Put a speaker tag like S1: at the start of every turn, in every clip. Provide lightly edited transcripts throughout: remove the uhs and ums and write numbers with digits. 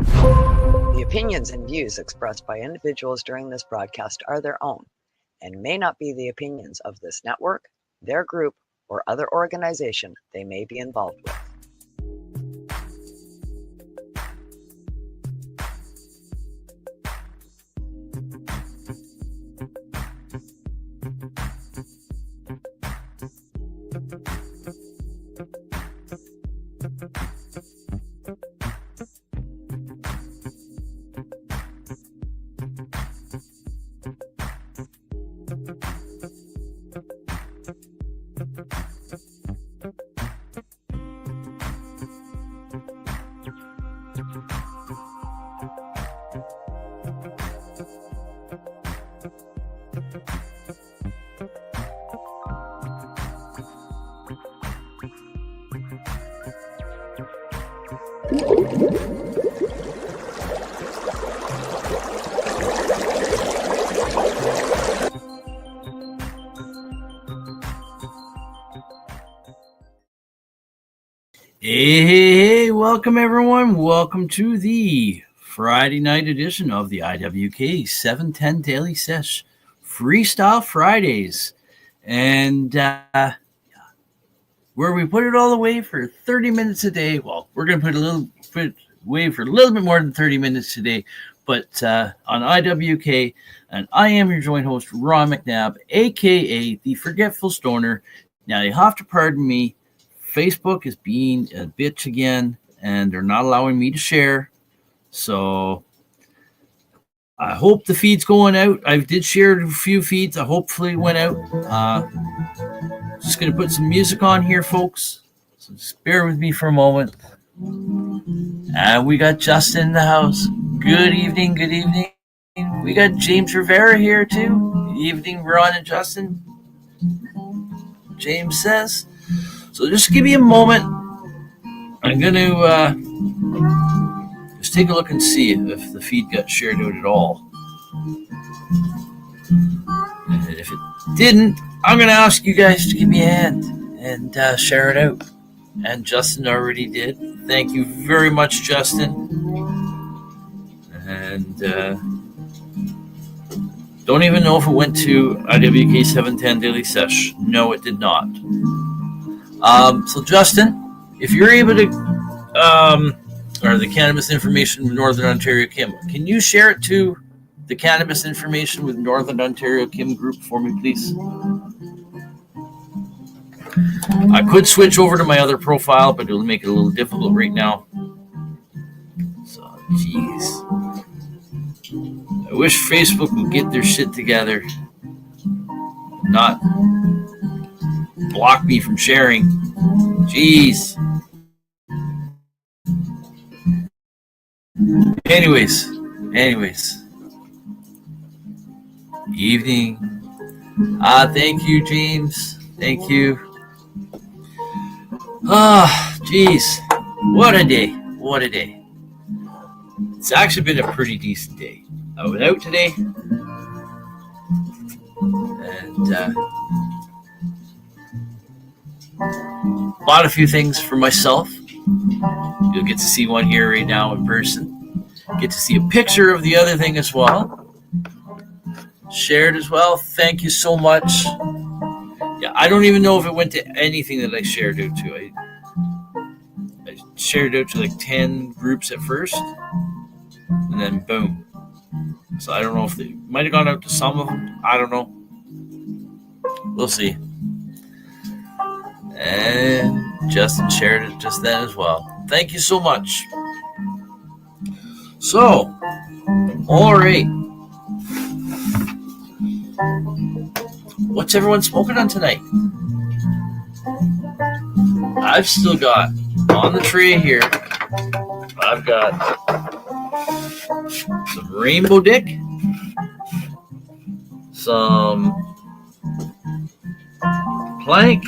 S1: The opinions and views expressed by individuals during this broadcast are their own and may not be the opinions of this network, their group, or other organization they may be involved with.
S2: Hey, welcome everyone. Welcome to the Friday night edition of the IWK 710 Daily Sesh Freestyle Fridays. And where we put it all away for 30 minutes a day. Well, we're going to put away for a little bit more than 30 minutes today, but on IWK. And I am your joint host, Ron McNabb, a.k.a. the Forgetful Stoner. Now, you have to pardon me. Facebook is being a bitch again, and they're not allowing me to share. So I hope the feed's going out. I did share a few feeds. I hopefully went out. Just going to put some music on here, folks. So just bear with me for a moment. And we got Justin in the house. Good evening, good evening. We got James Rivera here too. Good evening, Ron and Justin. James says. So just give me a moment. I'm going to just take a look and see if the feed got shared out at all. And if it didn't, I'm going to ask you guys to give me a hand and share it out. And Justin already did. Thank you very much, Justin. And don't even know if it went to IWK 710 Daily Sesh. No, it did not. So Justin, if you're able to, or the Cannabis Information with Northern Ontario Kim, can you share it to the Cannabis Information with Northern Ontario Kim group for me, please? I could switch over to my other profile, but it'll make it a little difficult right now. So, jeez. I wish Facebook would get their shit together. Not block me from sharing. Jeez. Anyways. Evening. Thank you, James. Thank you. Jeez. What a day. It's actually been a pretty decent day. I was out today. And bought a few things for myself. You'll get to see one here right now in person. Get to see a picture of the other thing as well. Shared as well. Thank you so much. Yeah, I don't even know if it went to anything that I shared out to. I shared out to like 10 groups at first. And then boom. So I don't know if they might have gone out to some of them. I don't know. We'll see. And Justin shared it just then as well. Thank you so much. So, all right. What's everyone smoking on tonight? I've still got on the tray here, I've got some Rainbow Dick, some Plank,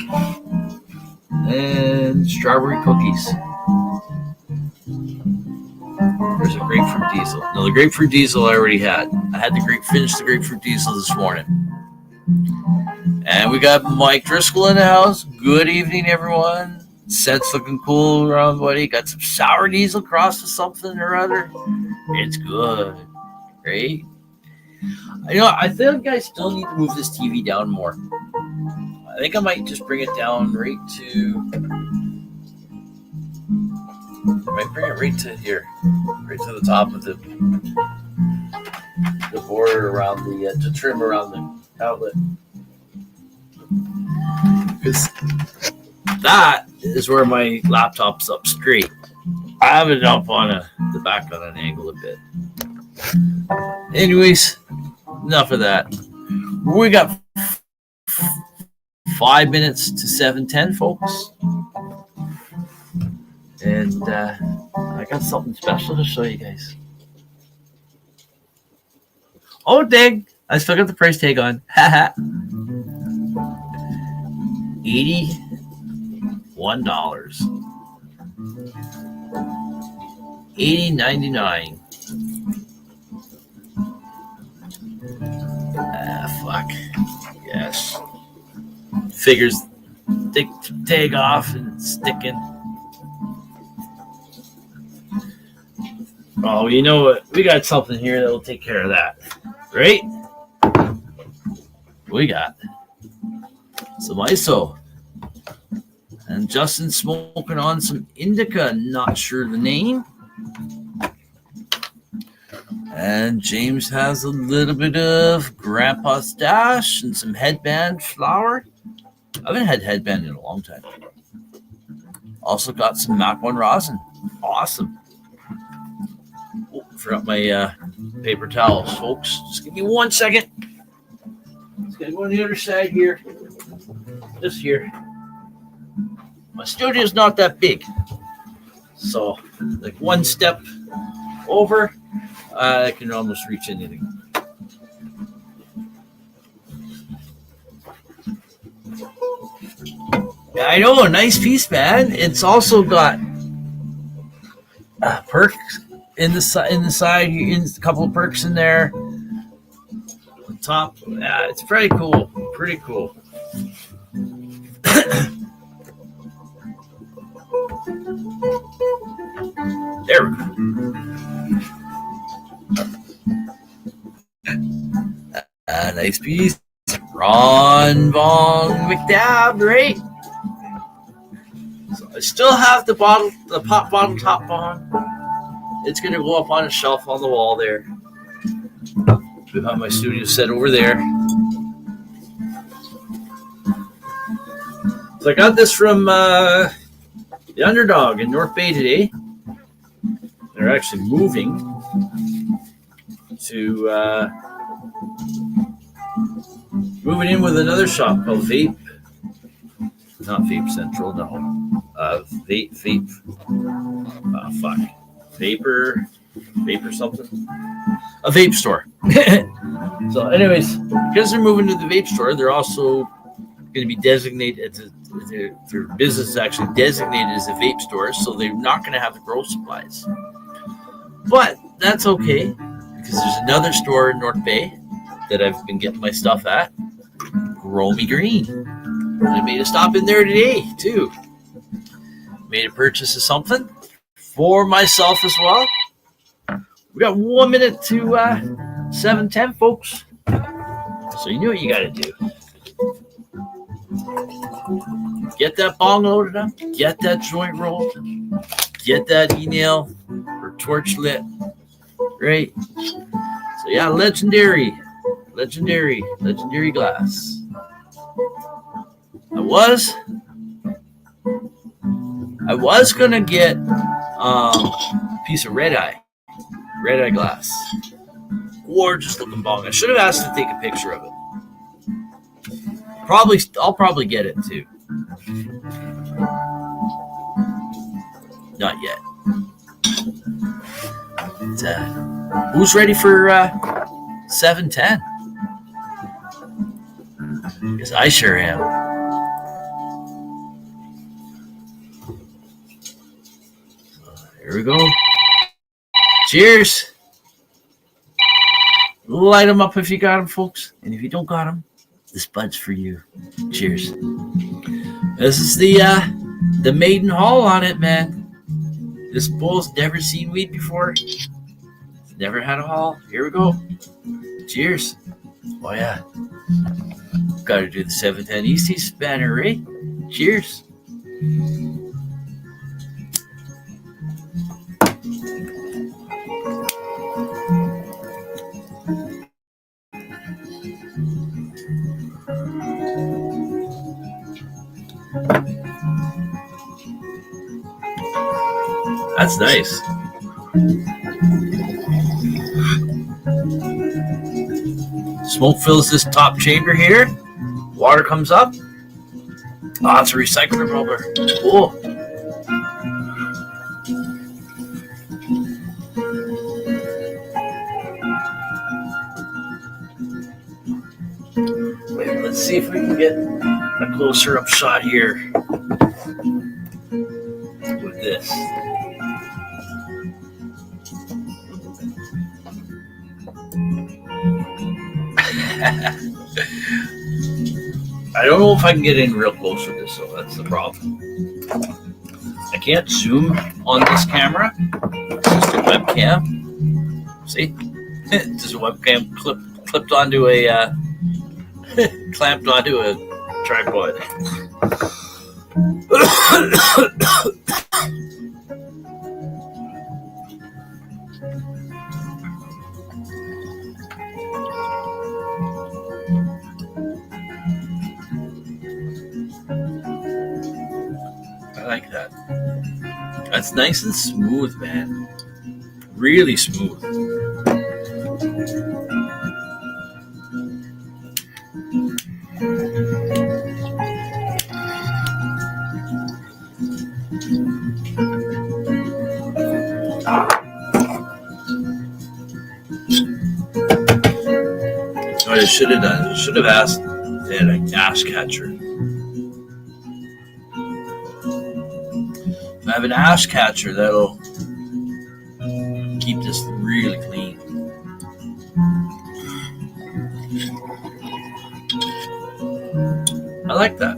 S2: and strawberry cookies. There's a grapefruit diesel. No, the grapefruit diesel I already had. I had finished the grapefruit diesel this morning. And we got Mike Driscoll in the house. Good evening, everyone. Set's looking cool around, buddy. Got some sour diesel crossed with something or other. It's good, right? I think I still need to move this TV down more. I think I might just bring it down right to. I might bring it right to here, right to the top of the border around the trim around the outlet, because that is where my laptop's up straight. I have it up on the back on an angle a bit. Anyways, enough of that. We got 5 minutes to 7:10, folks. And I got something special to show you guys. Oh, dang. I still got the price tag on. Haha. $81. $80.99. Fuck. Yes. Figures take tag off and sticking. Oh, you know what? We got something here that will take care of that. Right? We got some ISO. And Justin's smoking on some indica, not sure the name. And James has a little bit of Grandpa Stash and some headband flour. I haven't had headband in a long time. Also got some Mach 1 rosin. Awesome. Oh, forgot my paper towels, folks. Just give me 1 second. Let's go on the other side here. Just here. My studio's not that big. So, like one step over, I can almost reach anything. Yeah, I know, a nice piece, man. It's also got perks in the side. A couple of perks in there. On top, yeah, it's pretty cool. Pretty cool. There we go. Nice piece. Ron McNabb, right? So I still have the pop bottle top on. It's gonna go up on a shelf on the wall there. We have my studio set over there. So I got this from the Underdog in North Bay today. They're actually moving to moving in with another shop called Vape. Not Vape Central, no. Vape. Vapor something. A vape store. So, anyways, because they're moving to the vape store, they're also going to be designated as their business is actually designated as a vape store, so they're not going to have the grow supplies. But that's okay, because there's another store in North Bay that I've been getting my stuff at, Grow Me Green. And I made a stop in there today, too. Made a purchase of something for myself as well. We got 1 minute to 7:10, folks. So you know what you got to do. Get that bong loaded up. Get that joint rolled. Get that e-nail or torch lit. Right? So yeah, legendary glass. I was gonna get a piece of red eye glass. Gorgeous looking bong. I should have asked to take a picture of it. I'll probably get it too. Not yet. But, who's ready for 7:10? Because I sure am. Here we go. Cheers. Light them up if you got them, folks. And if you don't got them, this bud's for you. Cheers. This is the the maiden haul on it, man. This bull's never seen weed before. Never had a haul. Here we go. Cheers. Oh, yeah. Got to do the 710 East banner, right? Cheers. That's nice. Smoke fills this top chamber here. Water comes up. Oh, it's a recycler bubbler. Cool. Wait, let's see if we can get a closer up shot here with this. I don't know if I can get in real close with this, so that's the problem. I can't zoom on this camera. It's just a webcam. See? It's just a webcam clipped onto a clamped onto a tripod. I like that. That's nice and smooth, man. Really smooth. What I should have done, I should have asked if they had an ash catcher. If I have an ash catcher, that'll keep this really clean. I like that.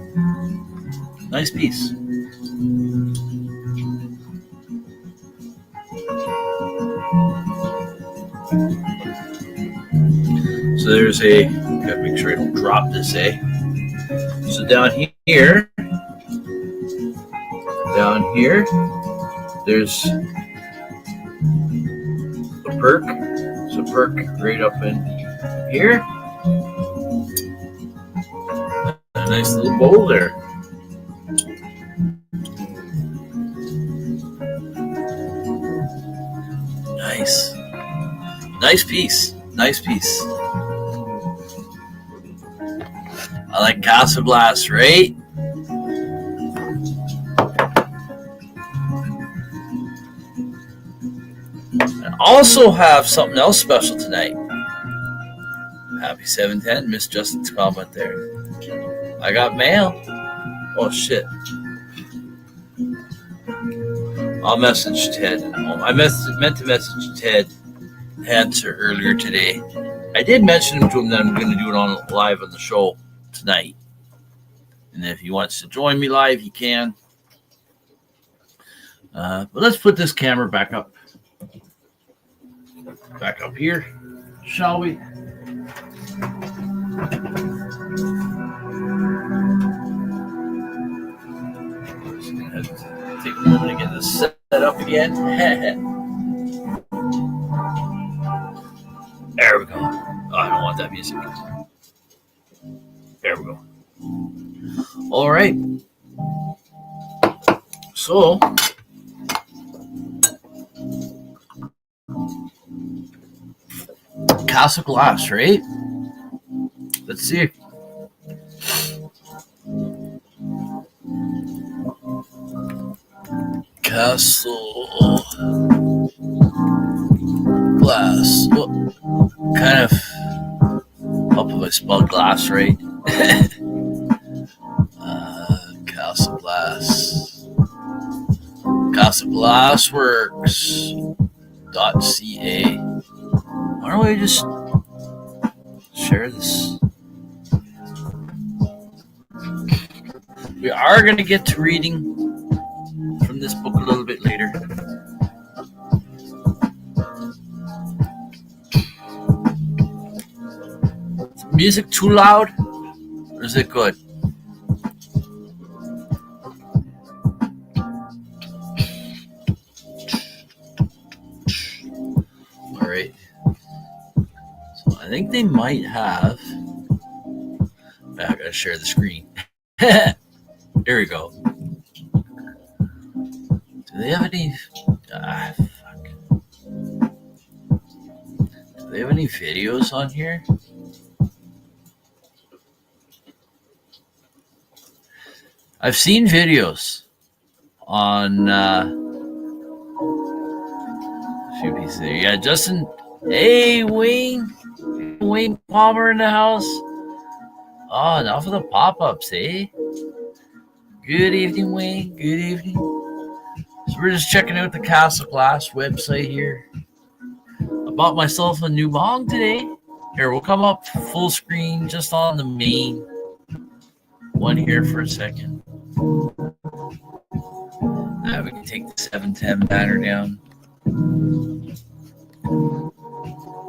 S2: Nice piece. So there's gotta make sure I don't drop this, So down here, there's a perk. So perk right up in here. A nice little bowl there. Nice. Nice piece. Nice piece. I like Casa Blast, right? I also have something else special tonight. Happy 710. Missed Justin's comment there. I got mail. Oh, shit. I'll message Ted. I meant to message Ted Hanser earlier today. I did mention him to him that I'm going to do it on live on the show tonight. And if he wants to join me live, he can. But let's put this camera back up here, shall we? Just gonna take a moment to get this set up again. There we go. Oh, I don't want that music. There we go. All right. So, Casa Glass, right? Let's see. Castle Glass. Oh, kind of up if I spell glass right. Casa Glass. Casa Glass Works.ca. Why don't we just share this? We are going to get to reading this book a little bit later. Is the music too loud, or is it good? All right. So I think they might have. I gotta share the screen. There we go. Do they have any? Fuck. Do they have any videos on here? I've seen videos on few pieces there. Yeah, Justin. Hey, Wayne Palmer in the house. Oh, enough of the pop-ups, eh? Good evening, Wayne. Good evening. So we're just checking out the Castle Glass website here. I bought myself a new bong today. Here, we'll come up full screen just on the main one here for a second. Now we can take the 710 banner down.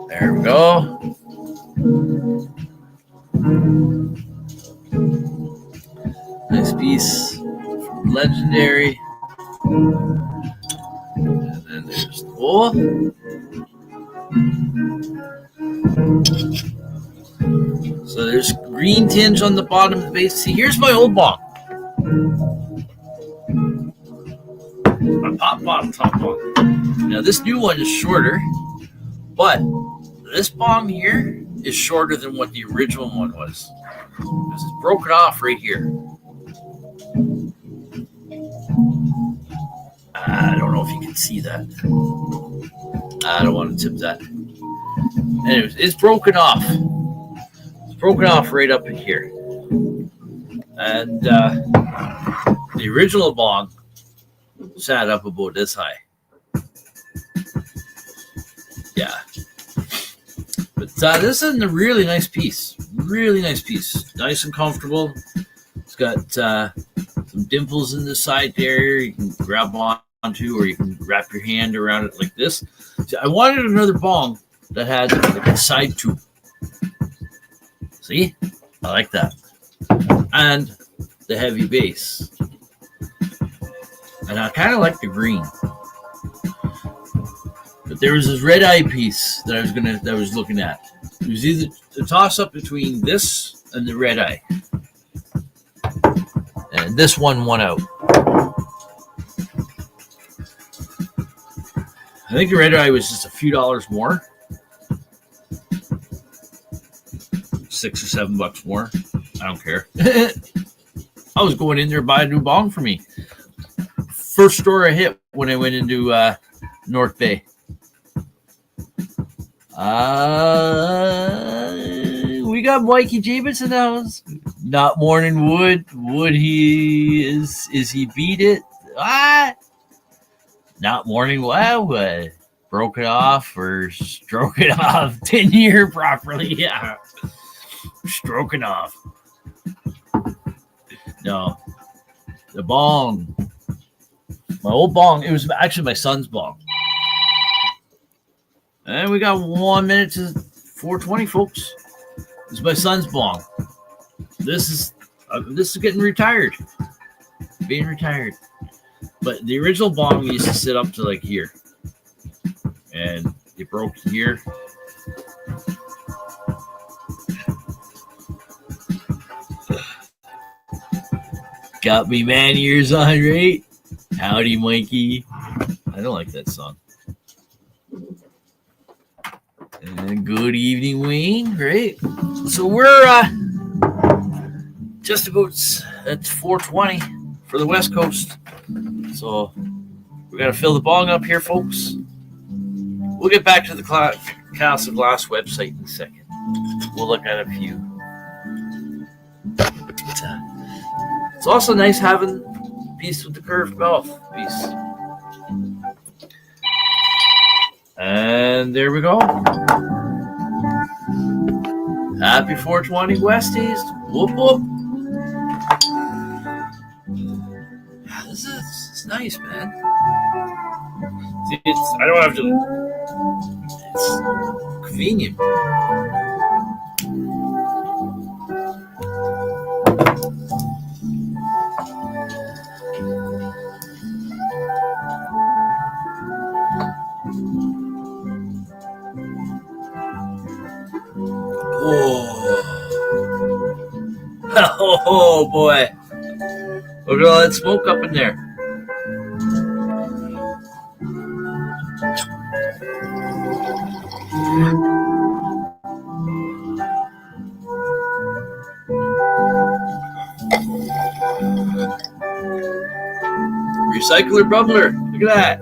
S2: There we go. Nice piece from Legendary. And then there's the bowl. So there's green tinge on the bottom of the base. See, here's my old bong. My top bong. Now this new one is shorter, but this bong here is shorter than what the original one was. Because it's broken off right here. I don't know if you can see that. I don't want to tip that. Anyways, it's broken off. It's broken off right up in here. And the original bong sat up about this high. Yeah. But this is a really nice piece. Really nice piece. Nice and comfortable. It's got some dimples in the side there. You can grab onto, or you can wrap your hand around it like this. See, I wanted another bong that had like a side tube. See? I like that. And the heavy base. And I kind of like the green. But there was this red eye piece that I was looking at. It was either a toss up between this and the red eye. And this one won out. I think the red eye was just a few dollars more. $6 or $7 more. I don't care. I was going in there to buy a new bong for me. First store I hit when I went into North Bay. We got Mikey James in the house. Not morning wood. Would he is he beat it? Not morning what? Broke it off or stroke it off? 10 year properly, yeah. Stroking off. No. The bong. My old bong, it was actually my son's bong. And we got 1 minute to 4:20, folks. This is my son's bong. This is getting retired. Being retired. But the original bong used to sit up to like here. And it broke here. Got me man ears on, right? Howdy, Mikey. I don't like that song. And good evening, Wayne. Right? So we're just about at 4:20 for the West Coast. So we got to fill the bong up here, folks. We'll get back to the Castle Glass website in a second. We'll look at a few. It's also nice having a piece with the curved mouth piece. And there we go. Happy 420 West East. Whoop whoop. It's nice, man. I don't have to. It's convenient. Oh boy. Look at all that smoke up in there. Recycler bubbler. Look at that.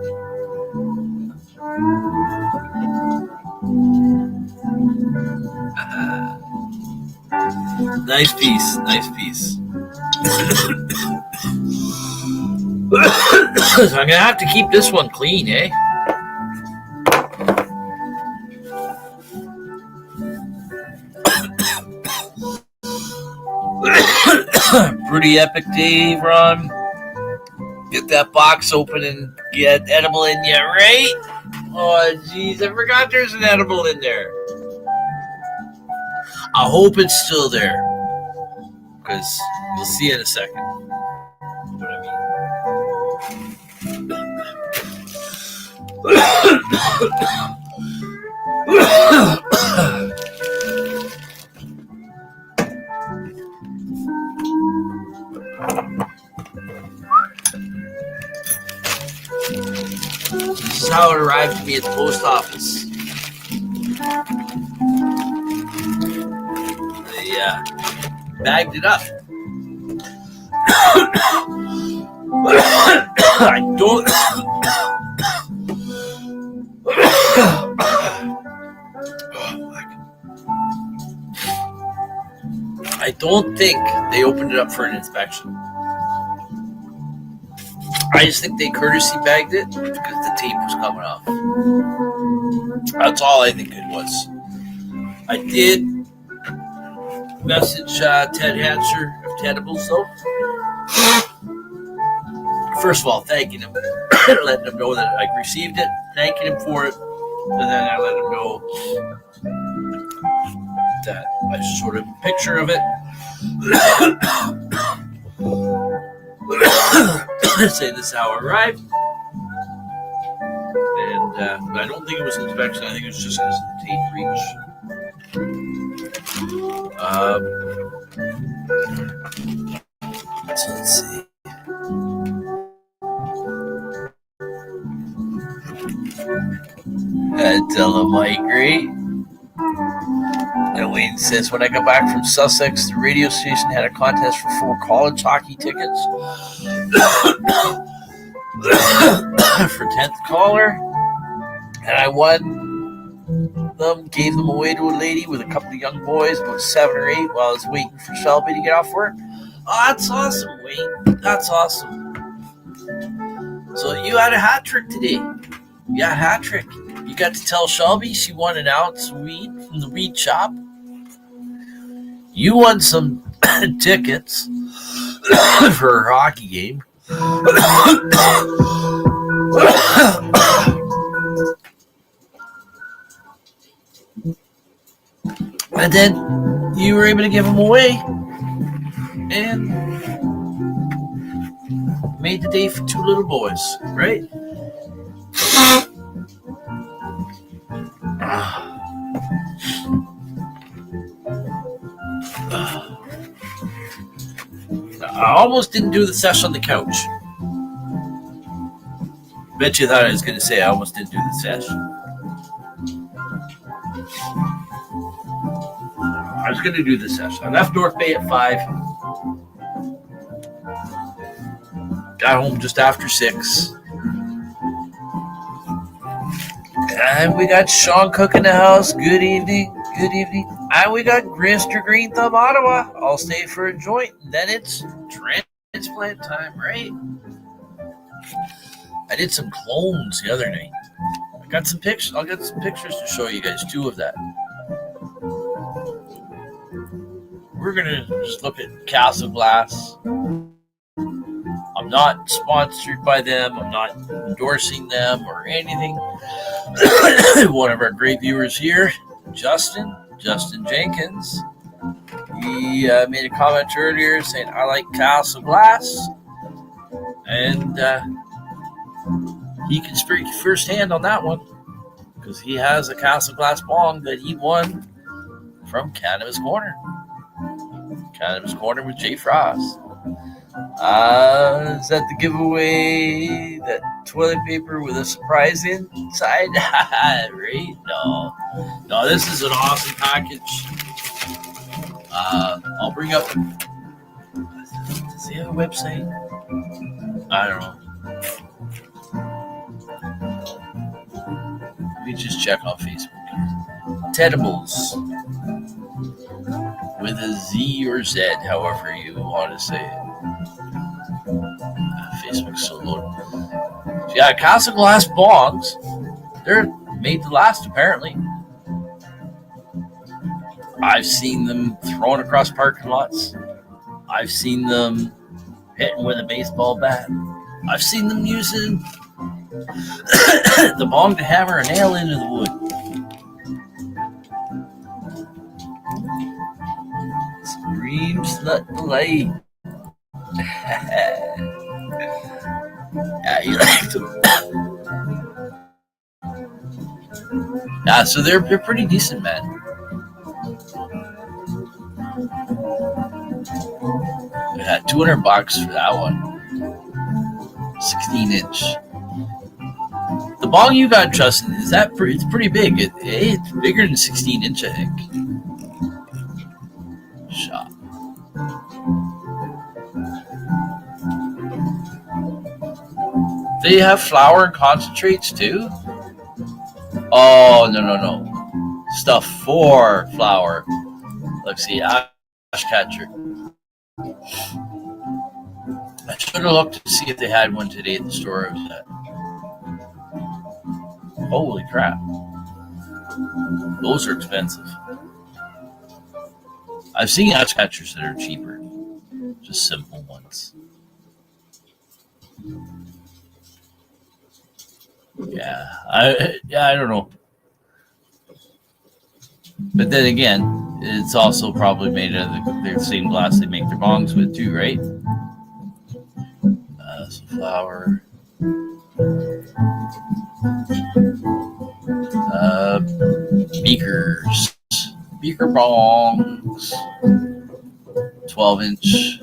S2: Nice piece. Nice piece. So I'm going to have to keep this one clean, eh? Pretty epic day, Ron. Get that box open and get edible in you, right? Oh, jeez, I forgot there's an edible in there. I hope it's still there, because you'll see in a second what I mean. This is how it arrived to me at the post office. They bagged it up. I don't. I don't think they opened it up for an inspection. I just think they courtesy bagged it because the tape was coming off. That's all I think it was. I did message Ted Hanser of Tedibles, though. First of all, thanking him, letting him know that I received it, thanking him for it, and then I let him know that I showed him a picture of it. Say this is how it arrived, and I don't think it was inspection. I think it was just because of the tape reach. So let's see. Telemite, great. And Wayne says, when I got back from Sussex, the radio station had a contest for 4 college hockey tickets for 10th caller, and I won them, gave them away to a lady with a couple of young boys, about 7 or 8, while I was waiting for Shelby to get off work. Oh, that's awesome, Wayne. That's awesome. So you had a hat trick today. You got a hat trick. You got to tell Shelby she won an ounce of weed from the weed shop. You won some tickets for her hockey game. And then you were able to give them away and made the day for 2 little boys, right? I almost didn't do the sesh on the couch. Bet you thought I was going to say I almost didn't do the sesh. I was going to do the sesh. I left North Bay at 5. Got home just after 6. And we got Sean Cook in the house. Good evening. Good evening. And we got Mr. Green Thumb Ottawa. I'll stay for a joint. And then it's transplant time, right? I did some clones the other night. I got some pictures. I'll get some pictures to show you guys too of that. We're gonna just look at Castle Glass. I'm I'm not sponsored by them. I'm not endorsing them or anything. One of our great viewers here, Justin Jenkins, he made a comment earlier saying, I like Castle Glass. And he can speak firsthand on that one because he has a Castle Glass bong that he won from Cannabis Corner. Cannabis Corner with Jay Frost. Is that the giveaway? That toilet paper with a surprise inside? Right? No, this is an awesome package. I'll bring up. Does he have a website? I don't know. Let me just check on Facebook. Tedibles. With a Z or Z, however you want to say it. Facebook's so low. So yeah, Castle Glass bongs. They're made to last, apparently. I've seen them thrown across parking lots. I've seen them hitting with a baseball bat. I've seen them using the bong to hammer a nail into the wood. Screams let the light. Yeah, you like them. Yeah, so they're pretty decent, man. Yeah, $200 for that one. 16-inch. The bong you got, Justin, is that it's pretty big. It's bigger than 16-inch, I think. Shot. They have flour and concentrates too? Oh, no. Stuff for flour. Let's see, ash catcher. I should have looked to see if they had one today at the store I was at. Holy crap. Those are expensive. I've seen ash catchers that are cheaper. Just simple ones. Yeah, I don't know. But then again, it's also probably made out of the same glass they make their bongs with too, right? So flour. Beakers. Beaker bongs. 12-inch.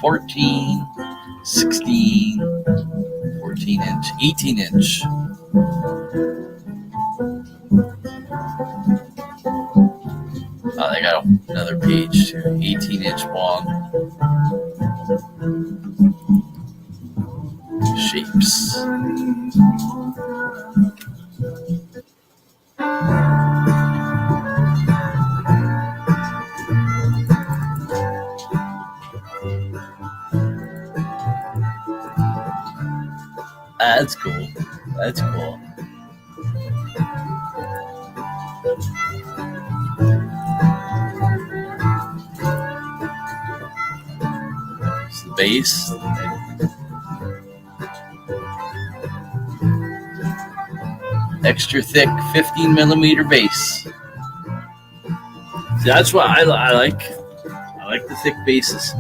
S2: 14. 16. 14-inch. 18-inch. Oh, they got another page too. 18-inch bong. Shapes. That's cool. That's cool. It's the base. Extra thick 15 millimeter base. See, that's what I like. I like the thick bases.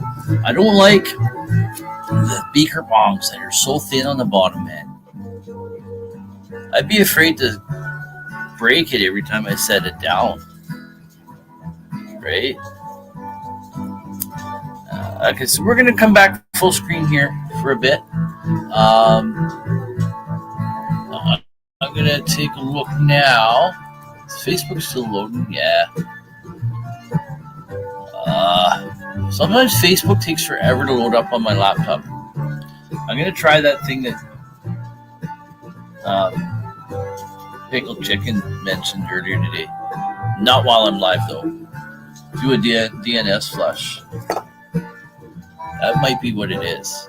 S2: I don't like the beaker bongs that are so thin on the bottom end. I'd be afraid to break it every time I set it down. Right? Okay, so we're going to come back full screen here for a bit. I'm going to take a look now. Is Facebook still loading? Yeah. Sometimes Facebook takes forever to load up on my laptop. I'm going to try that thing that Pickled Chicken mentioned earlier today. Not while I'm live, though. Do a DNS flush. That might be what it is.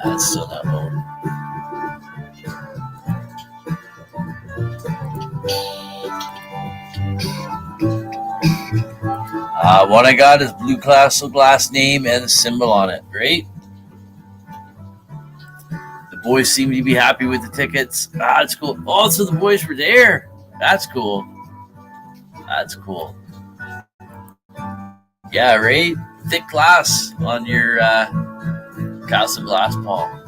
S2: It's still not loading. What I got is Blue Castle glass name and a symbol on it, right? The boys seem to be happy with the tickets. That's cool. Oh, so the boys were there. That's cool. That's cool. Yeah, right? Thick glass on your Castle glass palm.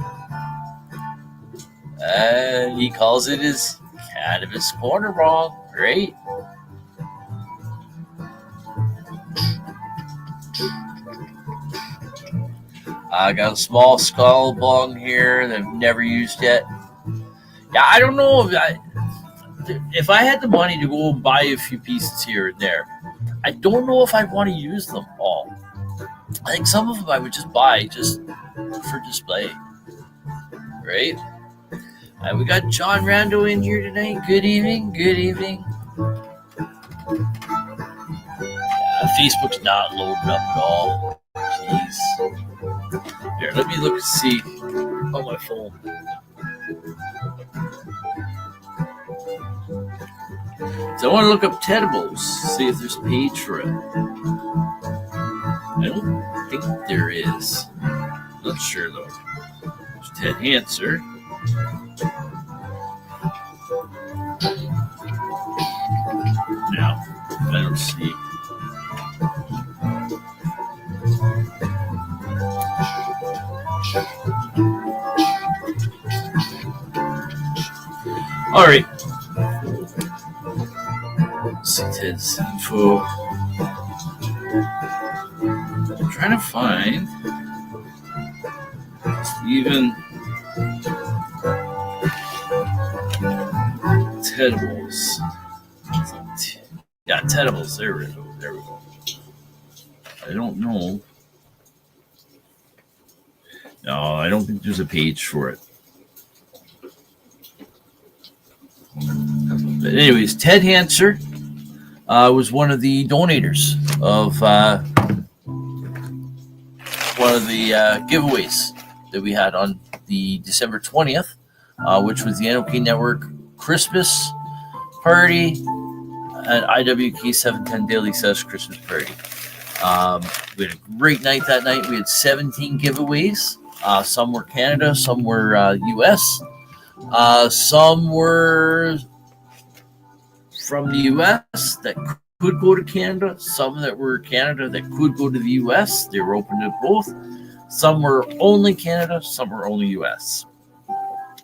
S2: He calls it his cannabis corner bong, right? I got a small skull bong here that I've never used yet. Yeah, I don't know if I had the money to go and buy a few pieces here and there. I don't know if I want to use them all. I think some of them I would just buy just for display, right? We got John Rando in here tonight. Good evening. Good evening. Facebook's not loaded up at all. Jeez. Here, let me look and see on my phone. So I want to look up Tedibles, see if there's a page for it. I don't think there is. Not sure though. There's Ted Hanser. No, I don't see. All right. Let's see Ted's info. I'm trying to find even Tedibles. Yeah, Tedibles. There we go. There we go. I don't know. No, I don't think there's a page for it. But anyways, Ted Hanser was one of the donators of one of the giveaways that we had on the December 20th, which was the NOK Network Christmas party at IWK 710 Daily Sesh Christmas party. We had a great night that night. We had 17 giveaways. Some were Canada, some were US. Some were from the US that could go to Canada. Some that were Canada that could go to the US. They were open to both. Some were only Canada. Some were only US.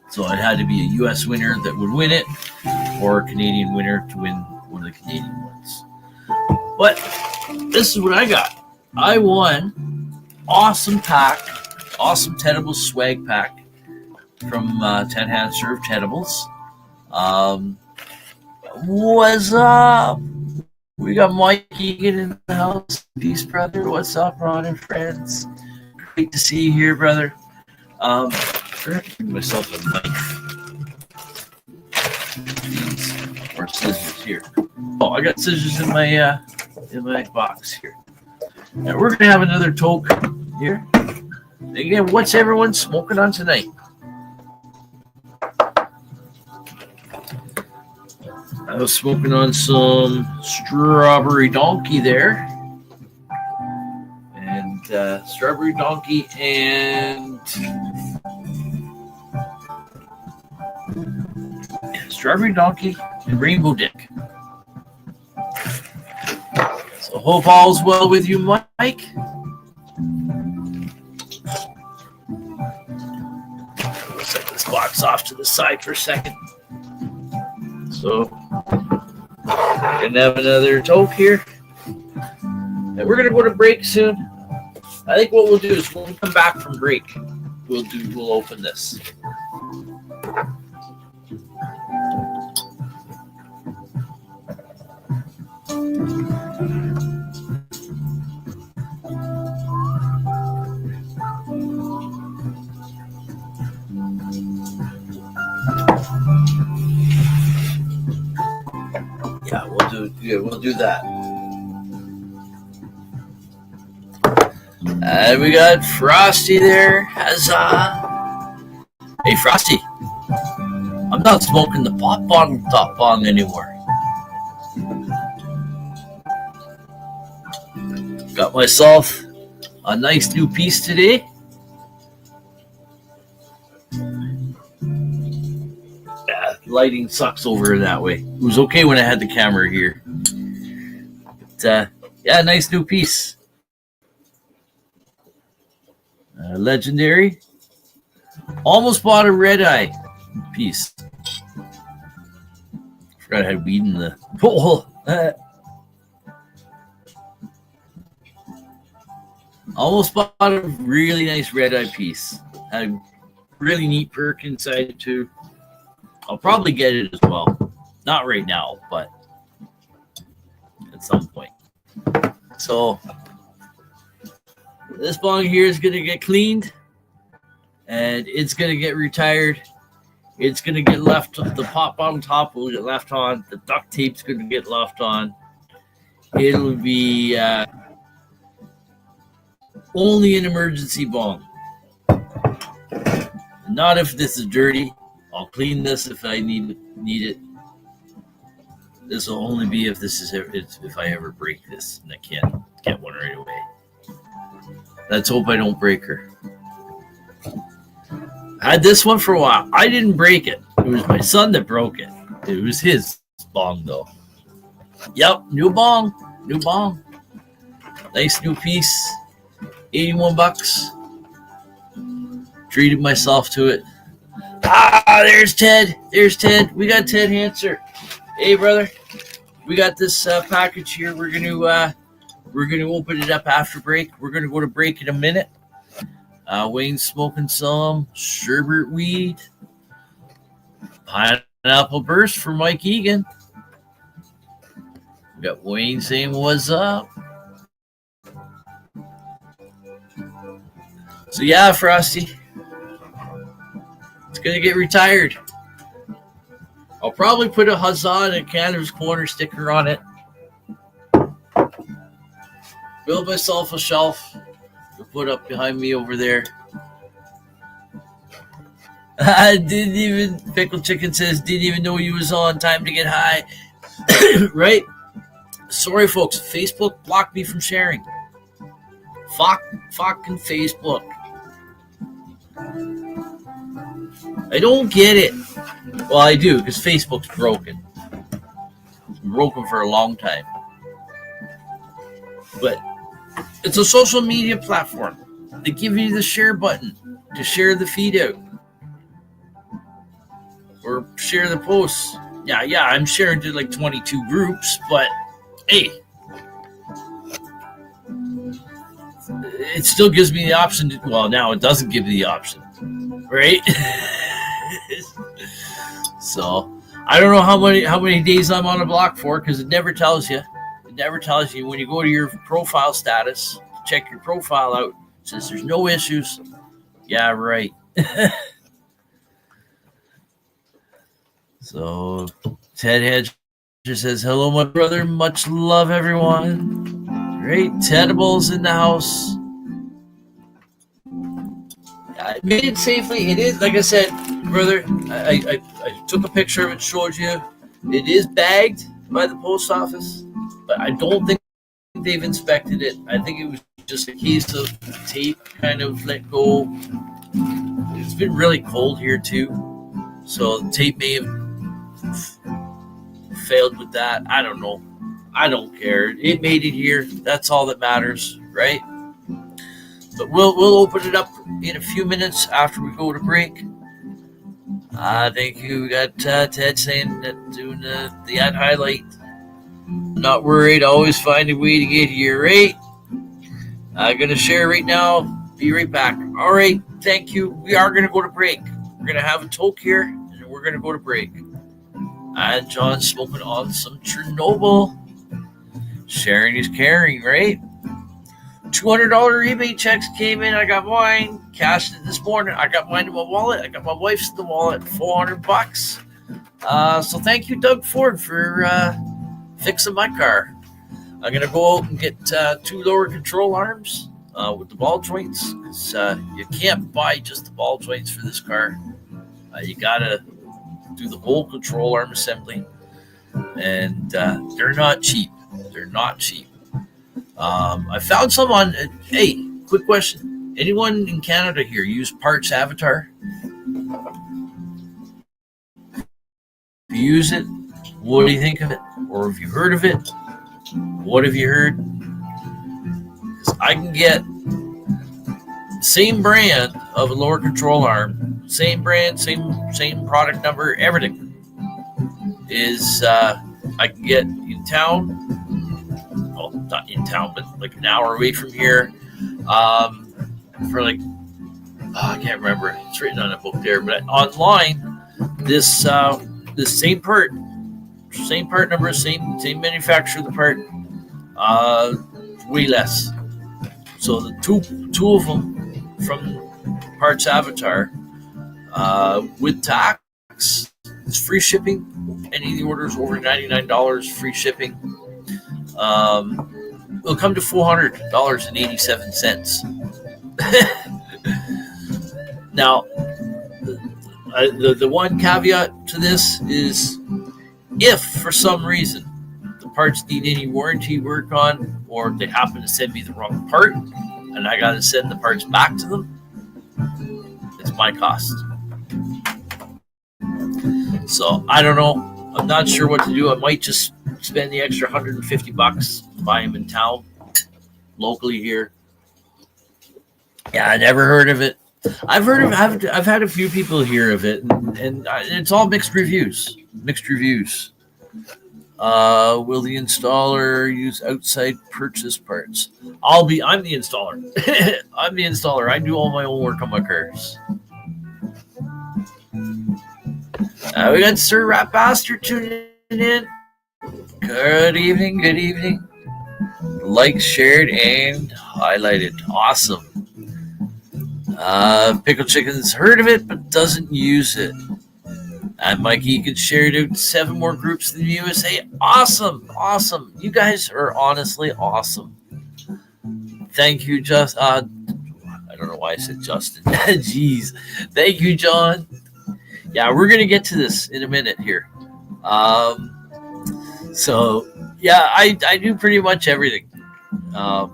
S2: So it had to be a US winner that would win it, or a Canadian winner to win one of the Canadian ones. But this is what I got. I won awesome Tedibles swag pack from Ted Hanser of Tedibles. What's up? We got Mike Egan in the house. Peace, brother. What's up, Ron and friends? Great to see you here, brother. I'm going to give myself a knife. Or scissors here. Oh, I got scissors in my box here. Now we're going to have another toke here. Again, what's everyone smoking on tonight? I was smoking on some Strawberry Donkey there. And Strawberry Donkey and Rainbow Dick. So hope all's well with you, Mike. Set this box off to the side for a second. So we're gonna have another toke here. And we're gonna go to break soon. I think what we'll do is when we come back from break, we'll open this. We'll do that. And we got Frosty there. Huzzah! Hey, Frosty. I'm not smoking the top bong anymore. Got myself a nice new piece today. Lighting sucks over that way. It was okay when I had the camera here. But, nice new piece. Legendary. Almost bought a red eye piece. Forgot I had weed in the bowl. Almost bought a really nice red eye piece. Had a really neat perk inside it too. I'll probably get it as well. Not right now, but at some point. So this bong here is going to get cleaned and it's going to get retired. It's going to get left, the pop on top will get left on. The duct tape's going to get left on. It'll be only an emergency bong. Not if this is dirty. I'll clean this if I need it. This will only be if I ever break this and I can't get one right away. Let's hope I don't break her. I had this one for a while. I didn't break it. It was my son that broke it. It was his bong though. Yep, new bong. Nice new piece. $81. Treated myself to it. There's Ted. We got Ted Hanser. Hey, brother. We got this package here. We're gonna open it up after break. We're gonna go to break in a minute. Wayne's smoking some sherbet weed. Pineapple burst for Mike Egan. We got Wayne saying what's up. So yeah, Frosty. It's going to get retired. I'll probably put a Huzzah and a Canada's Corner sticker on it. Build myself a shelf to put up behind me over there. Pickle Chicken says, didn't even know you was on. Time to get high. Right? Sorry, folks. Facebook blocked me from sharing. Fucking Facebook. I don't get it. Well, I do, because Facebook's broken. It's been broken for a long time. But it's a social media platform. They give you the share button to share the feed out. Or share the posts. Yeah, I'm sharing to like 22 groups, but hey. It still gives me the option to, well, now it doesn't give me the option. Right? So I don't know how many days I'm on a block for, because it never tells you. It never tells you. When you go to your profile status, check your profile out. It says there's no issues. Yeah, right. So Ted Hedger says, hello, my brother. Much love, everyone. Great. Tedibles in the house. I made it safely. It is, like I said, brother, I took a picture of it, showed you. It is bagged by the post office, but I don't think they've inspected it. I think it was just a case of tape kind of let go. It's been really cold here too, so the tape may have failed with that. I don't know. I don't care. It made it here. That's all that matters, right? But we'll open it up in a few minutes after we go to break. Thank you. We got Ted saying that doing the ad highlight. Not worried. Always find a way to get here, right? I'm going to share right now. Be right back. All right. Thank you. We are going to go to break. We're going to have a toke here, and we're going to go to break. And John's smoking on some Chernobyl. Sharing is caring, right? $200 rebate checks came in. I got mine. Cashed it this morning. I got mine in my wallet. I got my wife's in the wallet. $400. So thank you, Doug Ford, for fixing my car. I'm going to go out and get 2 lower control arms with the ball joints. Because you can't buy just the ball joints for this car. You got to do the whole control arm assembly. And they're not cheap. They're not cheap. I found some on. Hey, quick question: anyone in Canada here use Parts Avatar? If you use it, what do you think of it? Or have you heard of it? What have you heard? Because I can get the same brand of a lower control arm, same brand, same product number, everything is I can get in town. Well, not in town, but like an hour away from here, for like I can't remember. It's written on a book there, but online, this same part number, same manufacturer of the part, way less. So the two of them from Parts Avatar, with tax, it's free shipping. Any of the orders over $99, free shipping. It'll come to $400.87. Now, the one caveat to this is, if for some reason the parts need any warranty work on, or they happen to send me the wrong part and I got to send the parts back to them, it's my cost. So I don't know. I'm not sure what to do. I might just spend the extra $150 to buy them in town, locally here. Yeah, I never heard of it. I've had a few people hear of it, and it's all mixed reviews. Will the installer use outside purchase parts? I'm the installer. I'm the installer. I do all my own work on my cars. We got Sir Rat Bastard tuning in. Good evening. Liked, shared, and highlighted. Awesome. Pickle Chicken's heard of it, but doesn't use it. And Mikey, you can share it out to 7 more groups in the USA. Awesome. You guys are honestly awesome. Thank you, I don't know why I said Justin. Jeez. Thank you, John. Yeah, we're going to get to this in a minute here. So, yeah, I do pretty much everything. Well,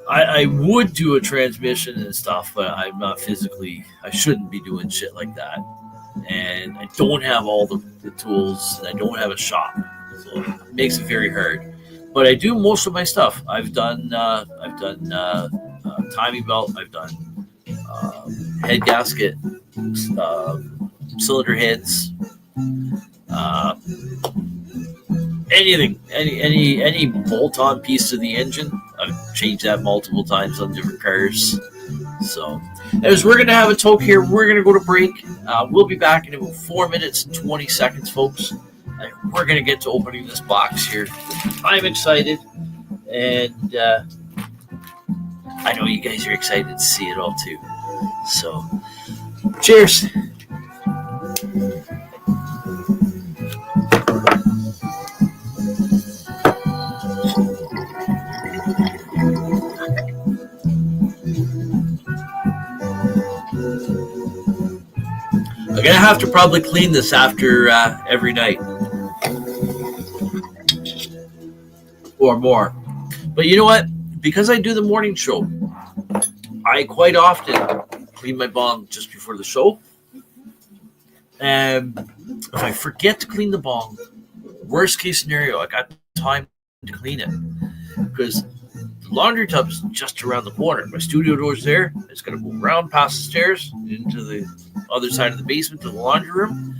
S2: I would do a transmission and stuff, but I'm not physically, I shouldn't be doing shit like that. And I don't have all the tools, and I don't have a shop. So it makes it very hard. But I do most of my stuff. I've done timing belt, I've done head gasket, cylinder heads, anything, any bolt-on piece to the engine. I've changed that multiple times on different cars. So, as we're going to have a talk here, we're going to go to break. We'll be back in about 4 minutes and 20 seconds, folks. We're going to get to opening this box here. I'm excited, and I know you guys are excited to see it all too. So, cheers. I'm going to have to probably clean this after every night or more. But you know what? Because I do the morning show, I quite often clean my bong just before the show. And if I forget to clean the bong, worst case scenario, I got time to clean it. Because the laundry tub's just around the corner. My studio door's there. It's going to go around past the stairs into the other side of the basement to the laundry room.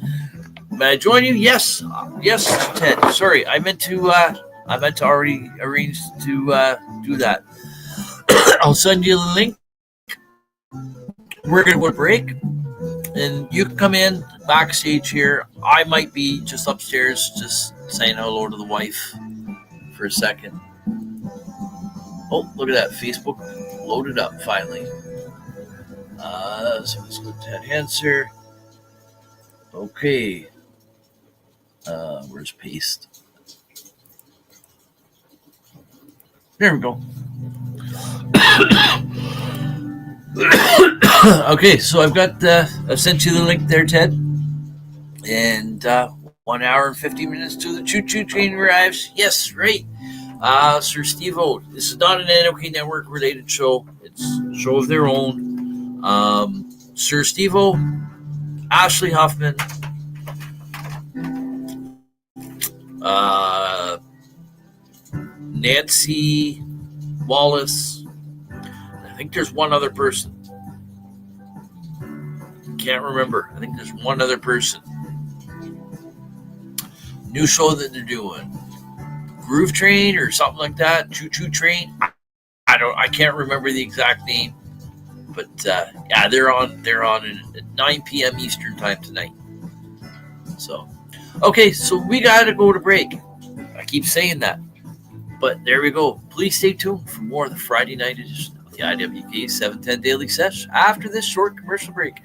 S2: May I join you? Yes, Ted. Sorry, I meant to already arrange to do that. I'll send you the link. We're going to go to break, and you can come in backstage here. I might be just upstairs, just saying hello to the wife for a second. Oh, look at that. Facebook loaded up finally. So let's go to that answer. Okay. Where's paste? There we go. Okay, so I've sent you the link there, Ted. And 1 hour and 50 minutes till the choo-choo train arrives. Yes, right. Sir Steve-O. This is not an NOK Network related show. It's a show of their own. Sir Steve-O, Ashley Huffman, Nancy Wallace. I think there's one other person. Can't remember. I think there's one other person. New show that they're doing. Groove Train or something like that. Choo Choo Train. I can't remember the exact name. But yeah, they're on at 9 p.m. Eastern time tonight. So okay, so we gotta go to break. I keep saying that. But there we go. Please stay tuned for more of the Friday night edition of the IWK 710 Daily Sesh after this short commercial break.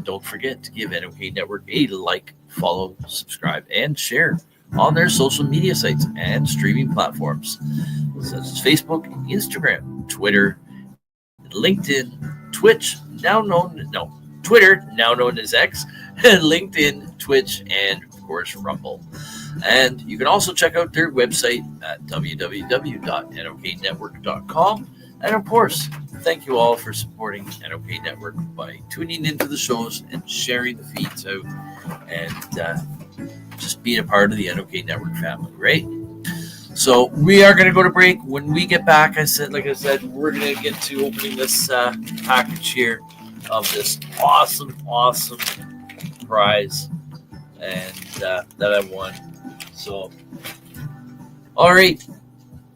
S2: Don't forget to give NOK Network a like, follow, subscribe, and share on their social media sites and streaming platforms such as Facebook, Instagram, Twitter, LinkedIn, Twitch, Twitter, now known as X, LinkedIn, Twitch, and of course Rumble. And you can also check out their website at www.noknetwork.com. And of course, thank you all for supporting NOK Network by tuning into the shows and sharing the feeds out and just being a part of the NOK Network family, right? So we are going to go to break. When we get back, like I said, we're going to get to opening this package here of this awesome prize and that I won. So, all right.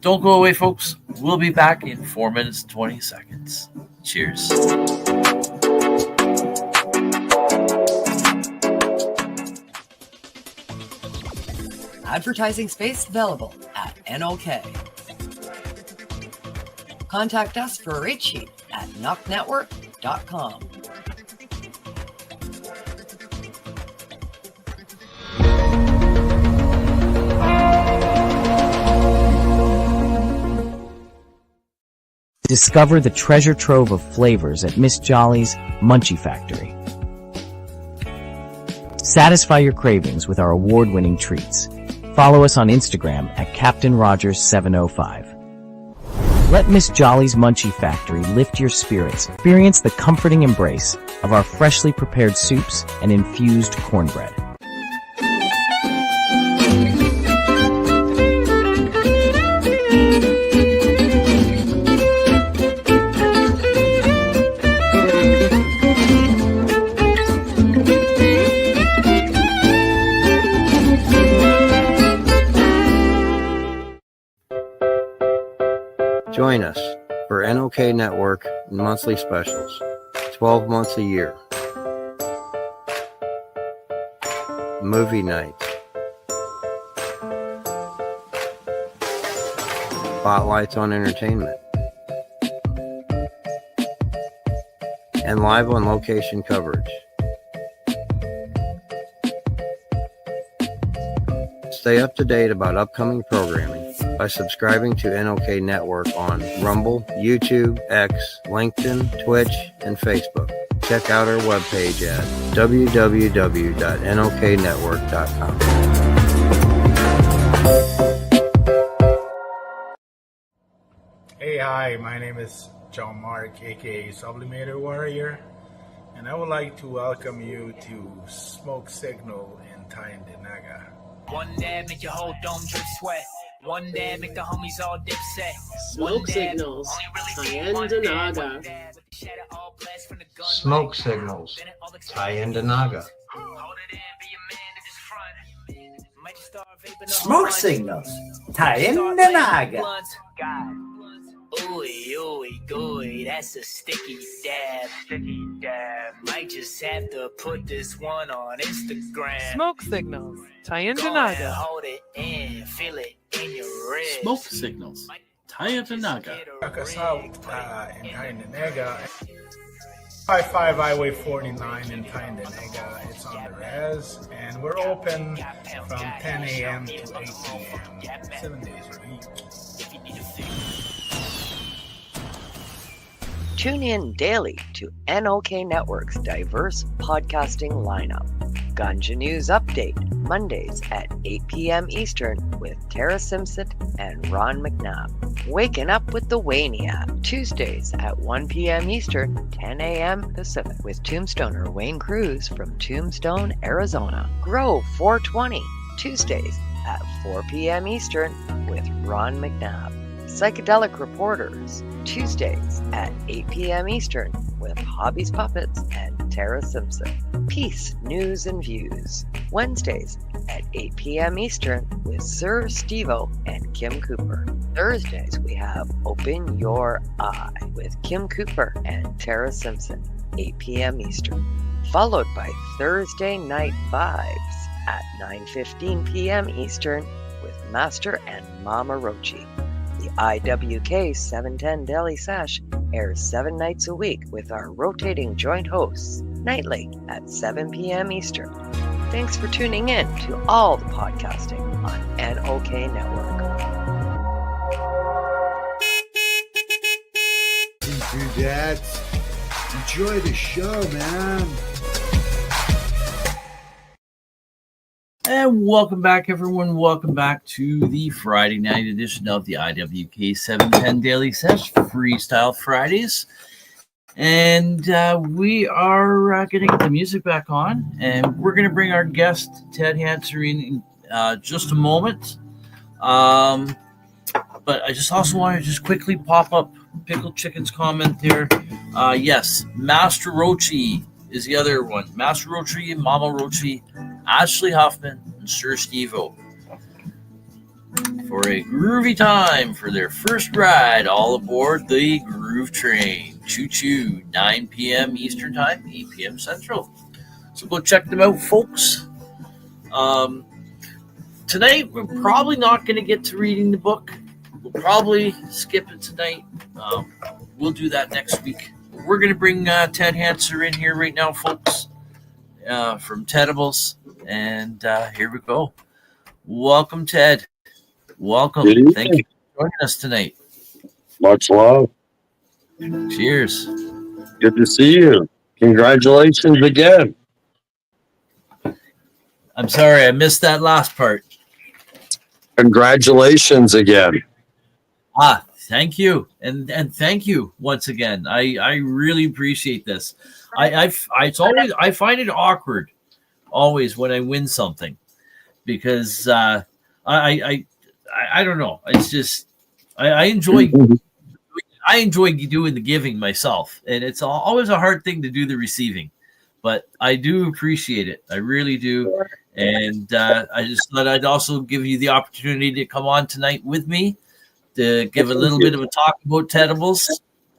S2: Don't go away, folks. We'll be back in 4 minutes and 20 seconds. Cheers.
S1: Advertising space available at NOK. Contact us for a rate sheet at knocknetwork.com.
S3: Discover the treasure trove of flavors at Miss Jolly's Munchie Factory. Satisfy your cravings with our award-winning treats. Follow us on Instagram at Captain Rogers 705. Let Miss Jolly's Munchie Factory lift your spirits. Experience the comforting embrace of our freshly prepared soups and infused cornbread.
S4: Join us for NOK Network monthly specials, 12 months a year. Movie nights. Spotlights on entertainment. And live on location coverage. Stay up to date about upcoming programming by subscribing to NOK Network on Rumble, YouTube, X, LinkedIn, Twitch, and Facebook. Check out our webpage at www.noknetwork.com.
S5: Hey, hi, my name is John Mark, aka Sublimator Warrior, and I would like to welcome you to Smoke Signal in Tyndinaga.
S6: One dab make your whole dome drip sweat. One dab make the homies all dip set.
S7: Smoke Signals, Tyndinaga.
S4: Smoke Signals, Tyndinaga.
S8: Smoke Signals, Tyndinaga.
S6: Ooey, ooey, gooey, that's a sticky dab. Might just have to put this one on Instagram.
S9: Smoke Signals, Tyndinaga.
S6: Hold it in, feel it in your ribs.
S2: Smoke Signals, Tyndinaga.
S5: Check us out in Tyndinaga. 55 Highway 49 in Tyndinaga. It's on the res, and we're open from 10 a.m. to 8 p.m. 7 days a week.
S1: Tune in daily to NOK Network's diverse podcasting lineup. Ganja News Update, Mondays at 8 p.m. Eastern with Tara Simpson and Ron McNabb. Waking Up with the Waniac, Tuesdays at 1 p.m. Eastern, 10 a.m. Pacific with Tombstoner Wayne Cruz from Tombstone, Arizona. Grow 420, Tuesdays at 4 p.m. Eastern with Ron McNabb. Psychedelic Reporters, Tuesdays at 8 p.m. Eastern with Hobbies Puppets and Tara Simpson. Peace, News and Views, Wednesdays at 8 p.m. Eastern with Sir Stevo and Kim Cooper. Thursdays we have Open Your Eye with Kim Cooper and Tara Simpson, 8 p.m. Eastern. Followed by Thursday Night Vibes at 9:15 p.m. Eastern with Master and Mama Rochi. The IWK 710 Daily Sesh airs 7 nights a week with our rotating joint hosts, nightly at 7 p.m. Eastern. Thanks for tuning in to all the podcasting on NOK Network.
S10: Through that, enjoy the show, man.
S2: And welcome back, everyone. Welcome back to the Friday night edition of the IWK 710 Daily Sesh Freestyle Fridays. And we are going to get the music back on. And we're going to bring our guest, Ted Hanser, in just a moment. But I just also want to just quickly pop up Pickled Chicken's comment there. Yes, Master Rochi is the other one. Master Rochi, Mama Rochi, Ashley Huffman, and Sir Stevo for a groovy time for their first ride all aboard the Groove Train. Choo-choo, 9 p.m. Eastern Time, 8 p.m. Central. So go check them out, folks. Tonight, we're probably not going to get to reading the book. We'll probably skip it tonight. We'll do that next week. We're going to bring Ted Hanser in here right now, folks, from Tedibles. And here we go. Welcome, Ted. Welcome. Thank you for joining us tonight.
S11: Much love.
S2: Cheers.
S11: Good to see you. Congratulations again.
S2: I'm sorry, I missed that last part.
S11: Congratulations again.
S2: Thank you. And thank you once again. I really appreciate this. I find it awkward always when I win something because I don't know. It's just I enjoy doing the giving myself, and it's always a hard thing to do the receiving, but I do appreciate it. I really do. And I just thought I'd also give you the opportunity to come on tonight with me to give a little bit of a talk about Tedibles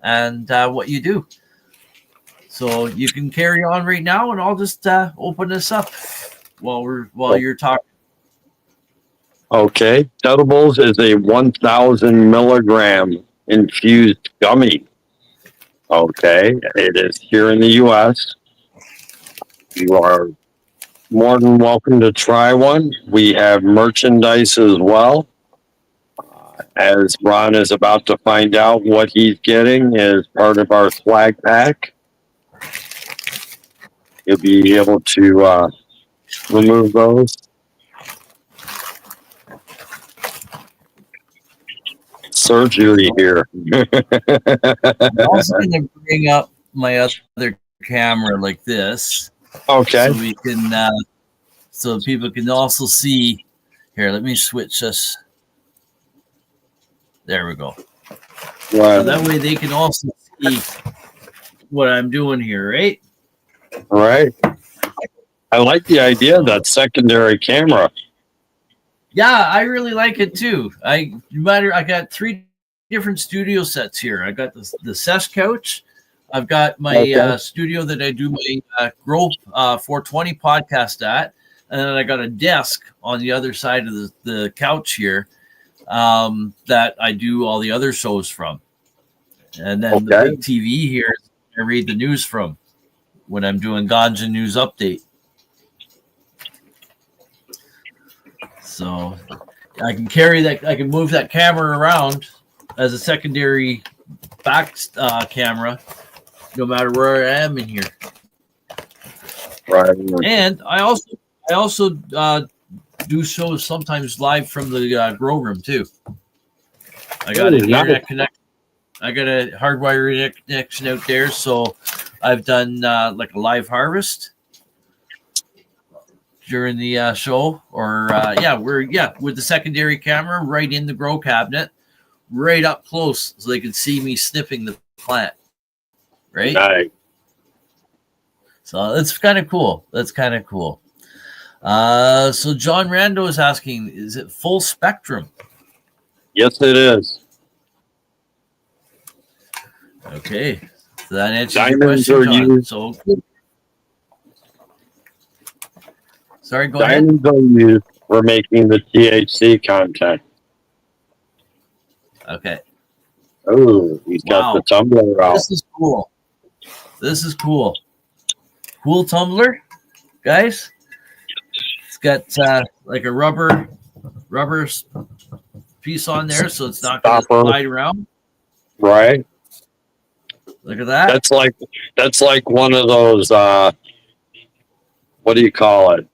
S2: and what you do. So you can carry on right now, and I'll just open this up while you're talking.
S11: Okay. Tedibles is a 1,000 milligram infused gummy. Okay. It is here in the U.S. You are more than welcome to try one. We have merchandise as well. As Ron is about to find out what he's getting as part of our swag pack. You'll be able to remove those. Surgery here.
S2: I'm also going to bring up my other camera like this.
S11: Okay.
S2: So we can, so people can also see. Here, let me switch this. There we go.
S11: Right.
S2: So that way they can also see what I'm doing here, right?
S11: Right. I like the idea of that secondary camera.
S2: Yeah, I really like it too. I got 3 different studio sets here. I got the Sesh couch. I've got my studio that I do my Grow 420 podcast at, and then I got a desk on the other side of the couch here that I do all the other shows from. And then the big TV here I read the news from when I'm doing Ganja News Update. So I can carry that. I can move that camera around as a secondary back camera, no matter where I am in here.
S11: Right.
S2: And I also do shows sometimes live from the grow room too. I got an internet connection. I got a hardwired internet connection out there, so I've done like a live harvest during the show, or we're with the secondary camera right in the grow cabinet, right up close, so they can see me snipping the plant. Right.
S11: Right.
S2: So that's kind of cool. So John Rando is asking, is it full spectrum?
S11: Yes, it is.
S2: Okay. So that answers
S11: Diamonds
S2: your
S11: are
S2: question, John.
S11: used.
S2: So, sorry, go ahead.
S11: Diamonds are used for making the THC content.
S2: Okay.
S11: Oh, he's got the tumbler out.
S2: This is cool. Cool tumbler, guys. It's got like a rubber piece on there, so it's not going to slide around.
S11: Right.
S2: Look at that.
S11: That's like one of those. What do you call it?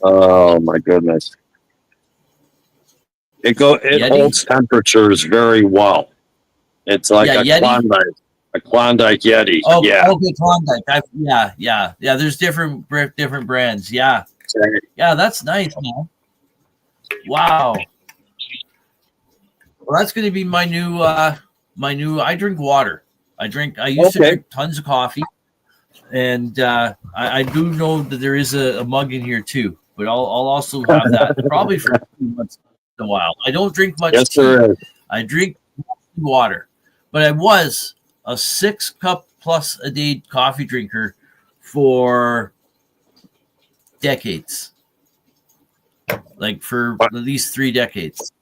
S11: Oh my goodness! It holds temperatures very well. It's like a Klondike Yeti.
S2: Oh,
S11: yeah.
S2: Okay, Klondike. Yeah. There's different brands. Yeah. Yeah, that's nice, man. Wow. Well, that's going to be my new. I drink water. I used to drink tons of coffee, and I do know that there is a mug in here too. But I'll also have that probably for 2 months in a while. I don't drink much tea.
S11: There is.
S2: I drink water, but I was a 6-cup plus a day coffee drinker for decades, like for at least 3 decades.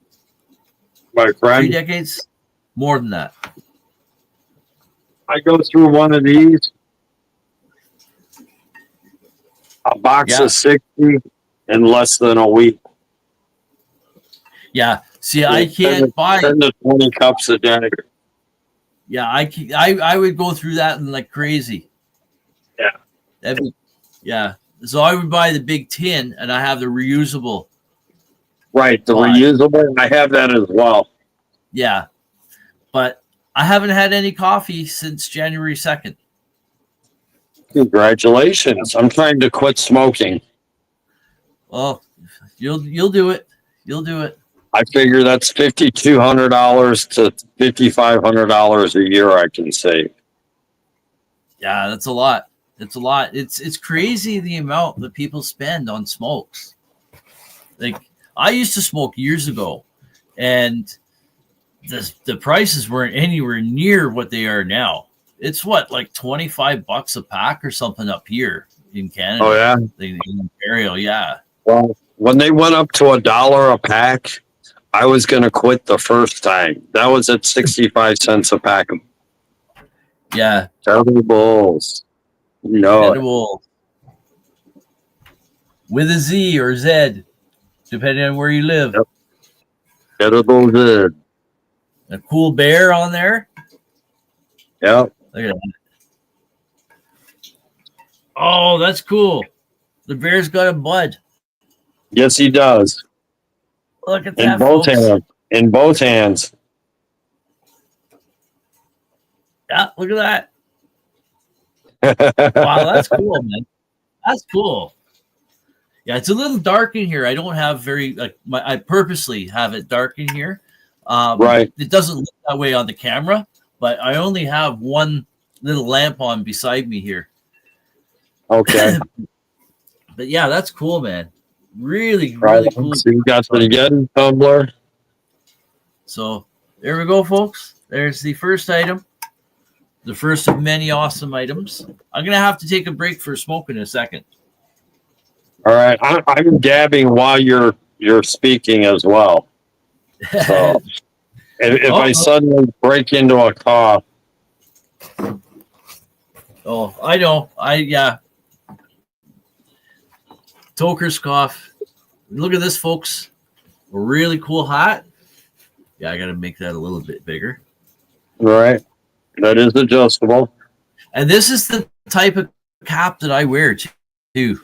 S11: My friend,
S2: 3 decades, more than that.
S11: I go through one of these, a box of 60 in less than a week.
S2: Yeah. See, I can't buy
S11: 10 to 20 cups a day.
S2: Yeah, I would go through that and like crazy.
S11: Yeah.
S2: So I would buy the big tin, and I have the reusable.
S11: Right, the reusable. I have that as well.
S2: Yeah, but I haven't had any coffee since January 2nd.
S11: Congratulations! I'm trying to quit smoking.
S2: Well, you'll do it. You'll do it.
S11: I figure that's $5,200 to $5,500 a year I can save.
S2: Yeah, that's a lot. It's a lot. It's crazy the amount that people spend on smokes. Like I used to smoke years ago, and the prices weren't anywhere near what they are now. It's like $25 a pack or something up here in Canada.
S11: Oh yeah,
S2: in Ontario. Yeah.
S11: Well, when they went up to $1 a pack, I was going to quit the first time. That was at 65 cents a pack.
S2: Yeah.
S11: Edibles. No.
S2: Edible. With a Z or Z, depending on where you live.
S11: Yep. Edible good.
S2: A cool bear on there.
S11: Yep.
S2: Look at that. Oh, that's cool. The bear's got a bud.
S11: Yes, he does.
S2: Look at
S11: in
S2: that,
S11: both
S2: folks.
S11: hands. In both hands.
S2: Yeah, look at that. Wow, that's cool, man. That's cool. Yeah, it's a little dark in here. I don't have I purposely have it dark in here.
S11: Right.
S2: It doesn't look that way on the camera, but I only have one little lamp on beside me here.
S11: Okay.
S2: But yeah, that's cool, man. Really cool.
S11: So you got the Yeti tumbler.
S2: So there we go, folks. There's the first item. The first of many awesome items. I'm going to have to take a break for smoke in a second.
S11: All right. I'm dabbing while you're speaking as well. So if I suddenly break into a cough.
S2: Oh, I know. Toker's cough. Look at this, folks. A really cool hat. Yeah, I got to make that a little bit bigger.
S11: Right. That is adjustable.
S2: And this is the type of cap that I wear too.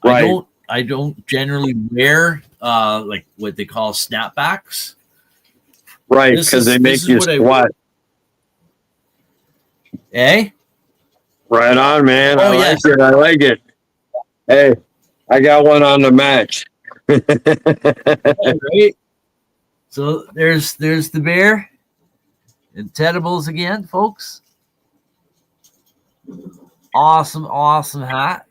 S11: Right.
S2: I don't generally wear like what they call snapbacks.
S11: Right, because they make you sweat.
S2: Eh?
S11: Right on, man.
S2: Oh,
S11: I
S2: yes.
S11: like it. I like it. Hey, I got one on the match.
S2: Right? So there's the bear. Intedibles again, folks. Awesome hat.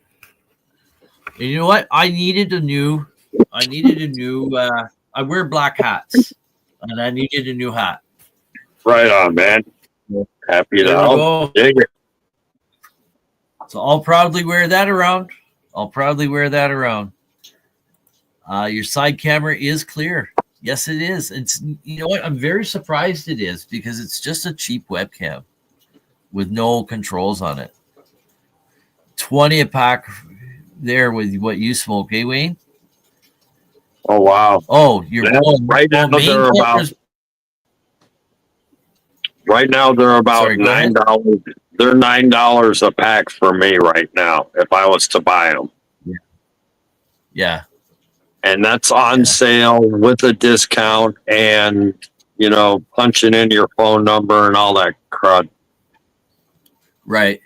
S2: And you know what? I needed a new I wear black hats. And I needed a new hat.
S11: Right on, man. Happy to help. Dig it.
S2: So I'll proudly wear that around. Your side camera is clear. Yes, it is. It's, you know what? I'm very surprised it is, because it's just a cheap webcam with no controls on it. 20 a pack there with what you smoke, eh, Wayne?
S11: Oh, wow.
S2: Oh, you're
S11: right now they're about
S2: Sorry,
S11: $9. They're $9 a pack for me right now if I was to buy them.
S2: Yeah.
S11: And that's on sale with a discount and, you know, punching in your phone number and all that crud.
S2: Right.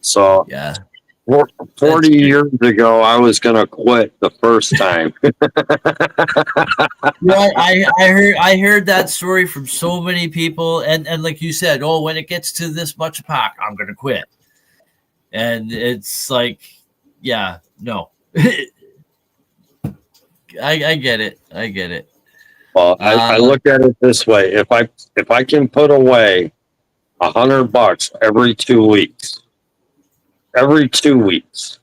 S11: So,
S2: yeah.
S11: 40 years ago, I was going to quit the first time.
S2: Well, I heard that story from so many people, and like you said, oh, when it gets to this much a pack, I'm going to quit. And it's like, yeah, no. I get it.
S11: Well, I look at it this way: if I can put away $100 every 2 weeks. Every 2 weeks,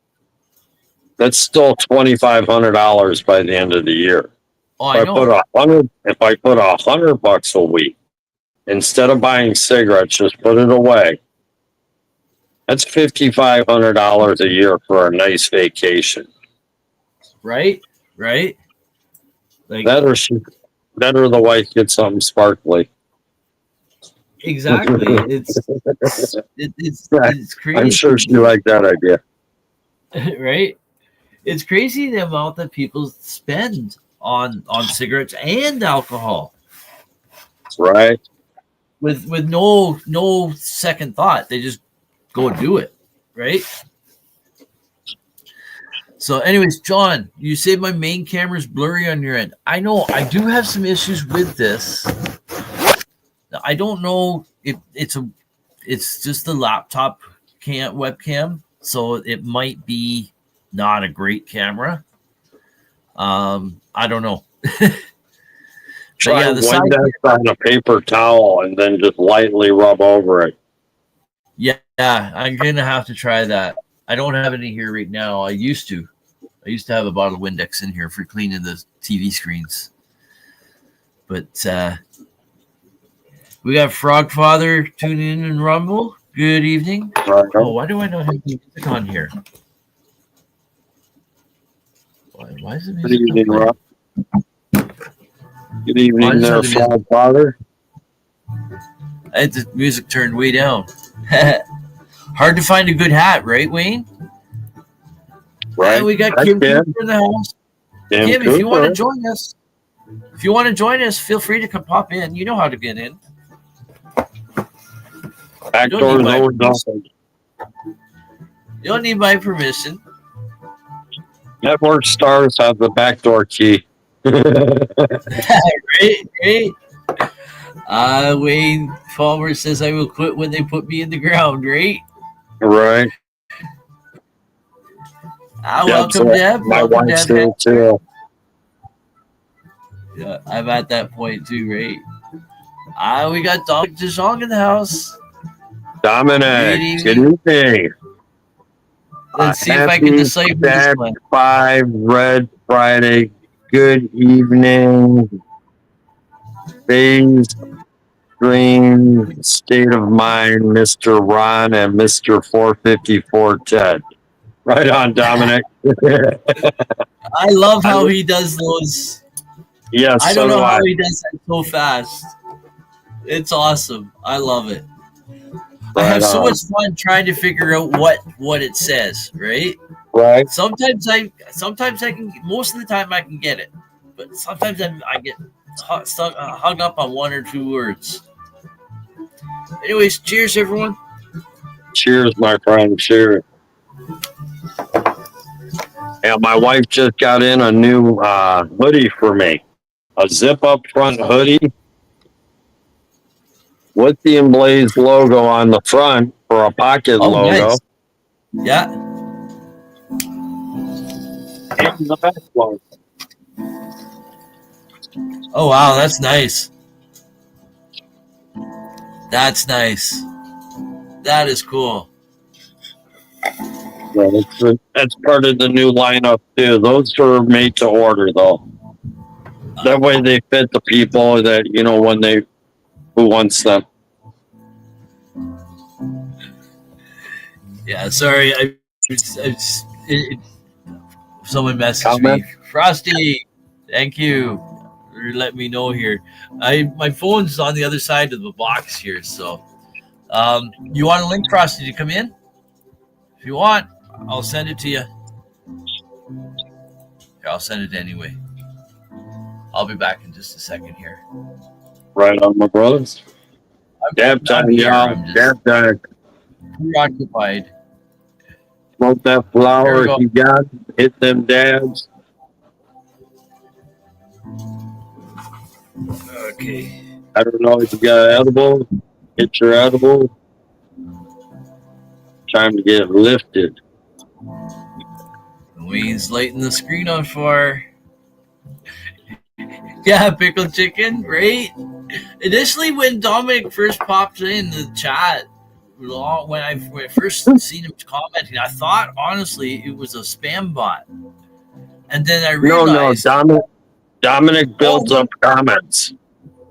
S11: that's still $2,500 by the end of the year.
S2: Oh,
S11: if I put $100 a week instead of buying cigarettes, just put it away. That's $5,500 a year for a nice vacation.
S2: Right. Like
S11: that, or the wife gets something sparkly.
S2: Exactly. It's crazy.
S11: I'm sure she liked that idea.
S2: Right? It's crazy the amount that people spend on cigarettes and alcohol.
S11: Right.
S2: With no second thought. They just go and do it. Right? So anyways, John, you say my main camera's blurry on your end. I know I do have some issues with this. I don't know if it's just the laptop webcam, so it might be not a great camera. I don't know.
S11: Try Windex on a paper towel and then just lightly rub over it.
S2: Yeah, I'm gonna have to try that. I don't have any here right now. I used to have a bottle of Windex in here for cleaning the TV screens, but we got Frogfather tuning in and Rumble. Good evening. Oh, why do I not have the music on here? Why is the music?
S11: Good evening, Rob. Good evening, there, Frogfather.
S2: I had the music turned way down. Hard to find a good hat, right, Wayne?
S11: Right.
S2: And we got Kim Cooper in the house. Kim, if you want to join us, feel free to come pop in. You know how to get in.
S11: Back door is always open.
S2: You don't need my permission.
S11: Network stars have the backdoor key.
S2: Right. Wayne Palmer says I will quit when they put me in the ground, right?
S11: Right.
S2: Welcome, Deb.
S11: My wife's there too.
S2: Yeah, I'm at that point too, right? We got Dominic DeJong in the house.
S11: Dominic, good evening.
S2: Let's see if I can decipher this one.
S11: 5 Red Friday. Good evening. Phase Dream State of Mind, Mr. Ron and Mr. 454 Ted. Right on, Dominic.
S2: I love how he does those.
S11: Yes,
S2: I don't know how he does that so fast. It's awesome. I love it. I have so much fun trying to figure out what it says, right?
S11: Right.
S2: Sometimes I can. Most of the time I can get it, but sometimes I get hung up on one or two words. Anyways, cheers, everyone.
S11: Cheers, my friend. Cheers. And my wife just got in a new hoodie for me. A zip-up front hoodie with the Emblaze logo on the front for a pocket logo.
S2: Nice. Yeah.
S11: And the back logo.
S2: Oh, wow. That's nice. That's nice. That is cool.
S11: Yeah, that's part of the new lineup, too. Those are made to order, though. That way they fit the people that, who wants them.
S2: Yeah, sorry. Someone messaged me. Frosty, thank you for letting me know here. My phone's on the other side of the box here, so you want a link, Frosty, to come in? If you want, I'll send it to you. Here, I'll send it anyway. I'll be back in just a second here.
S11: Right on, my brothers. Dab time, y'all. Dab time.
S2: Preoccupied.
S11: Smoke that flower you got. Hit them dabs.
S2: Okay.
S11: I don't know if you got edible. Hit your edible. Time to get lifted.
S2: Wayne's lighting the screen on fire. Yeah, pickled chicken, right? Initially, when Dominic first popped in the chat, when I first seen him commenting, I thought honestly it was a spam bot, and then I realized
S11: Dominic builds up comments.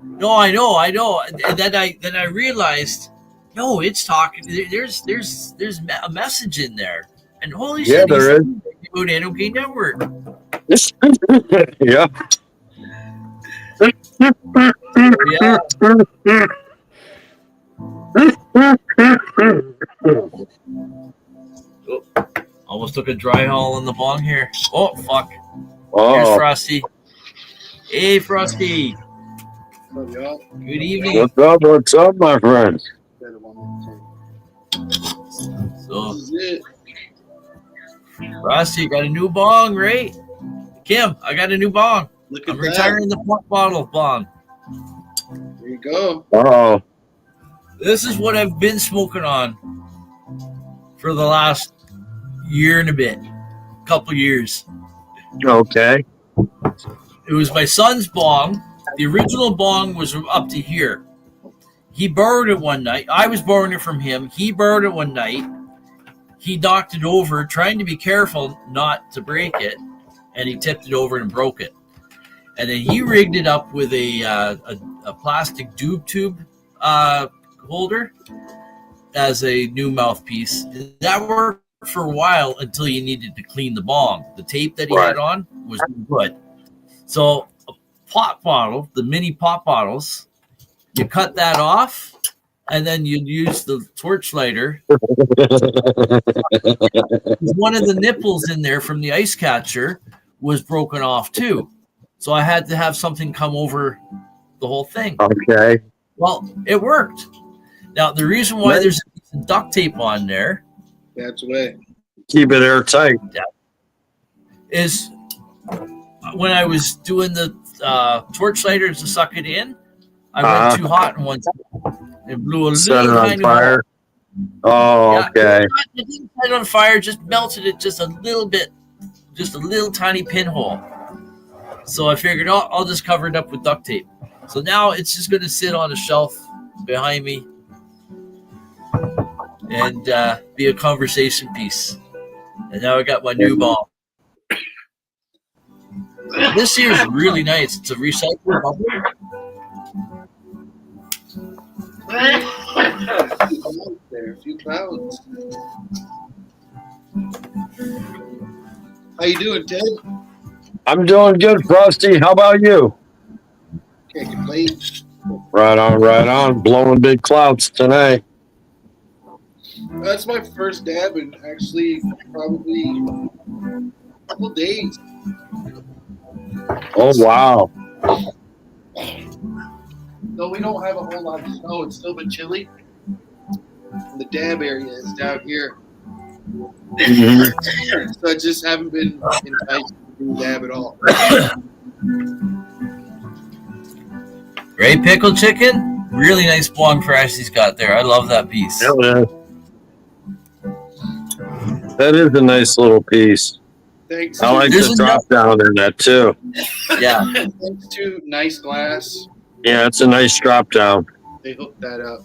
S2: No, I know, and then I realized, no, it's talking. There's a message in there, and holy shit,
S11: there is.
S2: About NOK Network.
S11: Yeah.
S2: Yeah. Oh, almost took a dry haul on the bong here. Oh, fuck.
S11: Oh.
S2: Here's Frosty. Hey, Frosty. Good evening.
S11: What's up, my friend?
S2: So, Frosty, got a new bong, right? Kim, I got a new bong. I'm retiring the pop bottle bong.
S10: There you go.
S11: Oh.
S2: This is what I've been smoking on for the last year and a bit, couple years.
S11: Okay.
S2: It was my son's bong. The original bong was up to here. He borrowed it one night. I was borrowing it from him. He borrowed it one night. He knocked it over, trying to be careful not to break it, and he tipped it over and broke it. And then he rigged it up with a plastic tube holder as a new mouthpiece. That worked for a while until you needed to clean the bong. The tape that he had on was good. So a pop bottle, the mini pop bottles, you cut that off, and then you'd use the torch lighter. One of the nipples in there from the ice catcher was broken off too. So I had to have something come over the whole thing.
S11: Okay.
S2: Well, it worked. Now, the reason why there's some duct tape on there.
S10: That's way.
S11: Keep it airtight.
S2: Is when I was doing the torch lighter to suck it in, I went too hot in one time. It blew a
S11: Set
S2: little
S11: it on
S2: tiny
S11: fire.
S2: hole.
S11: Oh, okay.
S2: It didn't set it on fire, just melted it just a little bit, just a little tiny pinhole. So I figured, I'll just cover it up with duct tape. So now it's just going to sit on a shelf behind me and be a conversation piece. And now I got my new ball. This here is really nice. It's a recyclable bubble.
S10: There, a few clouds. How you doing, Ted?
S11: I'm doing good, Frosty. How about you?
S10: Can't complain.
S11: Right on, right on. Blowing big clouds tonight.
S12: That's my first dab in actually probably a couple days.
S11: Oh, wow.
S12: Though we don't have a whole lot of snow, it's still been chilly. The dab area is down here.
S11: Mhm.
S12: So I just haven't been enticed to do dab at all.
S2: Great pickled chicken. Really nice blonde fresh he's got there. I love that piece.
S11: Yeah, that is a nice little piece.
S12: Thanks.
S11: I like the drop down in that too.
S2: Yeah.
S12: Thanks to Nice Glass,
S11: Yeah, it's a nice drop down.
S12: they hooked that up.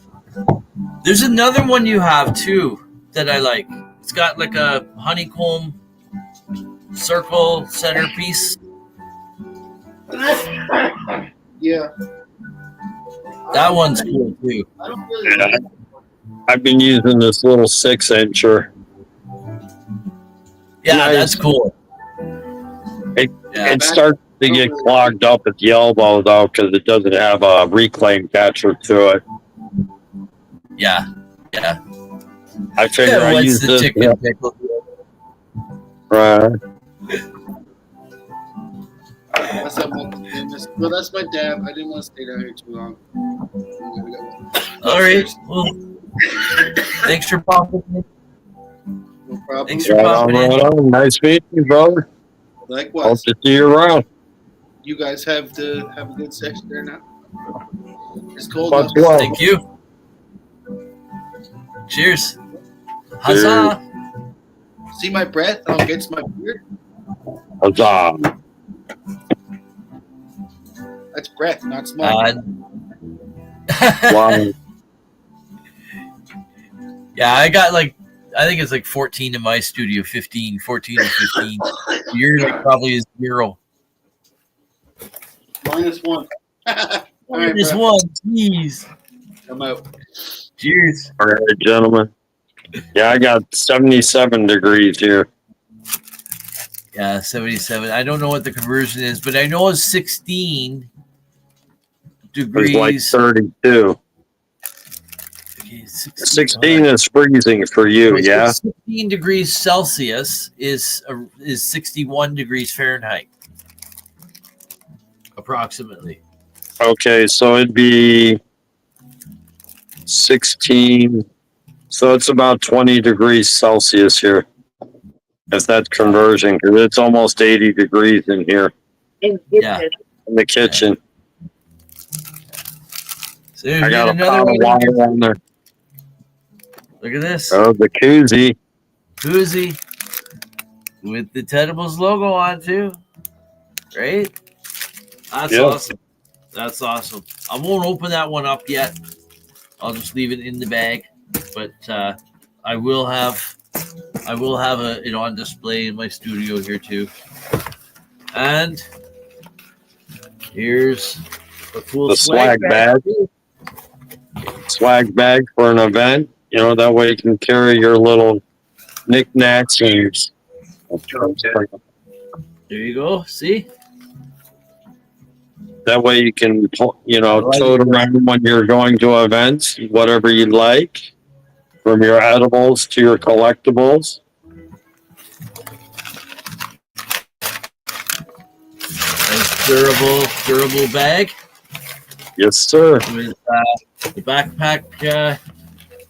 S2: There's another one you have too that I like. It's got like a honeycomb circle centerpiece.
S12: Yeah.
S2: That one's cool too.
S12: I don't really
S11: Yeah. I've been using this little 6-incher.
S2: Yeah,
S11: Nice.
S2: that's cool.
S11: It starts to get clogged up at the elbow though because it doesn't have a reclaim catcher to it.
S2: Yeah.
S11: I figure I
S2: What's
S11: use
S2: the
S11: this.
S2: chicken pickle?
S11: Right.
S12: That's well, that's my dab. I didn't want to stay down here too long.
S2: All right. Well, thanks for popping in.
S12: No problem.
S2: Thanks for
S11: Right
S2: popping in.
S11: on. Nice meeting you, brother. Hope
S12: Likewise.
S11: to see you around.
S12: You guys have a good section there now. It's cold.
S11: Much
S12: now.
S11: love.
S2: Thank you. Cheers. Huzzah.
S12: See my breath how it gets my beard?
S11: Huzzah.
S12: That's breath, not smoke.
S11: Wow.
S2: Yeah, I think it's like 14 in my studio, 14 or 15. You're like probably a 0.
S12: -1. All right,
S2: Minus
S12: bro.
S2: 1, jeez.
S12: I'm out.
S2: Cheers.
S11: All right, gentlemen. Yeah, I got 77 degrees here.
S2: Yeah, 77. I don't know what the conversion is, but I know it's 16 degrees.
S11: It's like 32.
S2: Okay,
S11: 16 is freezing for you,
S2: So
S11: yeah?
S2: 16 degrees Celsius is 61 degrees Fahrenheit, approximately.
S11: Okay, so it'd be 16. So it's about 20 degrees Celsius here. If that's conversion, because it's almost 80 degrees in here
S2: Yeah.
S11: in the kitchen.
S2: So
S11: I got a
S2: another
S11: pot of
S2: one.
S11: water on there.
S2: Look at this.
S11: Oh, the koozie.
S2: Koozie with the Tedibles logo on too. Right? That's
S11: Yeah.
S2: awesome. That's awesome. I won't open that one up yet. I'll just leave it in the bag. But I will have it on display in my studio here too. And here's a cool
S11: The swag bag. Swag bag for an event. You know, that way you can carry your little knickknacks and
S2: There you go. See?
S11: that way you can, you know, tote around when you're going to events, whatever you like, from your edibles to your collectibles.
S2: Nice durable bag
S11: Yes, sir.
S2: with the backpack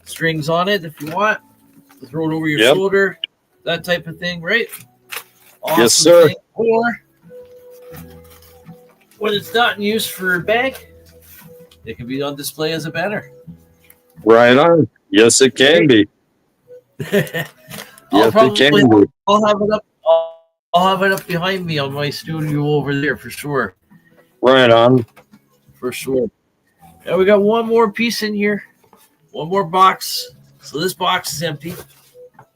S2: strings on it if you want. Throw it over your
S11: Yep.
S2: shoulder, that type of thing, right? Awesome
S11: Yes, sir.
S2: thing. Or when it's not in use for a bag, it can be on display as a banner.
S11: Right on. Yes, it can be. Yes, it can be.
S2: I'll have it up. I'll have it up behind me on my studio over there for sure.
S11: Right on.
S2: For sure. And we got one more piece in here. One more box. So this box is empty.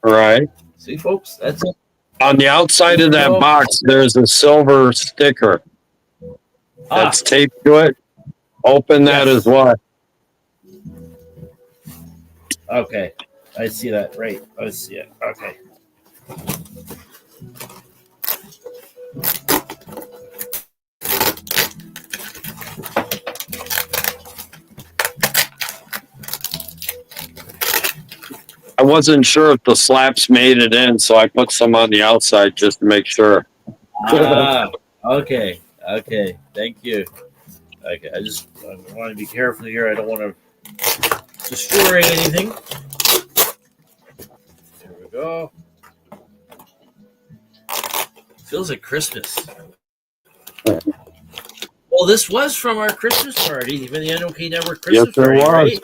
S11: Right.
S2: See, folks, that's it.
S11: On the outside of that box, there's a silver sticker that's taped to it. Open that as well.
S2: Okay. I see that. Right. I see it. Okay.
S11: wasn't sure if the slaps made it in, so I put some on the outside just to make sure.
S2: Okay. Thank you. Okay, I want to be careful here. I don't want to destroy anything. There we go. Feels like Christmas. Well, this was from our Christmas party, even the NOK Network Christmas party, right?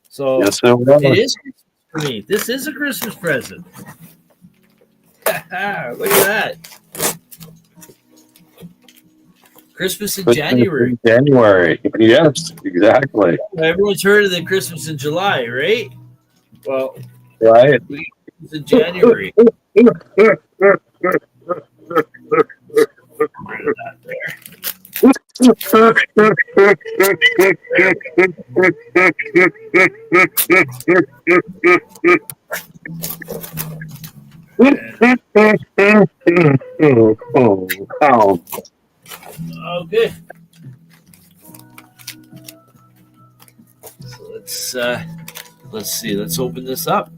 S2: So
S11: yes, it was.
S2: It is Christmas for me. This is a Christmas present. Look at that. Christmas in January.
S11: January. Yes, exactly.
S2: Everyone's heard of the Christmas in July, right? Well,
S11: right.
S2: It's in January. Okay. So let's see. Let's open this up.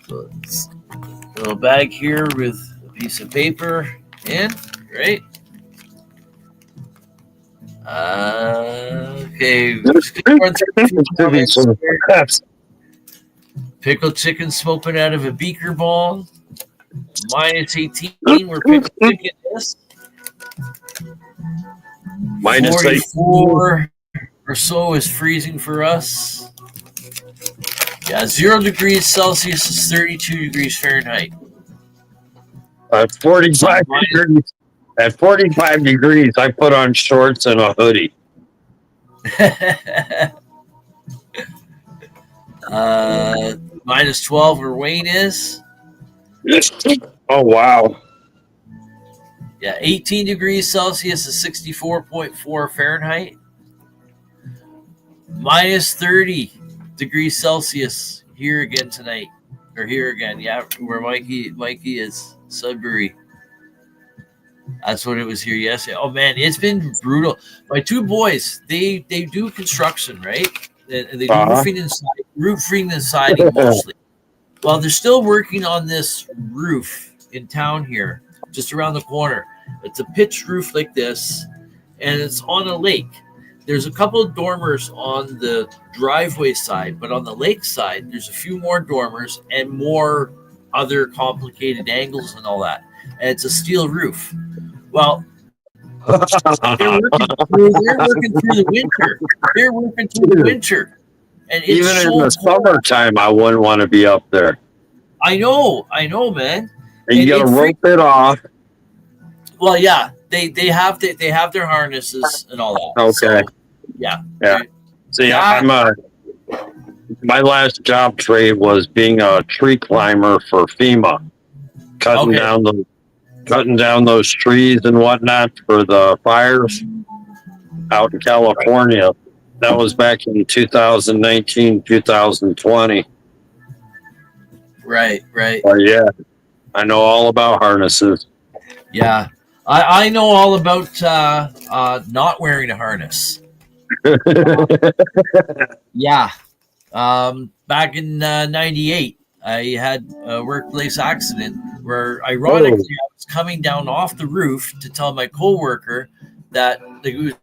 S2: So it's a little bag here with a piece of paper in, right? Okay. Pickled chicken smoking out of a beaker ball. Minus 18, we're pickled chicken is.
S11: Minus
S2: 44 or so is freezing for us. Yeah, 0 degrees Celsius is 32 degrees Fahrenheit.
S11: At 45 degrees. At 45 degrees, I put on shorts and a hoodie.
S2: Minus 12 where Wayne is.
S11: Oh, wow.
S2: Yeah, 18 degrees Celsius is 64.4 Fahrenheit. Minus 30 degrees Celsius here again tonight. Or here again, yeah, where Mikey is, Sudbury. That's what it was here yesterday. Oh man, it's been brutal. My two boys, they do construction, right? And they do roofing and siding mostly. Well, they're still working on this roof in town here, just around the corner. It's a pitched roof like this, and it's on a lake. There's a couple of dormers on the driveway side, but on the lake side, there's a few more dormers and more other complicated angles and all that. And it's a steel roof. Well, they're working through the winter. They're working through the winter. And it's
S11: even in the summertime, I wouldn't want to be up there.
S2: I know, man.
S11: And you got to rope it off.
S2: Well, yeah, they have their harnesses and all that.
S11: Okay.
S2: So, yeah.
S11: See, my last job trade was being a tree climber for FEMA, cutting down those trees and whatnot for the fires out in California. That was back in 2019, 2020.
S2: Right.
S11: Yeah, I know all about harnesses.
S2: Yeah, I know all about not wearing a harness. Yeah. Back in 98, I had a workplace accident where, ironically, I was coming down off the roof to tell my coworker that they was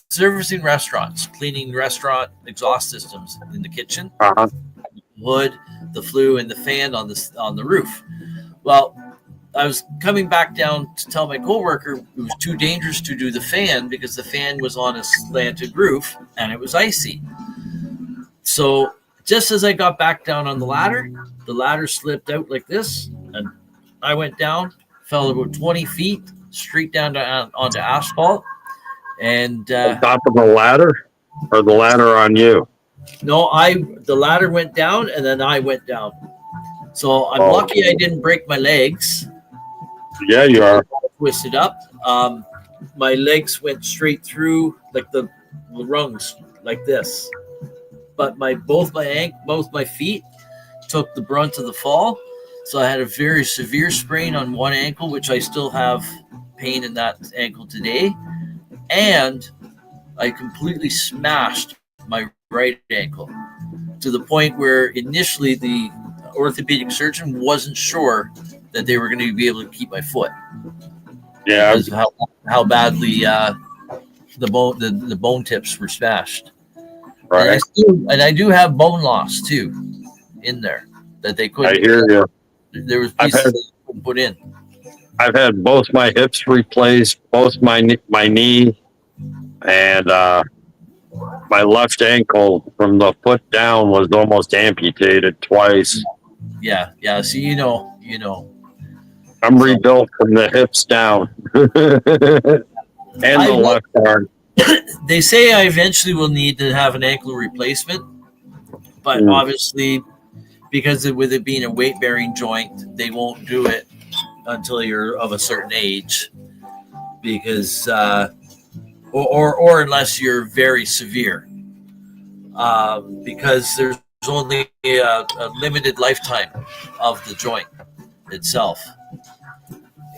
S2: servicing restaurants, cleaning restaurant exhaust systems in the kitchen, wood, the flue, and the fan on the roof. Well, I was coming back down to tell my coworker it was too dangerous to do the fan because the fan was on a slanted roof and it was icy. So just as I got back down on the ladder slipped out like this, and I went down, fell about 20 feet straight down onto asphalt. And
S11: on top of the ladder, or the ladder on you?
S2: No, the ladder went down and then I went down. So I'm lucky I didn't break my legs.
S11: Yeah, you are.
S2: Twisted up. My legs went straight through like the rungs like this. But both my feet took the brunt of the fall. So I had a very severe sprain on one ankle, which I still have pain in that ankle today. And I completely smashed my right ankle to the point where initially the orthopedic surgeon wasn't sure that they were going to be able to keep my foot.
S11: Yeah.
S2: Because of how badly the bone tips were smashed.
S11: Right.
S2: And I do have bone loss too in there that they couldn't.
S11: I hear you.
S2: There was pieces that they couldn't put in.
S11: I've had both my hips replaced, both my knee, and my left ankle from the foot down was almost amputated twice.
S2: Yeah. So you know.
S11: I'm rebuilt from the hips down, and the left arm.
S2: They say I eventually will need to have an ankle replacement, but obviously, because with it being a weight-bearing joint, they won't do it until you're of a certain age, because or unless you're very severe, because there's only a limited lifetime of the joint itself.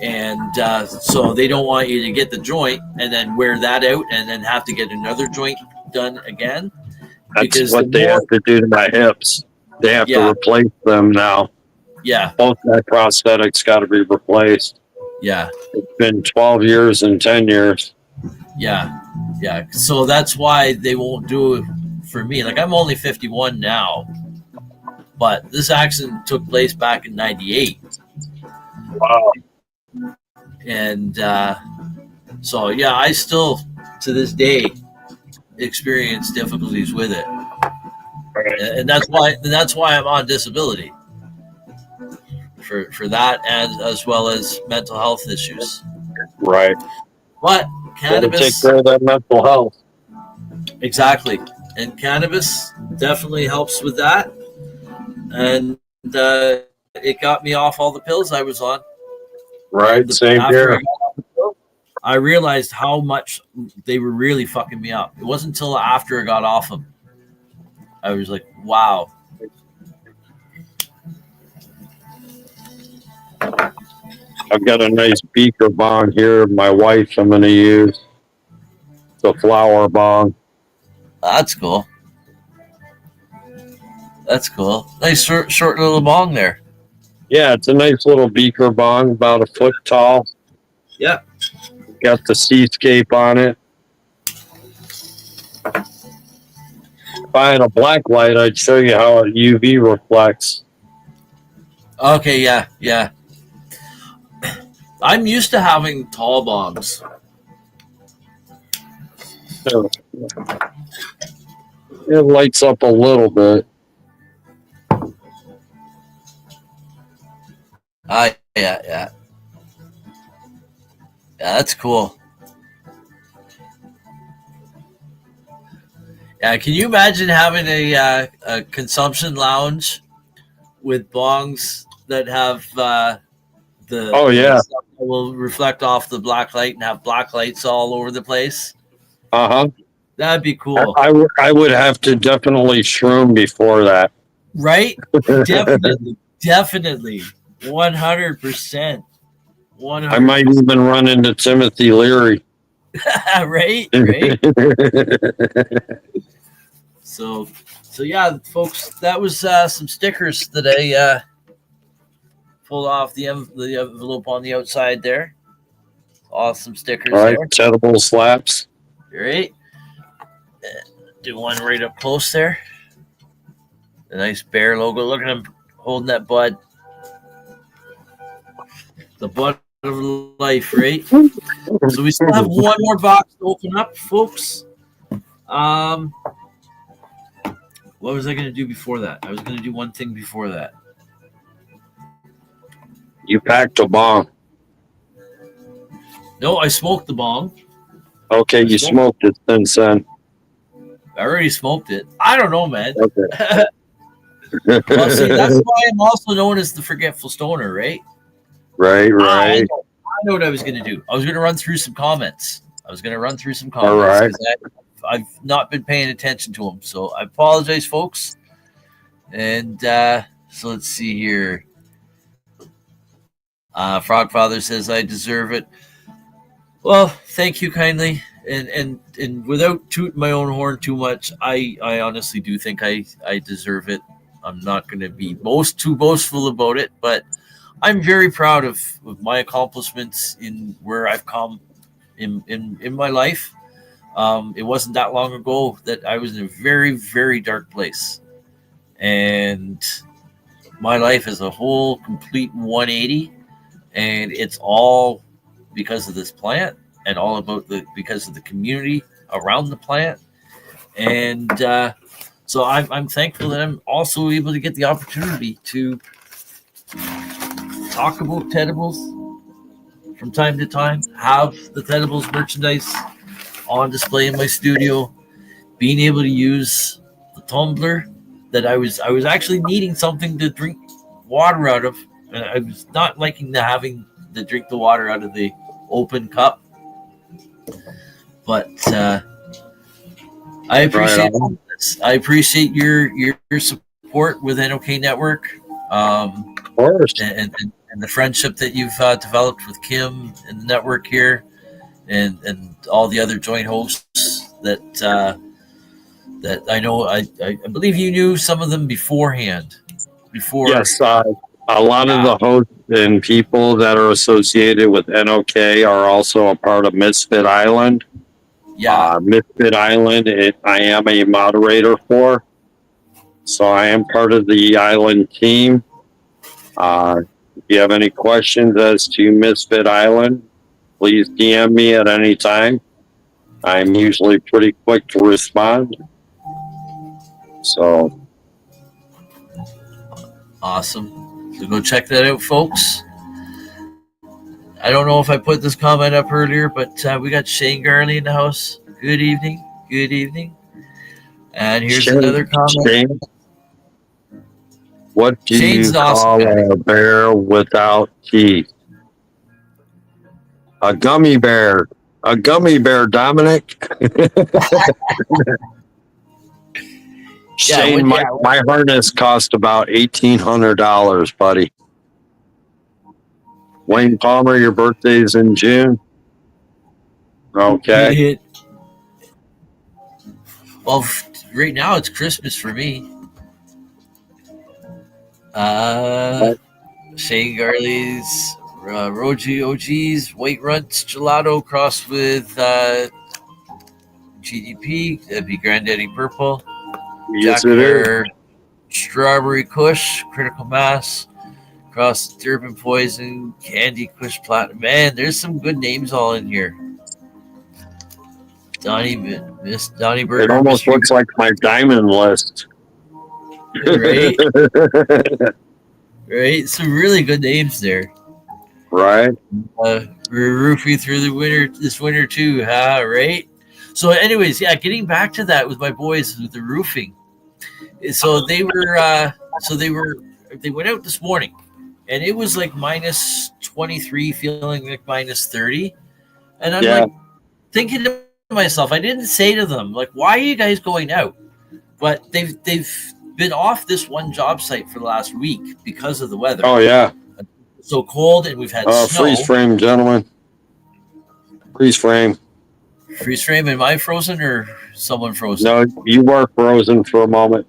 S2: And so they don't want you to get the joint and then wear that out and then have to get another joint done again.
S11: That's what they have to do to my hips. They have to replace them now.
S2: Yeah.
S11: Both my prosthetics got to be replaced.
S2: Yeah.
S11: It's been 12 years and 10 years.
S2: Yeah. So that's why they won't do it for me. Like, I'm only 51 now, but this accident took place back in 98.
S11: Wow.
S2: And so, yeah, I still, to this day, experience difficulties with it. And that's why I'm on disability for that, and as well as mental health issues.
S11: Right.
S2: But cannabis,
S11: take care of that mental health.
S2: Exactly. And cannabis definitely helps with that. And it got me off all the pills I was on.
S11: Right, same here.
S2: I realized how much they were really fucking me up. It wasn't until after I got off them. I was like, wow.
S11: I've got a nice beaker bong here. My wife, I'm going to use the flower bong.
S2: That's cool. Nice short little bong there.
S11: Yeah, it's a nice little beaker bong, about a foot tall.
S2: Yeah.
S11: Got the seascape on it. If I had a black light, I'd show you how a UV reflects.
S2: Okay, yeah. I'm used to having tall bongs.
S11: So, it lights up a little bit.
S2: Yeah, that's cool. Yeah, can you imagine having a consumption lounge with bongs that have will reflect off the black light and have black lights all over the place? That'd be cool.
S11: I would have to definitely shroom before that.
S2: Right? Definitely. 100%.
S11: I might even run into Timothy Leary.
S2: right. So yeah, folks, that was some stickers that I pulled off the envelope on the outside there. Awesome stickers.
S11: All right, edible slaps.
S2: Right. Do one right up close there. The nice bear logo. Look at him holding that bud. The bud of life, right? So we still have one more box to open up, folks. What was I going to do before that? I was going to do one thing before that.
S11: You packed a bong.
S2: No, I smoked the bong.
S11: Okay, you smoked it since then.
S2: I already smoked it. I don't know, man.
S11: Okay.
S2: Well, see, that's why I'm also known as the Forgetful Stoner, right?
S11: Right.
S2: I know what I was going to do. I was going to run through some comments.
S11: All right.
S2: I've not been paying attention to them, so I apologize, folks. And so let's see here. Frogfather says, I deserve it. Well, thank you kindly. and without tooting my own horn too much, I honestly do think I deserve it. I'm not going to be too boastful about it, but I'm very proud of my accomplishments in where I've come in my life. It wasn't that long ago that I was in a very, very dark place, and my life is a whole complete 180, and it's all because of this plant and all about because of the community around the plant. And so I'm thankful that I'm also able to get the opportunity to talk about Tedibles from time to time, have the Tedibles merchandise on display in my studio, being able to use the tumbler that I was actually needing something to drink water out of. I was not liking having to drink the water out of the open cup, but I appreciate this. I appreciate your support with NOK Network,
S11: of course,
S2: and the friendship that you've developed with Kim and the network here, and all the other joint hosts that I know. I believe you knew some of them beforehand.
S11: Yes, a lot of the hosts and people that are associated with NOK are also a part of Misfit Island.
S2: Yeah,
S11: Misfit Island, I am a moderator for, so I am part of the Island team. If you have any questions as to Misfit Island, please DM me at any time. I'm usually pretty quick to respond. So
S2: awesome. So go check that out, folks. I don't know if I put this comment up earlier, but we got Shane Garley in the house. Good evening. Good evening. And here's another comment.
S11: Shane, what do Shane's you call a bear without teeth? A gummy bear. A gummy bear, Dominic. Shane, my harness cost about $1,800, buddy. Wayne Palmer, your birthday's in June. Okay.
S2: Well, right now it's Christmas for me. Shane Garley's Roji OG's White Runts Gelato crossed with GDP. That'd be Granddaddy Purple.
S11: Yes, it is.
S2: Strawberry Kush, Critical Mass, Cross Durban Poison, Candy Kush Platinum. Man, there's some good names all in here. Miss Donnie Burger.
S11: It almost looks like my diamond list.
S2: Right? Right? Some really good names there.
S11: Right.
S2: We're roofing through the winter this winter too, huh? Right? So anyways, yeah, getting back to that with my boys with the roofing. So they went out this morning and it was like minus 23, feeling like minus 30. And I'm like thinking to myself, I didn't say to them, like, why are you guys going out? But they've been off this one job site for the last week because of the weather.
S11: Oh yeah.
S2: So cold, and we've had snow.
S11: Freeze frame, gentlemen. Freeze frame.
S2: Freeze frame. Am I frozen or someone frozen?
S11: No, you were frozen for a moment.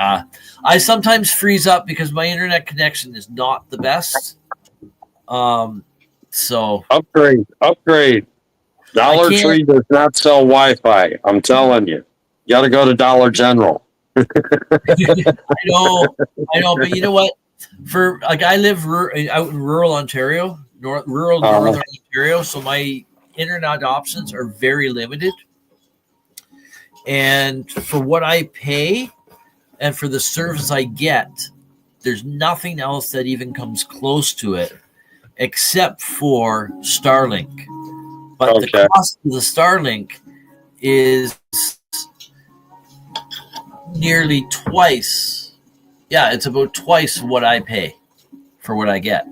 S2: I sometimes freeze up because my internet connection is not the best. So
S11: upgrade. Dollar Tree does not sell Wi-Fi. I'm telling you. You got to go to Dollar General.
S2: I know, but you know what? For like, I live out in rural Ontario, northern Ontario, so my internet options are very limited. And for what I pay and for the service I get, there's nothing else that even comes close to it, except for Starlink. But the cost of the Starlink is nearly twice. Yeah, it's about twice what I pay for what I get.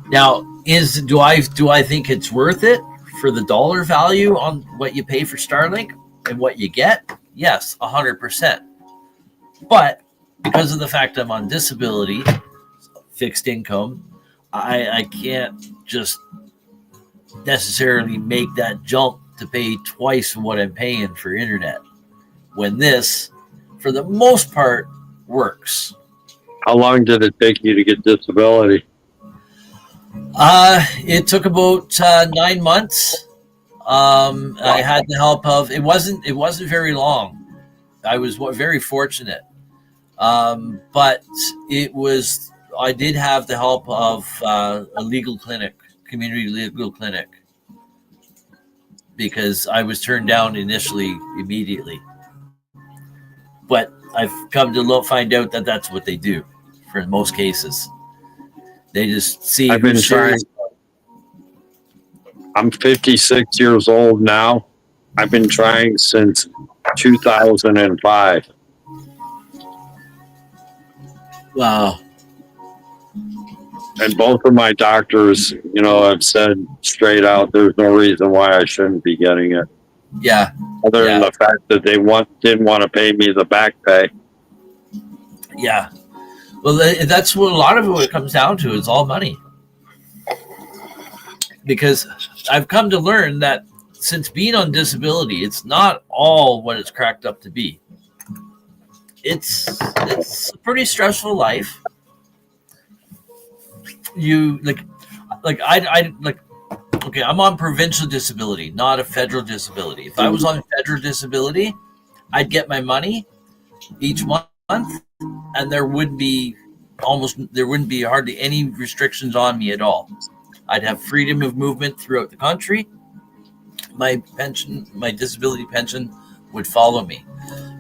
S2: Now, do I think it's worth it for the dollar value on what you pay for Starlink and what you get? Yes, 100%. But because of the fact I'm on disability, fixed income, I can't just necessarily make that jump to pay twice what I'm paying for internet, when this, for the most part, works.
S11: How long did it take you to get disability?
S2: It took about 9 months. I had the help of, it wasn't very long. I was very fortunate. But I did have the help of a legal clinic, community legal clinic, because I was turned down initially immediately. But I've come to find out that that's what they do for most cases. They just see.
S11: I've been trying. I'm 56 years old now. I've been trying since 2005.
S2: Wow.
S11: And both of my doctors, have said straight out, there's no reason why I shouldn't be getting it.
S2: Yeah.
S11: Other than the fact that they didn't want to pay me the back pay.
S2: Yeah. Well, that's what a lot of it comes down to. It's all money. Because I've come to learn that since being on disability, it's not all what it's cracked up to be. It's a pretty stressful life. You okay, I'm on provincial disability, not a federal disability. If I was on federal disability, I'd get my money each month, and there wouldn't be hardly any restrictions on me at all. I'd have freedom of movement throughout the country. My disability pension would follow me.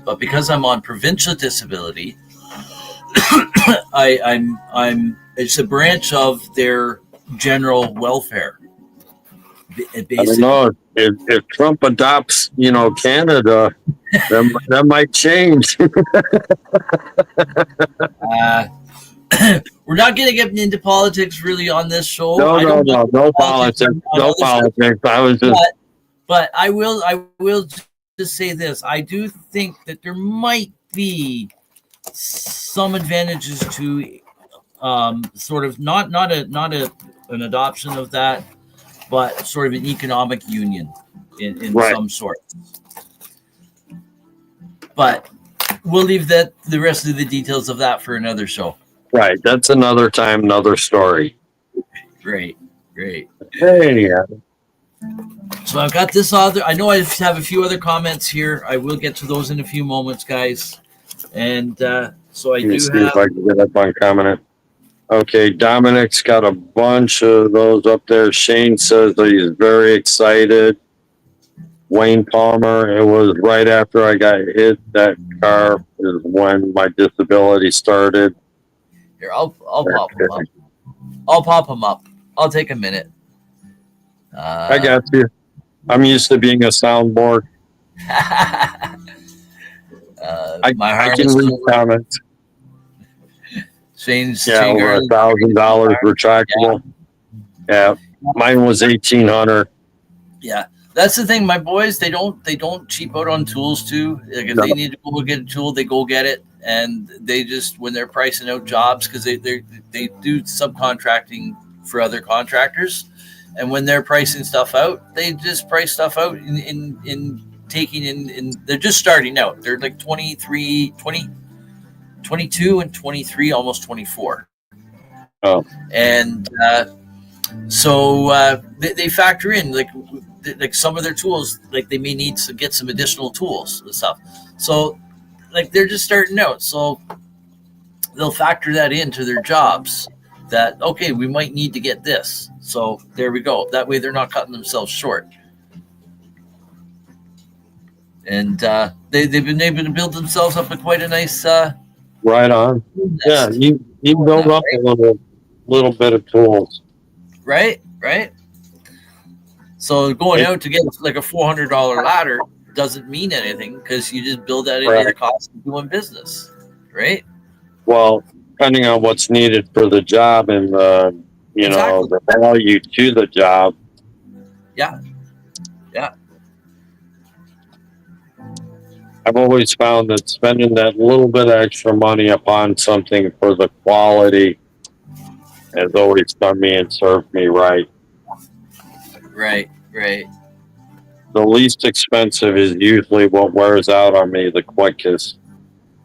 S2: But because I'm on provincial disability, it's a branch of their general welfare.
S11: I don't know if Trump adopts, Canada, that might change.
S2: We're not going to get into politics really on this show.
S11: No politics. No politics. I was just.
S2: But I will just say this: I do think that there might be some advantages to sort of not an adoption of that, but sort of an economic union in some sort. But we'll leave the rest of the details of that for another show.
S11: Right. That's another time, another story.
S2: Great.
S11: Hey,
S2: so I've got this other. I know I have a few other comments here. I will get to those in a few moments, guys. And so I do
S11: see
S2: have.
S11: If I can get up on comment. Okay, Dominic's got a bunch of those up there. Shane says that he's very excited. Wayne Palmer, it was right after I got hit. That car is when my disability started.
S2: Here, I'll pop them up. I'll pop them up. I'll take a minute.
S11: I got you. I'm used to being a soundboard. I can read comments.
S2: Shane's
S11: over $1,000 retractable. Yeah, mine was $1,800.
S2: Yeah, that's the thing. My boys, they don't cheap out on tools too. Like if they need to go get a tool, they go get it, and they just when they're pricing out jobs because they do subcontracting for other contractors, and when they're pricing stuff out, they just price stuff out in taking in. They're just starting out. They're like 22 and 23, almost 24.
S11: Oh,
S2: and so they factor in like some of their tools, like they may need to get some additional tools and stuff. So like they're just starting out, so they'll factor that into their jobs. That okay, we might need to get this. So there we go. That way they're not cutting themselves short. And they've been able to build themselves up with quite a nice.
S11: Right on. Yeah, you build up a little bit of tools.
S2: Right. So going out to get like a $400 ladder doesn't mean anything because you just build that into the cost of doing business, right?
S11: Well, depending on what's needed for the job and the value to the job.
S2: Yeah.
S11: I've always found that spending that little bit of extra money upon something for the quality has always done me and served me right.
S2: Right.
S11: The least expensive is usually what wears out on me the quickest.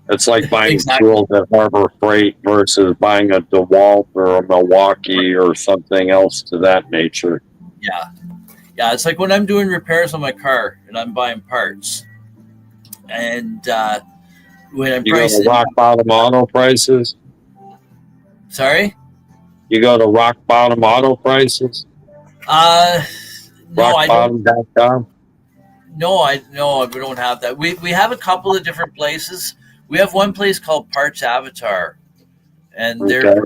S11: It's like buying tools at Harbor Freight versus buying a DeWalt or a Milwaukee or something else to that nature.
S2: Yeah, it's like when I'm doing repairs on my car and I'm buying parts. And when I'm
S11: You go
S2: pricing,
S11: to rock bottom auto prices?
S2: Sorry?
S11: You go to rock bottom auto prices?
S2: No, I don't.
S11: Rockbottom.com?
S2: No, we don't have that. We have a couple of different places. We have one place called Parts Avatar, and their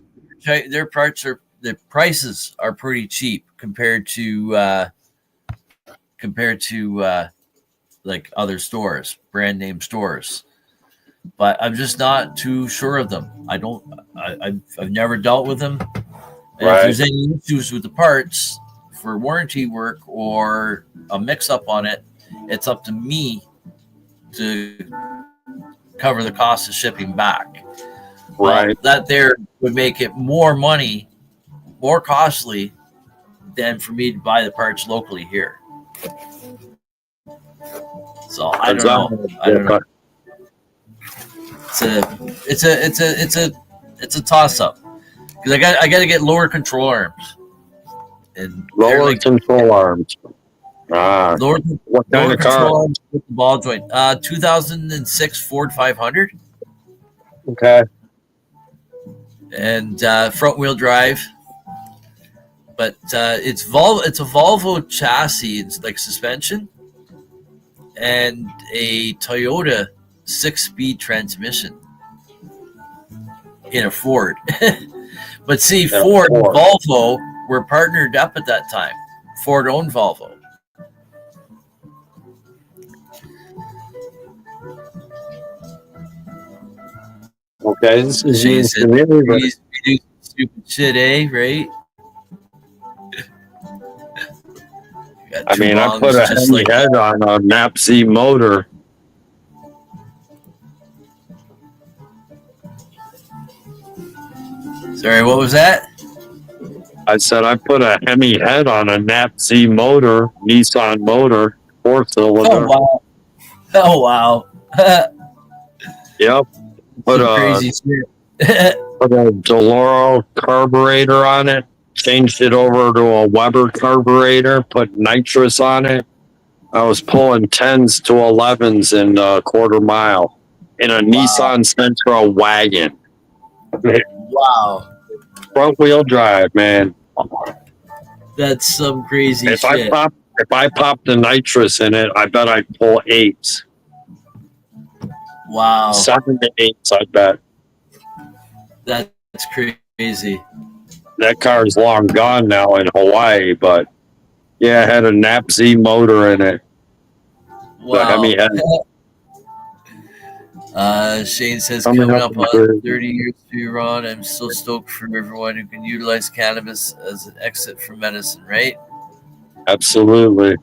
S2: prices are pretty cheap compared to like other stores, brand name stores. But I'm just not too sure of them. I've never dealt with them. And if there's any issues with the parts for warranty work or a mix-up on it, it's up to me to cover the cost of shipping back. Well, that there would make it more money, more costly than for me to buy the parts locally here. So I don't know. It's a toss up because I got to get lower control arms and
S11: lower control arms.
S2: Lower,
S11: what kind of car?
S2: Arms with the ball joint. 2006 Ford 500.
S11: Okay.
S2: And front wheel drive. But it's a Volvo chassis. It's like suspension and a Toyota 6-speed transmission in a Ford. But see, Ford and Volvo were partnered up at that time. Ford owned Volvo.
S11: Okay, this is
S2: we do stupid shit, right?
S11: I mean, I put a heavy head on a Napsy motor.
S2: Sorry, what was that?
S11: I said I put a Hemi head on a Napsy motor, Nissan motor, 4-cylinder.
S2: Oh wow!
S11: Yep. Put
S2: crazy shit.
S11: Put a Deloro carburetor on it. Changed it over to a Weber carburetor. Put nitrous on it. I was pulling 10s to 11s in a quarter mile in a Nissan Sentra wagon.
S2: Wow.
S11: Front wheel drive, man.
S2: That's some crazy shit.
S11: If I popped the nitrous in it, I bet I'd pull 8s.
S2: Wow.
S11: 7 to 8s, I bet.
S2: That's crazy.
S11: That car is long gone now in Hawaii, but yeah, it had a Napsy motor in it.
S2: Wow. Shane says, coming up on 30 years to you, Ron, I'm so stoked for everyone who can utilize cannabis as an exit from medicine, right?
S11: Absolutely.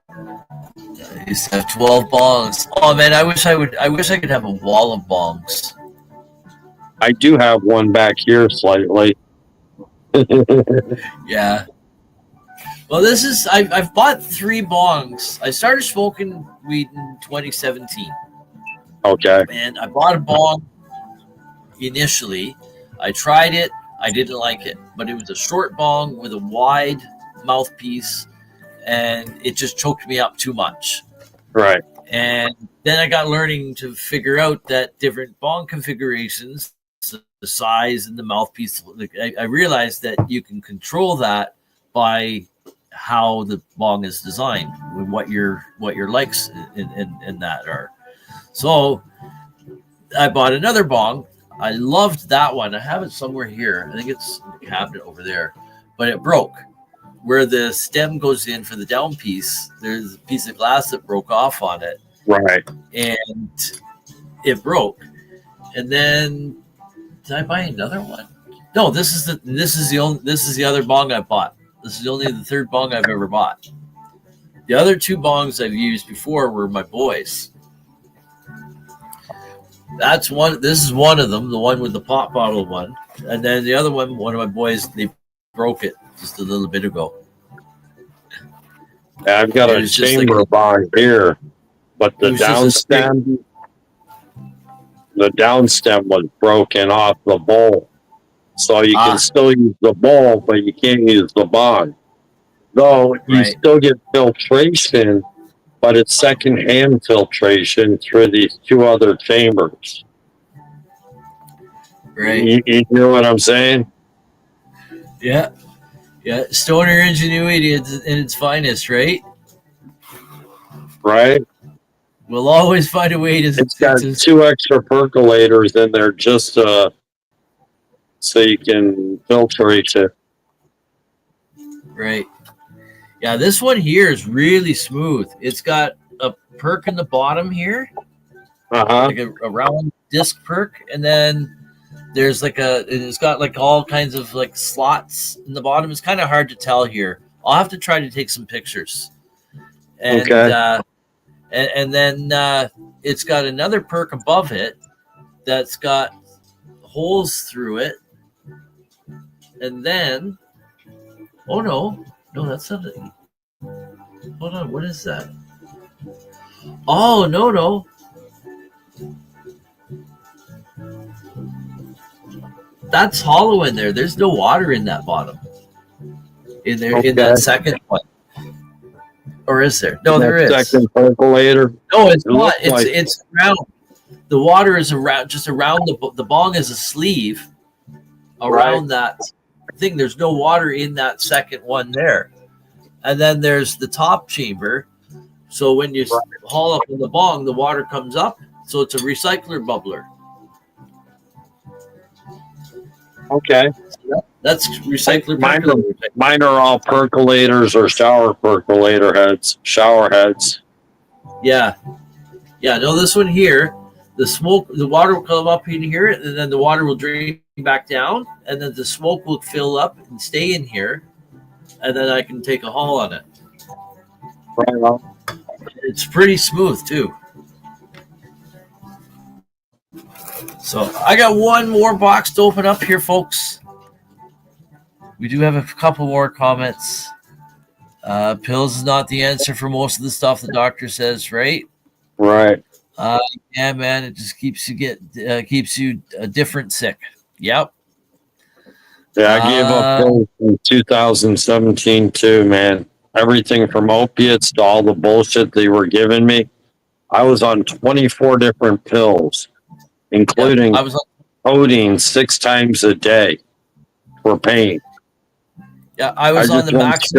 S2: I used to have 12 bongs. Oh man, I wish I could have a wall of bongs.
S11: I do have one back here slightly.
S2: Yeah. Well, I've bought 3 bongs. I started smoking weed in 2017.
S11: Okay.
S2: And I bought a bong initially. I tried it. I didn't like it, but it was a short bong with a wide mouthpiece, and it just choked me up too much.
S11: Right.
S2: And then I got learning to figure out that different bong configurations, the size and the mouthpiece. I realized that you can control that by how the bong is designed, with what your likes in that are. So I bought another bong. I loved that one. I have it somewhere here. I think it's in the cabinet over there, but it broke. Where the stem goes in for the down piece, there's a piece of glass that broke off on it.
S11: Right.
S2: And it broke. And then did I buy another one? No, this is the other bong I bought. This is only the 3rd bong I've ever bought. The other 2 bongs I've used before were my boys. This is one of them, the one with the pop bottle one. And then the other one of my boys, they broke it just a little bit ago.
S11: I've got a chamber bong here, but the downstem was broken off the bowl. So you can still use the bowl, but you can't use the bong. Though you still get filtration, but it's secondhand filtration through these two other chambers.
S2: Right.
S11: You know what I'm saying?
S2: Yeah. Yeah. Stoner ingenuity in its finest, right?
S11: Right.
S2: We'll always find a way to.
S11: It's got two extra percolators in there just so you can filtrate it.
S2: Right. Yeah, this one here is really smooth. It's got a perk in the bottom here, like a round disc perk, and then there's it's got like all kinds of like slots in the bottom. It's kind of hard to tell here. I'll have to try to take some pictures. And,
S11: okay.
S2: And then it's got another perk above it that's got holes through it. And then, oh no, that's not it. Hold on, what is that? Oh, no. That's hollow in there. There's no water in that bottom. In there, in that second one. Or is there? No, there is.
S11: Second percolator.
S2: No, it's not. It's round. The water is just around the bong is a sleeve around that thing. There's no water in that second one there. And then there's the top chamber. So when you haul up in the bong, the water comes up. So it's a recycler bubbler.
S11: Okay.
S2: That's recycler.
S11: Mine are all percolators or shower heads.
S2: Yeah. No, this one here, the water will come up in here, and then the water will drain back down, and then the smoke will fill up and stay in here, and then I can take a haul on it.
S11: Right on.
S2: It's pretty smooth too. So I got one more box to open up here, folks. We do have a couple more comments. Pills is not the answer for most of the stuff the doctor says, right?
S11: Right.
S2: Yeah, man, it just keeps you different sick. Yep.
S11: Yeah, I gave up pills in 2017 too, man. Everything from opiates to all the bullshit they were giving me. I was on 24 different pills, including codeine 6 times a day for pain.
S2: Yeah, I was on the max.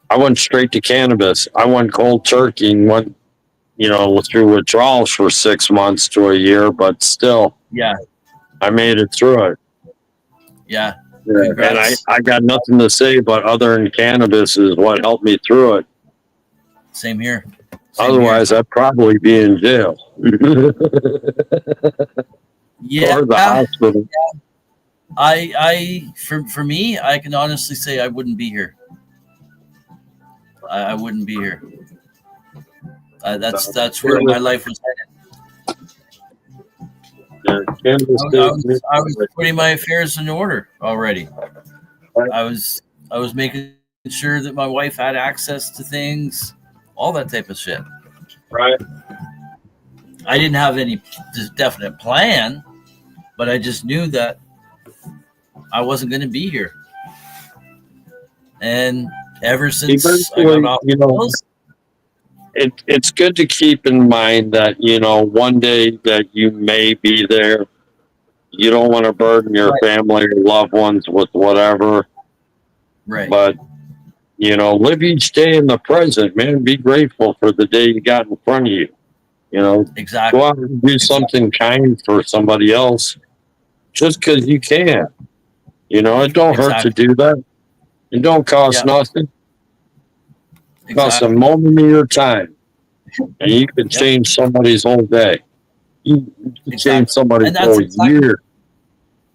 S11: I went straight to cannabis. I went cold turkey and went, through withdrawals for 6 months to a year, but still, I made it through it.
S2: Yeah.
S11: And I got nothing to say, but other than cannabis is what helped me through it.
S2: Same here.
S11: Otherwise, I'd probably be in jail.
S2: Yeah.
S11: Or the hospital.
S2: Yeah. For me, I can honestly say I wouldn't be here. I wouldn't be here. That's where my life was headed. I was putting my affairs in order already. I was making sure that my wife had access to things, all that type of shit.
S11: Right.
S2: I didn't have any definite plan, but I just knew that I wasn't going to be here. And ever since I got off the pills,
S11: it's good to keep in mind that, one day that you may be there. You don't want to burden your family or loved ones with whatever.
S2: Right.
S11: But, live each day in the present, man. Be grateful for the day you got in front of you.
S2: Exactly.
S11: Go out and do something kind for somebody else just because you can. It don't hurt to do that. It don't cost nothing. It costs a moment of your time. And you can change somebody's whole day. You can change somebody's whole year.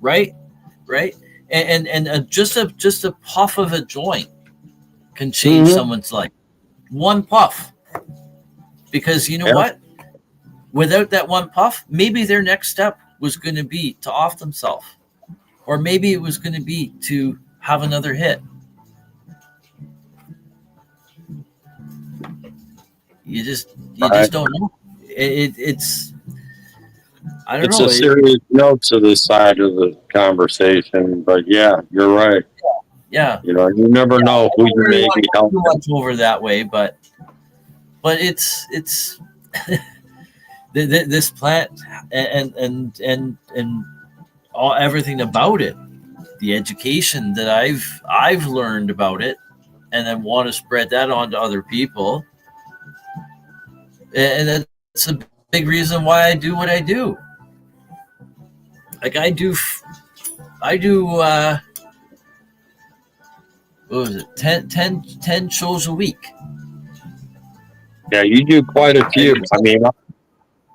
S2: Right. And just a puff of a joint can change someone's life. One puff. Because you know what? Without that one puff, maybe their next step was going to be to off themselves. or maybe it was going to be to have another hit. You just don't know. It's I don't know.
S11: It's a serious note to the side of the conversation, but yeah, you're right.
S2: Yeah,
S11: you never know who you may be helping.
S2: Too much over that way, but it's this plant and all everything about it, the education that I've learned about it, and then want to spread that on to other people, and that's a big reason why I do what I do. Like I do what was it, 10 shows a week.
S11: Yeah, you do quite a few. I mean,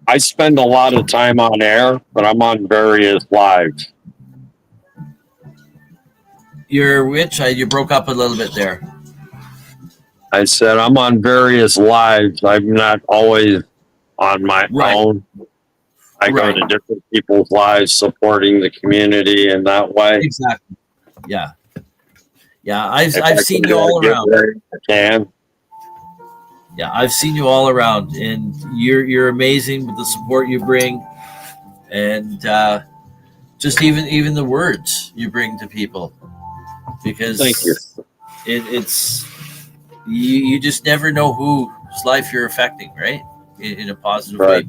S11: I spend a lot of time on air, but I'm on various lives.
S2: You're which? You broke up a little bit there.
S11: I said I'm on various lives. I'm not always on my own. I go to different people's lives, supporting the community in that way.
S2: Exactly. Yeah. Yeah, I've seen you all around.
S11: I can.
S2: Yeah, I've seen you all around, and you're amazing with the support you bring, and just even the words you bring to people. Because
S11: thank you.
S2: It's you just never know whose life you're affecting, right? In a positive way.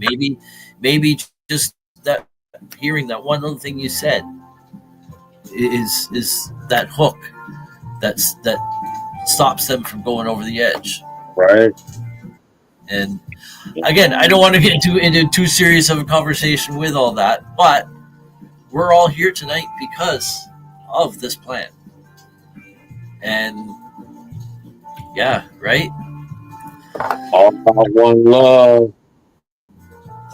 S2: Maybe just that hearing that one little thing you said is that hook that stops them from going over the edge.
S11: Right.
S2: And again, I don't want to get into too serious of a conversation with all that, but we're all here tonight because of this plan. And yeah, right?
S11: All about one love.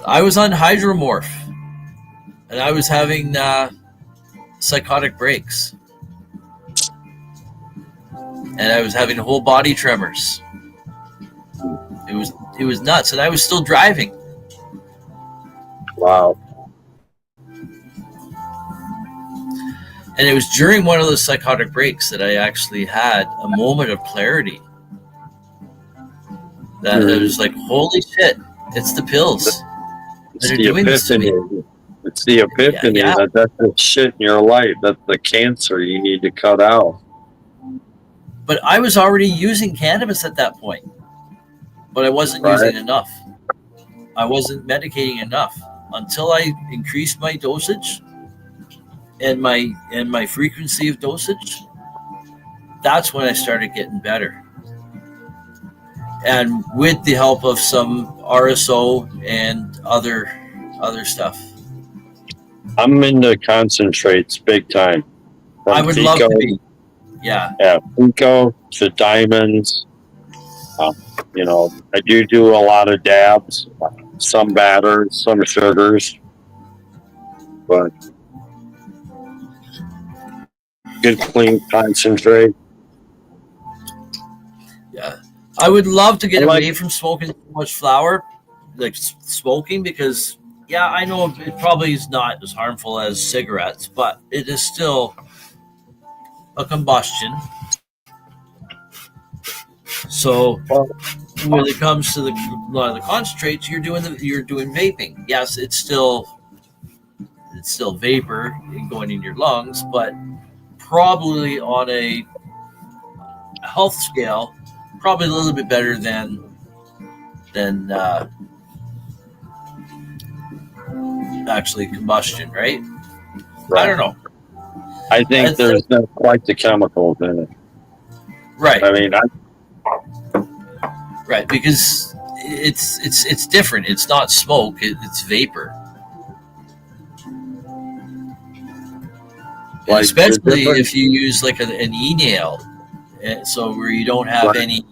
S2: I was on hydromorph, and I was having psychotic breaks, and I was having whole body tremors. It was nuts, and I was still driving.
S11: Wow.
S2: And it was during one of those psychotic breaks that I actually had a moment of clarity. That it was like, holy shit, it's the pills.
S11: It's the epiphany. It's the epiphany that that's the shit in your life. That's the cancer you need to cut out.
S2: But I was already using cannabis at that point. But I wasn't using enough. I wasn't medicating enough until I increased my dosage and my frequency of dosage. That's when I started getting better. And with the help of some RSO and other stuff.
S11: I'm into concentrates big time.
S2: I would love to be. Yeah.
S11: Yeah, Pico to diamonds. I do a lot of dabs, some batters, some sugars, but good clean concentrate.
S2: Yeah. I would love to get away from smoking so much flower, like smoking, because I know it probably is not as harmful as cigarettes, but it is still a combustion. So when it comes to a lot of the concentrates, you're doing vaping. Yes, it's still vapor going in your lungs, but probably on a health scale, probably a little bit better than actually combustion, right? I don't know.
S11: I think there's not quite the chemicals in it.
S2: Right.
S11: I mean,
S2: right, because it's different. It's not smoke. It's vapor. Like especially if you use like an e-nail, so where you don't have any.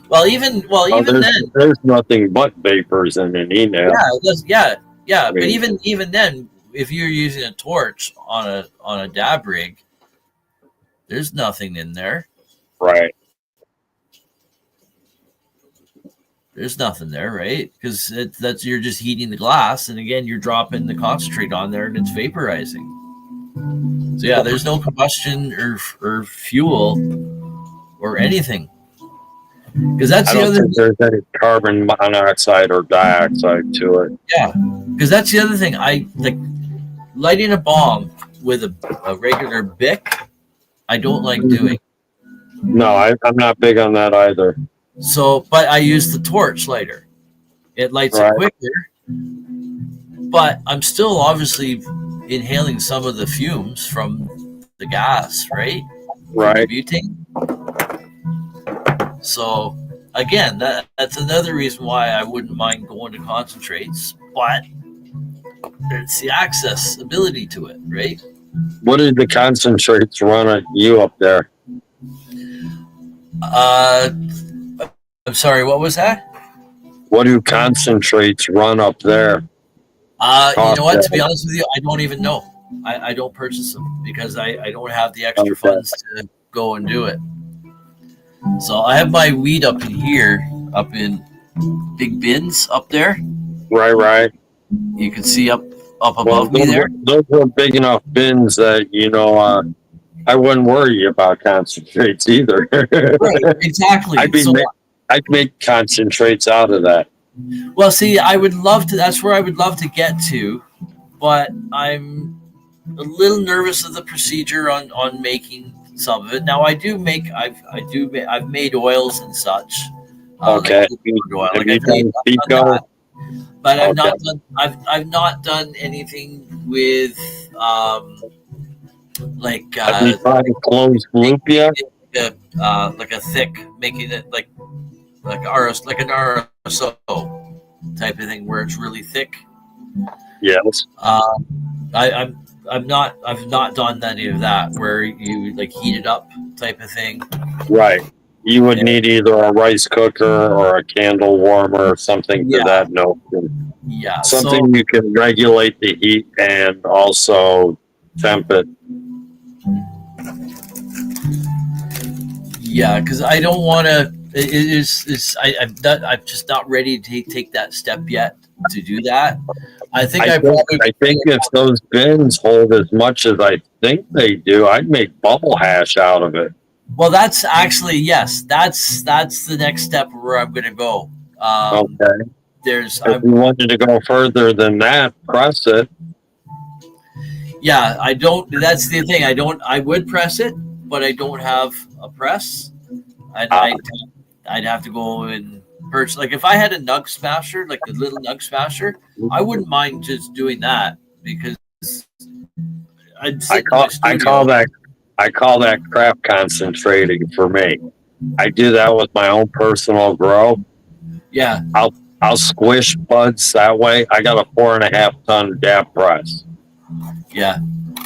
S2: Well, even then,
S11: there's nothing but vapors in an e-nail.
S2: Yeah.
S11: I mean,
S2: but even then, if you're using a torch on a dab rig, there's nothing in there.
S11: Right.
S2: There's nothing there, right? Because you're just heating the glass, and again, you're dropping the concentrate on there, and it's vaporizing. So yeah, there's no combustion or fuel or anything. Because that's
S11: I
S2: the
S11: don't
S2: other
S11: think there's any carbon monoxide or dioxide to it.
S2: yeah. Because that's the other thing. I like lighting a bomb with a regular Bic. I don't like doing.
S11: No, I'm not big on that either.
S2: So, but I use the torch lighter. It lights it quicker, but I'm still obviously inhaling some of the fumes from the gas, right?
S11: Right.
S2: Butane. So again, that's another reason why I wouldn't mind going to concentrates, but it's the accessibility to it, right?
S11: What did the concentrates run at you up there?
S2: I'm sorry, what was that?
S11: What do concentrates run up there?
S2: You know what? To be honest with you, I don't even know. I don't purchase them because I don't have the extra funds to go and do it. So I have my weed up in here, up in big bins up there.
S11: Right.
S2: You can see up above me there.
S11: Those are big enough bins that, I wouldn't worry about concentrates either.
S2: Right, exactly.
S11: I'd make concentrates out of that.
S2: Well, see, I would love to. That's where I would love to get to, but I'm a little nervous of the procedure on making some of it. Now, I've made oils and such.
S11: Okay.
S2: But I've not done anything with
S11: have you tried closed loop yet?
S2: Like a thick, making it like an RSO type of thing where it's really thick.
S11: Yes.
S2: I've not done any of that where you like heat it up type of thing.
S11: Right. You would need either a rice cooker or a candle warmer or something to that notion.
S2: Yeah.
S11: Something you can regulate the heat and also temp it.
S2: Yeah, because I don't want to. I'm just not ready to take that step yet to do that. I think
S11: if those bins hold as much as I think they do, I'd make bubble hash out of it.
S2: Well, that's actually that's the next step where I'm going to go.
S11: Okay.
S2: If
S11: you wanted to go further than that, press it.
S2: Yeah, I don't. That's the thing. I would press it, but I don't have a press. I'd have to go and purchase. Like if I had a nug smasher, like the little nug smasher, I wouldn't mind just doing that because I
S11: call that craft concentrating for me. I do that with my own personal grow.
S2: Yeah.
S11: I'll squish buds that way. I got a 4.5 ton dab press.
S2: Yeah.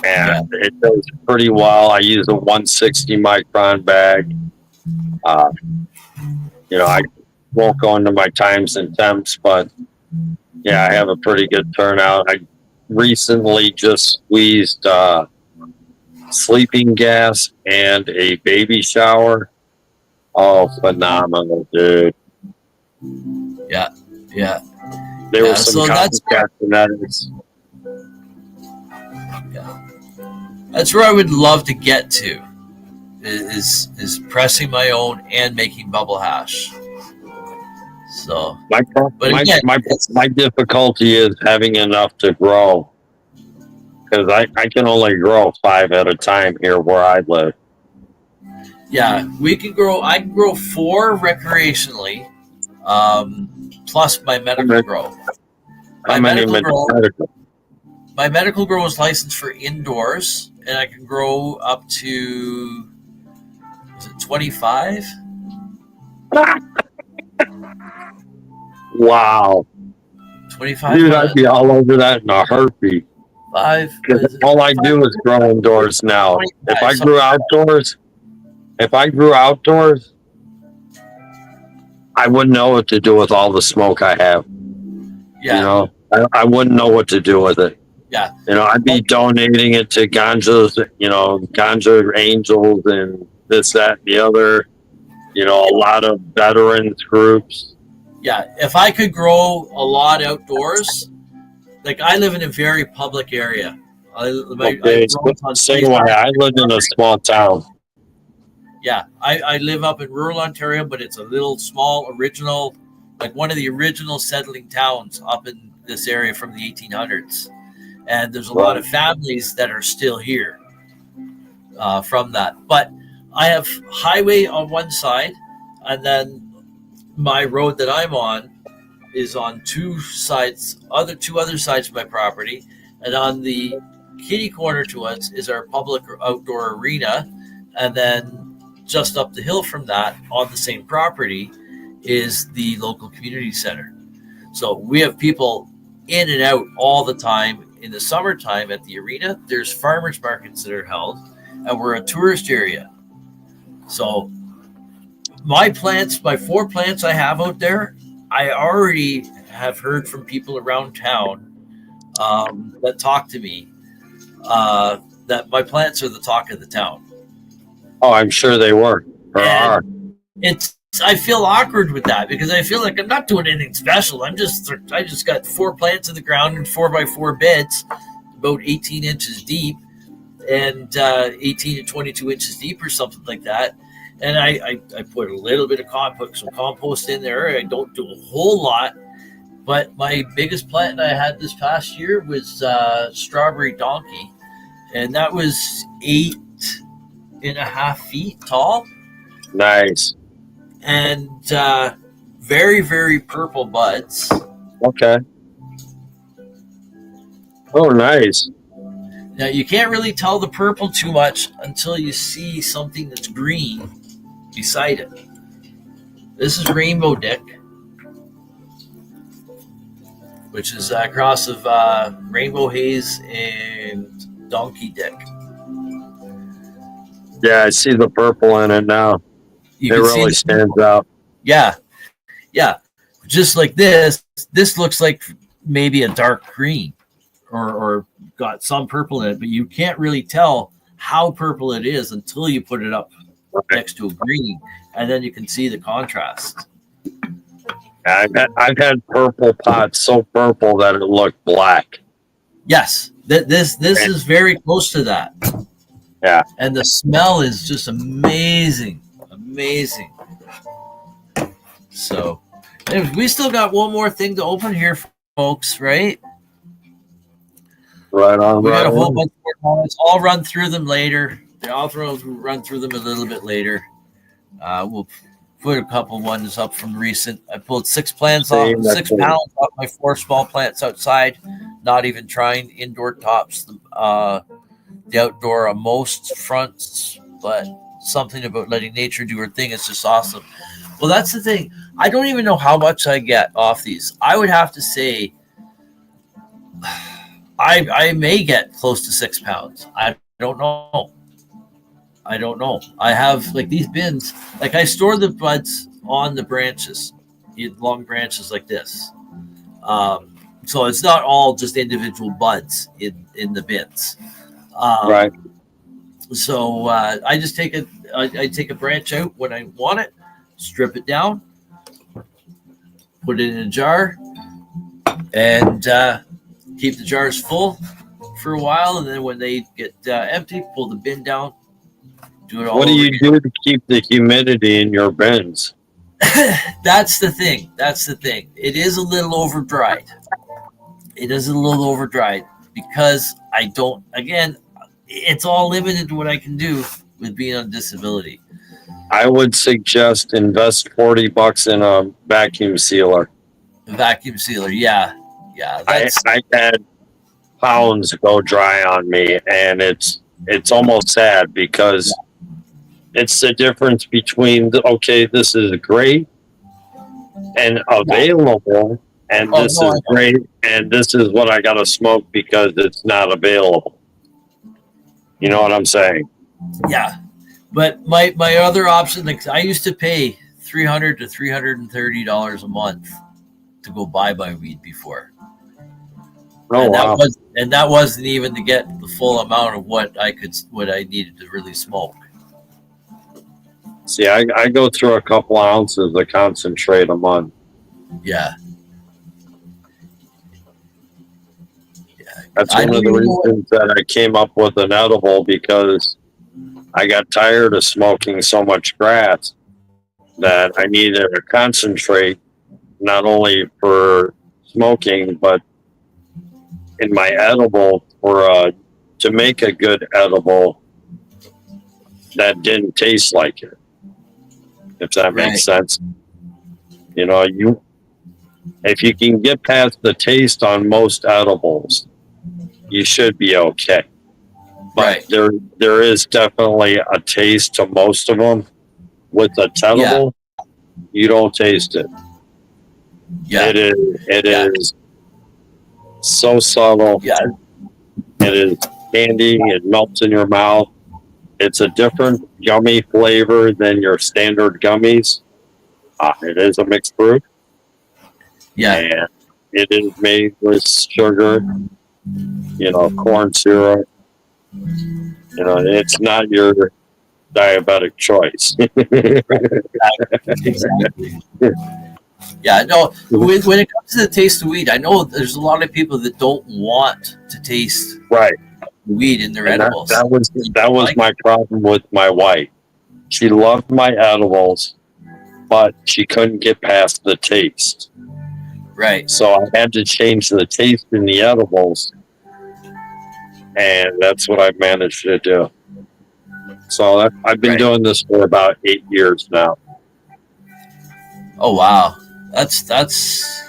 S11: And it does pretty well. I use a 160 micron bag. I won't go into my times and temps, but yeah, I have a pretty good turnout. I recently just squeezed sleeping gas and a baby shower. Oh, phenomenal, dude.
S2: Yeah.
S11: There were some cosmetics.
S2: Yeah. That's where I would love to get to is pressing my own and making bubble hash. So
S11: my difficulty is having enough to grow because I can only grow 5 at a time here where I live.
S2: Yeah, I can grow 4 recreationally, plus my medical grow. My medical grow is licensed for indoors, and I can grow up to 25.
S11: Wow.
S2: 25.
S11: Dude, I'd be all over that in a heartbeat.
S2: 5.
S11: Because all I do is grow indoors now. If I grew outdoors, I wouldn't know what to do with all the smoke I have.
S2: Yeah.
S11: I wouldn't know what to do with it.
S2: Yeah.
S11: I'd be donating it to Ganja Angels and this, that, and the other. A lot of veterans groups.
S2: Yeah. If I could grow a lot outdoors, like I live in a very public area
S11: Okay, same way. I lived in a small town.
S2: Yeah, I live up in rural Ontario, but it's a little small original, like one of the original settling towns up in this area from the 1800s. And there's a lot of families that are still here from that. But I have highway on one side, and then my road that I'm on is on two other sides of my property. And on the kitty corner to us is our public outdoor arena. And then just up the hill from that on the same property is the local community center. So we have people in and out all the time. In the summertime at the arena, there's farmers markets that are held, and we're a tourist area. So my 4 plants I have out there, I already have heard from people around town that talk to me that my plants are the talk of the town.
S11: Oh, I'm sure they were or are.
S2: I feel awkward with that because I feel like I'm not doing anything special. I just got 4 plants in the ground in 4x4 beds, about 18 inches deep, and 18 to 22 inches deep or something like that. And I put a little bit of some compost in there. I don't do a whole lot, but my biggest plant I had this past year was strawberry donkey, and that was 8.5 feet tall.
S11: Nice.
S2: And very, very purple buds.
S11: Okay. Oh, nice.
S2: Now, you can't really tell the purple too much until you see something that's green beside it. This is Rainbow Dick, which is a cross of Rainbow Haze and Donkey Dick.
S11: Yeah, I see the purple in it now. It really stands out.
S2: Yeah. Just like this looks like maybe a dark green or got some purple in it, but you can't really tell how purple it is until you put it up next to a green, and then you can see the contrast.
S11: I've had purple pots so purple that it looked black.
S2: Yes, this is very close to that.
S11: Yeah.
S2: And the smell is just amazing. So we still got one more thing to open here, folks, right?
S11: Right on.
S2: We got a whole bunch more comments. I'll run through them later. I'll run through them a little bit later. We'll put a couple ones up from recent. I pulled 6 pounds off my 4 small plants outside, not even trying indoor tops. The outdoor on most fronts, but something about letting nature do her thing is just awesome. Well, that's the thing. I don't even know how much I get off these. I would have to say I may get close to 6 pounds. I don't know. I have like these bins. Like I store the buds on the branches, long branches like this. So it's not all just individual buds in the bins.
S11: Right.
S2: So I just take a branch out when I want it, strip it down, put it in a jar, and keep the jars full for a while. And then when they get empty, pull the bin down. Do it all.
S11: What do you do to keep the humidity in your bins?
S2: That's the thing. It is a little over dried. Because I don't. Again, it's all limited to what I can do with being on disability.
S11: I would suggest invest $40 in a vacuum sealer.
S2: Yeah.
S11: I had pounds go dry on me, and it's almost sad because it's the difference between this is great and available, and this is great, and this is what I got to smoke because it's not available. You know what I'm saying?
S2: Yeah. But my other option, like I used to pay $300 to $330 a month to go buy my weed before.
S11: Oh, wow.
S2: That wasn't even to get the full amount of what I needed to really smoke.
S11: See, I go through a couple ounces of concentrate a month.
S2: Yeah.
S11: That's one of the reasons that I came up with an edible, because I got tired of smoking so much grass that I needed a concentrate, not only for smoking, but in my edible to make a good edible that didn't taste like it, if that makes sense. You know, if you can get past the taste on most edibles, you should be okay. But there is definitely a taste to most of them. With a edible, you don't taste it.
S2: Yeah.
S11: It is so subtle.
S2: Yeah.
S11: It is candy. It melts in your mouth. It's a different gummy flavor than your standard gummies. It is a mixed fruit.
S2: Yeah.
S11: And it is made with sugar, you know, corn syrup. You know, it's not your diabetic choice.
S2: Exactly. Yeah, no, when it comes to the taste of weed, I know there's a lot of people that don't want to taste weed in their edibles.
S11: That was my problem with my wife. She loved my edibles, but she couldn't get past the taste.
S2: Right.
S11: So I had to change the taste in the edibles, and that's what I've managed to do. So I've been doing this for about 8 years now.
S2: Oh wow, that's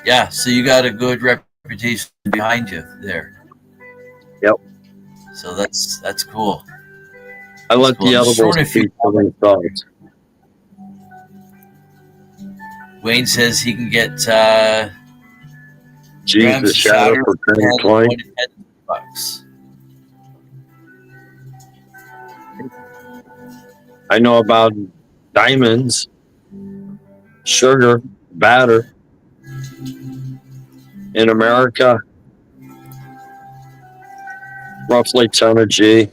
S2: yeah. So you got a good reputation behind you there.
S11: Yep.
S2: So that's cool.
S11: I let the edibles speak for themselves.
S2: Wayne says he can get
S11: Jesus shadow for $10.20. I know about diamonds, sugar, batter. In America, roughly 10 a G.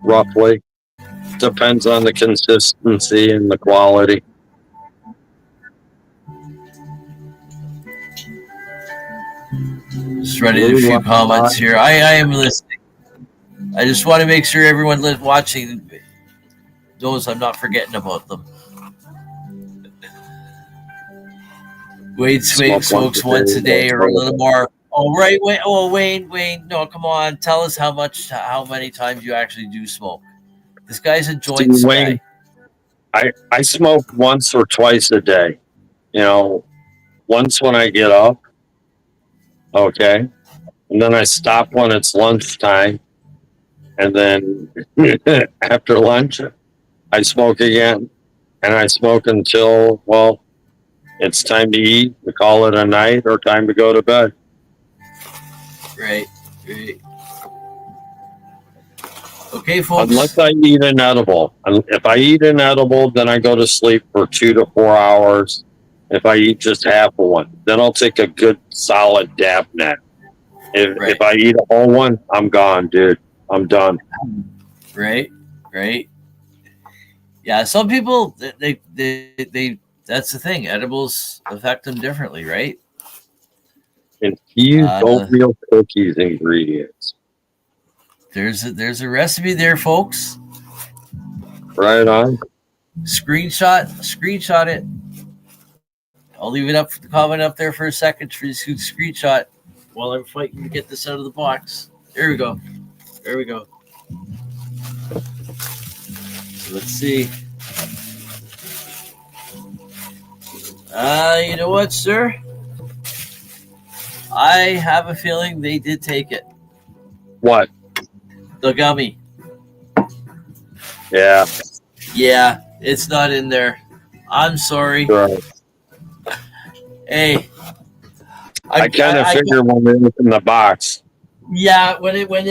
S11: Roughly. Depends on the consistency and the quality.
S2: Just ready a few comments here. I am listening. I just want to make sure everyone watching knows I'm not forgetting about them. Wade smokes once a day or a little more. Oh, right. Wayne. No, come on. Tell us how many times you actually do smoke. This guy's a joint guy.
S11: I smoke once or twice a day. You know, once when I get up. Okay. And then I stop when it's lunchtime. And then after lunch, I smoke again. And I smoke until, well, it's time to eat, to call it a night, or time to go to bed.
S2: Great. Okay, folks.
S11: Unless I eat an edible. If I eat an edible, then I go to sleep for 2 to 4 hours. If I eat just half of one, then I'll take a good solid dab nap. If I eat a whole one, I'm gone, dude. I'm done.
S2: Right. Yeah, some people they that's the thing. Edibles affect them differently, right?
S11: Infused oatmeal cookies ingredients.
S2: There's a recipe there, folks.
S11: Right on.
S2: Screenshot it. I'll leave it up for the comment up there for a second for you to screenshot while I'm fighting to get this out of the box. There we go. So let's see. You know what, sir? I have a feeling they did take it.
S11: What?
S2: The gummy.
S11: Yeah.
S2: Yeah, it's not in there. I'm sorry.
S11: Right.
S2: Hey.
S11: I kind of figured when it was in the box.
S2: Yeah, when it was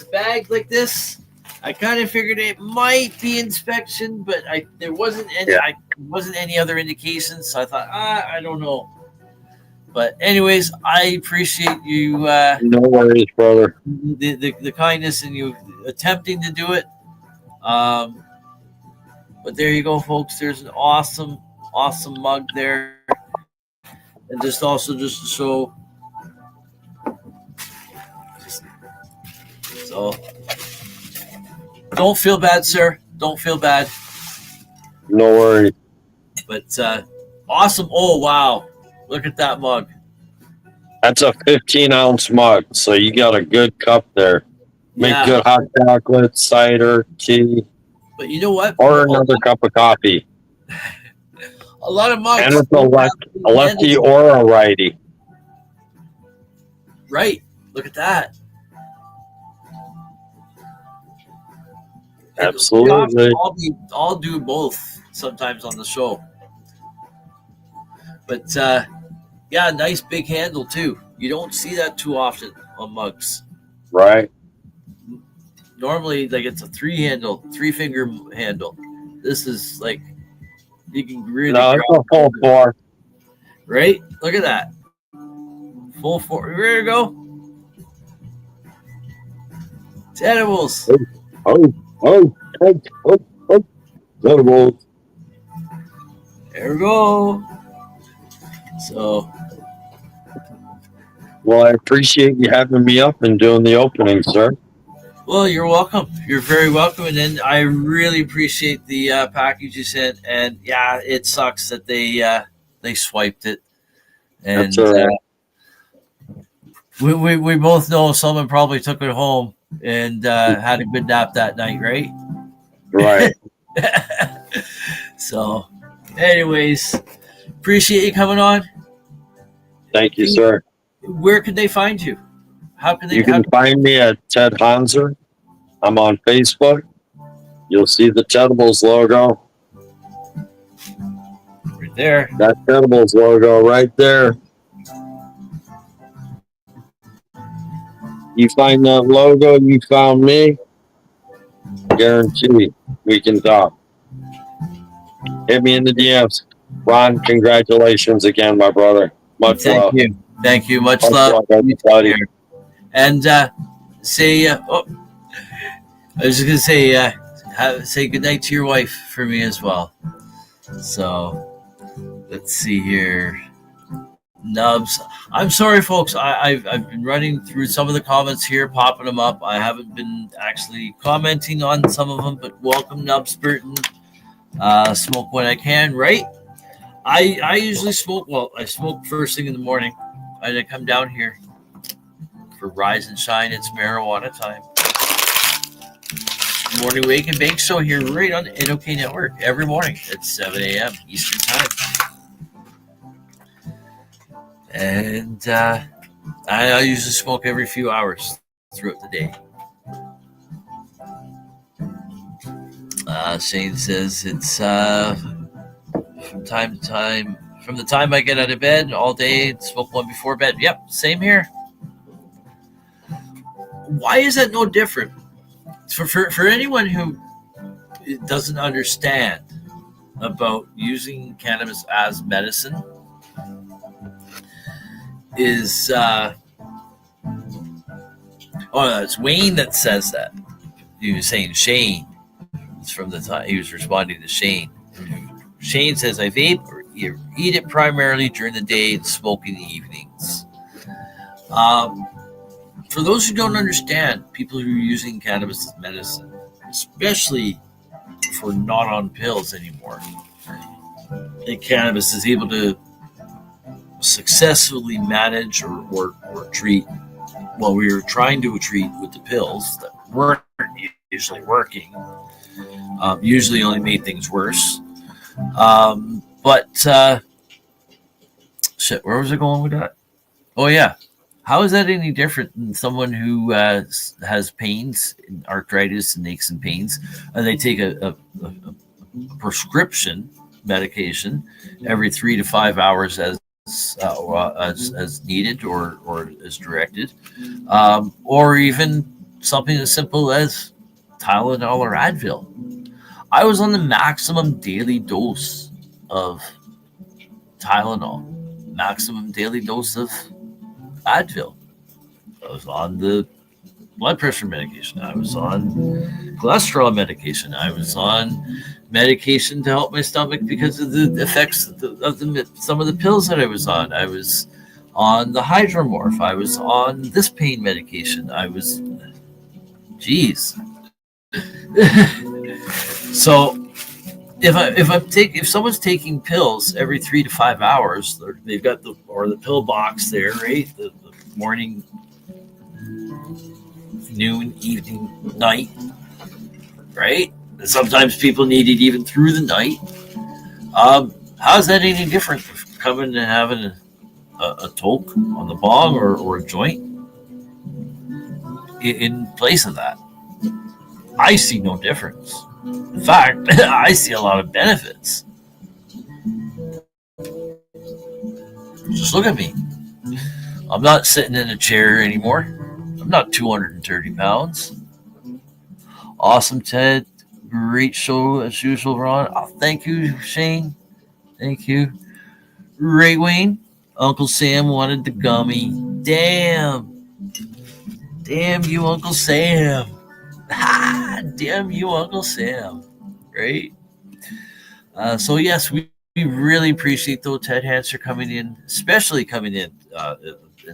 S2: a bag like this, I kind of figured it might be inspection, but there wasn't any other indications, so I thought, I don't know. But anyways, I appreciate you.
S11: No worries, brother.
S2: The kindness and you attempting to do it. But there you go, folks. There's an awesome mug there, and just to show So don't feel bad, sir. Don't feel bad.
S11: No worries.
S2: But awesome. Oh, wow. Look at that mug.
S11: That's a 15-ounce mug, so you got a good cup there. Make
S2: Yeah.
S11: good hot chocolate, cider, tea,
S2: But you know what?
S11: or another cup of coffee.
S2: A lot of mugs.
S11: And it's a lefty or a righty.
S2: Right. Look at that.
S11: Absolutely.
S2: I'll do both sometimes on the show. But yeah, nice big handle too. You don't see that too often on mugs.
S11: Right.
S2: Normally, like it's a 3-finger handle. This is like you can really.
S11: No, it's a full 4.
S2: Right? Look at that. Full 4. Ready to go? Edibles.
S11: Oh. Edibles.
S2: There we go. So.
S11: Well, I appreciate you having me up and doing the opening, sir.
S2: Well, you're welcome. You're very welcome. And then I really appreciate the package you sent. And yeah, it sucks that they swiped it. And
S11: That's all right.
S2: We both know someone probably took it home and had a good nap that night, right?
S11: Right.
S2: So, anyways, appreciate you coming on.
S11: Thank you, sir.
S2: Where can they find you? How can they?
S11: You can find me at Ted Hanser. I'm on Facebook. You'll see the Tedibles logo.
S2: Right there.
S11: That Tedibles logo right there. You find that logo, you found me. Guarantee we can talk. Hit me in the DMs. Ron, congratulations again, my brother. Much love.
S2: Thank you. Much love.
S11: Everybody.
S2: And say, I was just gonna say, say good night to your wife for me as well. So, let's see here. Nubs. I'm sorry, folks. I've been running through some of the comments here, popping them up. I haven't been actually commenting on some of them, but welcome, Nubs Burton. Smoke when I can, right? I usually smoke. Well, I smoke first thing in the morning. I come down here for Rise and Shine. It's marijuana time. Morning Wake and Bake Show here right on the IWK Network every morning at 7 a.m. Eastern Time. And I usually smoke every few hours throughout the day. Shane says it's from time to time. From the time I get out of bed all day, smoke one before bed. Yep, same here. Why is that no different? For anyone who doesn't understand about using cannabis as medicine, is it's Wayne that says that. He was saying Shane. It's from the time he was responding to Shane. Shane says, I vape or eat it primarily during the day and smoke in the evenings. For those who don't understand, people who are using cannabis as medicine, especially if we're not on pills anymore, and cannabis is able to successfully manage or treat what we were trying to treat with the pills that weren't usually working, usually only made things worse. Shit, where was I going with that? Oh yeah. How is that any different than someone who has pains, arthritis and aches and pains, and they take a prescription medication every 3 to 5 hours as needed or as directed, or even something as simple as Tylenol or Advil? I was on the maximum daily dose of Tylenol, maximum daily dose of Advil. I was on the blood pressure medication. I was on cholesterol medication. I was on medication to help my stomach because of the effects of some of the pills that I was on. I was on the Hydromorph. I was on this pain medication. I was Jeez. So if someone's taking pills every 3 to 5 hours, they've got the pill box there, right? The morning, noon, evening, night, right? And sometimes people need it even through the night. How's that any different from coming and having a toke on the bong or a joint in place of that? I see no difference. In fact, I see a lot of benefits. Just look at me. I'm not sitting in a chair anymore. I'm not 230 pounds. Awesome, Ted. Great show as usual, Ron. Oh, thank you, Shane. Thank you. Ray Wayne. Uncle Sam wanted the gummy. Damn. Damn you, Uncle Sam. Damn you, Uncle Sam. Right? So, yes, we really appreciate though Ted Hanser coming in, especially coming in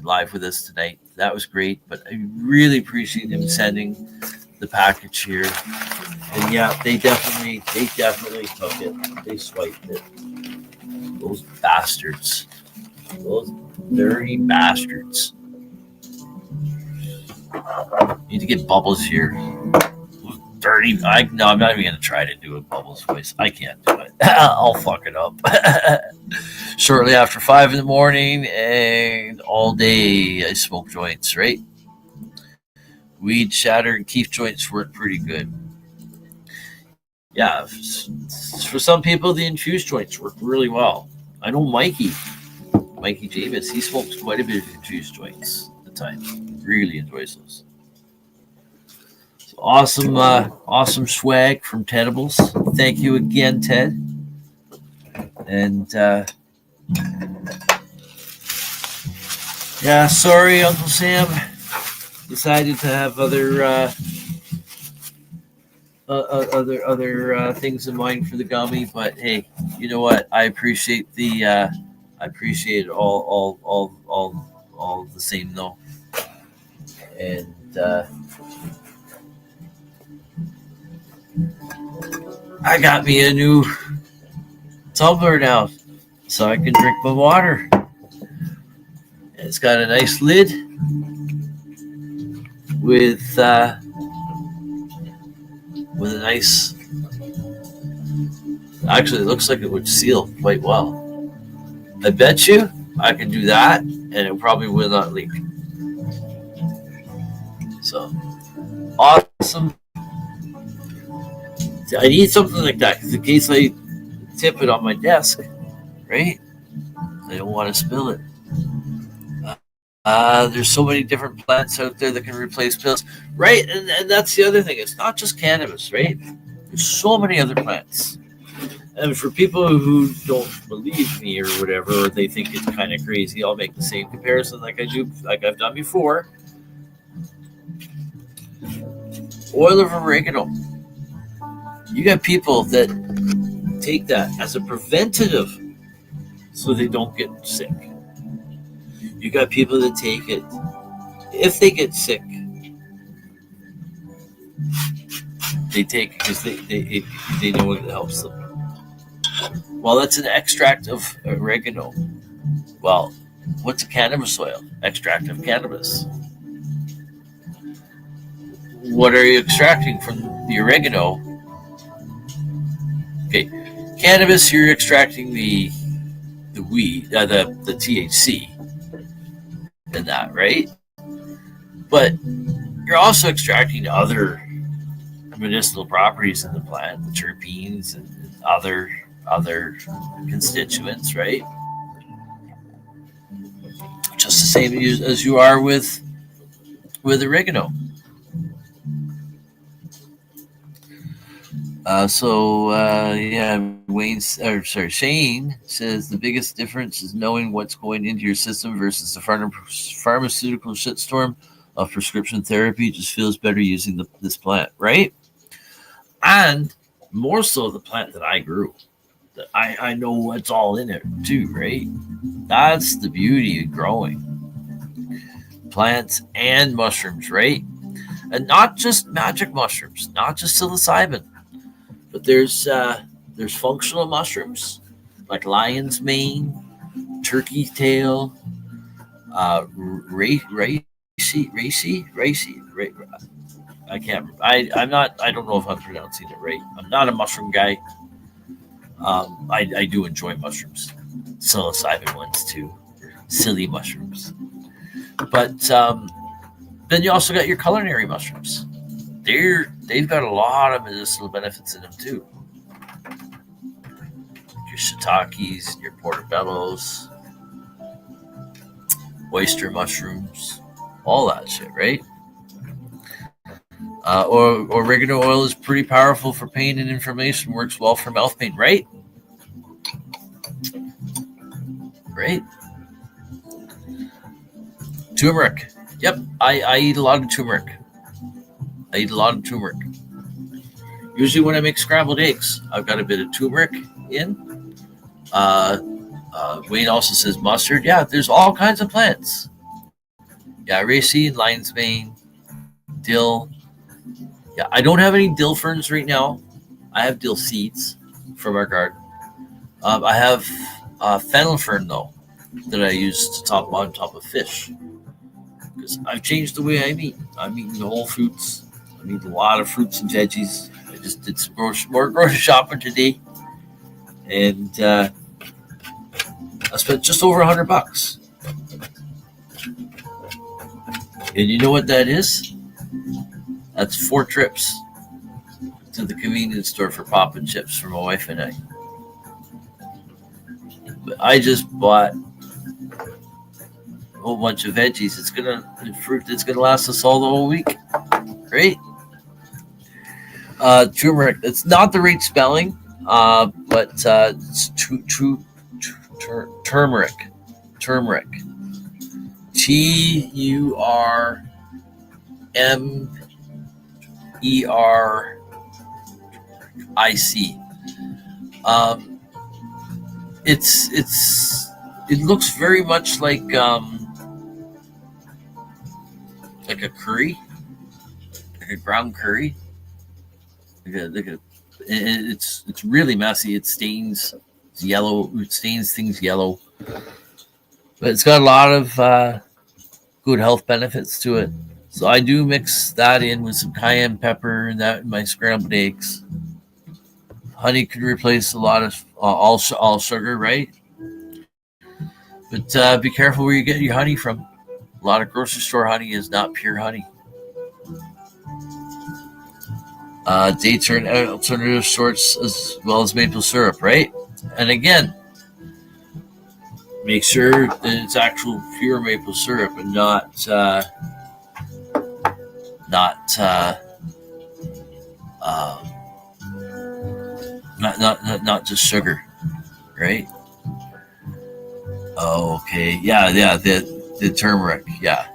S2: live with us tonight. That was great. But I really appreciate him sending the package here. And yeah, they definitely took it. They swiped it. Those bastards. Those dirty bastards. Need to get Bubbles here. Dirty. I'm not even going to try to do a Bubbles voice. I can't do it. I'll fuck it up. Shortly after 5 a.m, and all day I smoke joints, right? Weed, shatter, and keef joints work pretty good. Yeah, for some people, the infused joints work really well. I know Mikey James, he smokes quite a bit of infused joints at the time. He really enjoys those. So awesome swag from Tedibles. Thank you again, Ted. And yeah, sorry, Uncle Sam decided to have other things in mind for the gummy, but hey, you know what? I appreciate all the same though, and I got me a new tumbler now, so I can drink my water. It's got a nice lid with a nice. Actually, it looks like it would seal quite well. I bet you I can do that, and it probably will not leak. So awesome! I need something like that because in case I tip it on my desk, right? I don't want to spill it. There's so many different plants out there that can replace pills, right? And that's the other thing. It's not just cannabis, right? There's so many other plants. And for people who don't believe me or whatever, or they think it's kind of crazy, I'll make the same comparison like I've done before. Oil of oregano. You got people that take that as a preventative so they don't get sick. You got people that take it if they get sick. They take it because they know it helps them. Well, that's an extract of oregano. Well, what's a cannabis oil? Extract of cannabis. What are you extracting from the oregano? Okay, cannabis, you're extracting the weed, the THC in that, right? But you're also extracting other medicinal properties in the plant, the terpenes and other constituents, right? Just the same as you are with oregano. Shane says the biggest difference is knowing what's going into your system versus the pharmaceutical shitstorm of prescription therapy. It just feels better using this plant, right? And more so the plant that I grew. I know what's all in it too, right? That's the beauty of growing plants and mushrooms, right? And not just magic mushrooms, not just psilocybin, but there's functional mushrooms like lion's mane, turkey tail, racy. I can't. I'm not. I don't know if I'm pronouncing it right. I'm not a mushroom guy. I do enjoy mushrooms, psilocybin ones too, silly mushrooms. But then you also got your culinary mushrooms. They've got a lot of medicinal benefits in them too. Your shiitakes, your portobellos, oyster mushrooms, all that shit, right? Or oregano oil is pretty powerful for pain and inflammation, works well for mouth pain, right? Right? Turmeric. Yep, I eat a lot of turmeric. Usually when I make scrambled eggs, I've got a bit of turmeric in. Wayne also says mustard. Yeah, there's all kinds of plants. Yeah, raceseed, lion's mane, dill. Yeah, I don't have any dill ferns right now. I have dill seeds from our garden. I have fennel fern though that I use to top on top of fish. Because I've changed the way I'm eating. I'm eating the whole fruits. I'm eating a lot of fruits and veggies. I just did some more grocery shopping today, and I spent just over $100. And you know what that is? That's 4 trips to the convenience store for pop and chips for my wife and I. But I just bought a whole bunch of veggies. Fruit that's gonna last us all the whole week. Great. Turmeric. It's not the right spelling, but it's turmeric. Turmeric. TURMERIC. It looks very much like a curry, like a ground curry. It's really messy. It stains. It's yellow. It stains things yellow. But it's got a lot of good health benefits to it. So I do mix that in with some cayenne pepper and that in my scrambled eggs. Honey could replace a lot of all sugar, right? But be careful where you get your honey from. A lot of grocery store honey is not pure honey. Dates are an alternative source as well as maple syrup, right? And again, make sure that it's actual pure maple syrup and not just sugar, right? Oh, okay. Yeah, the turmeric, yeah.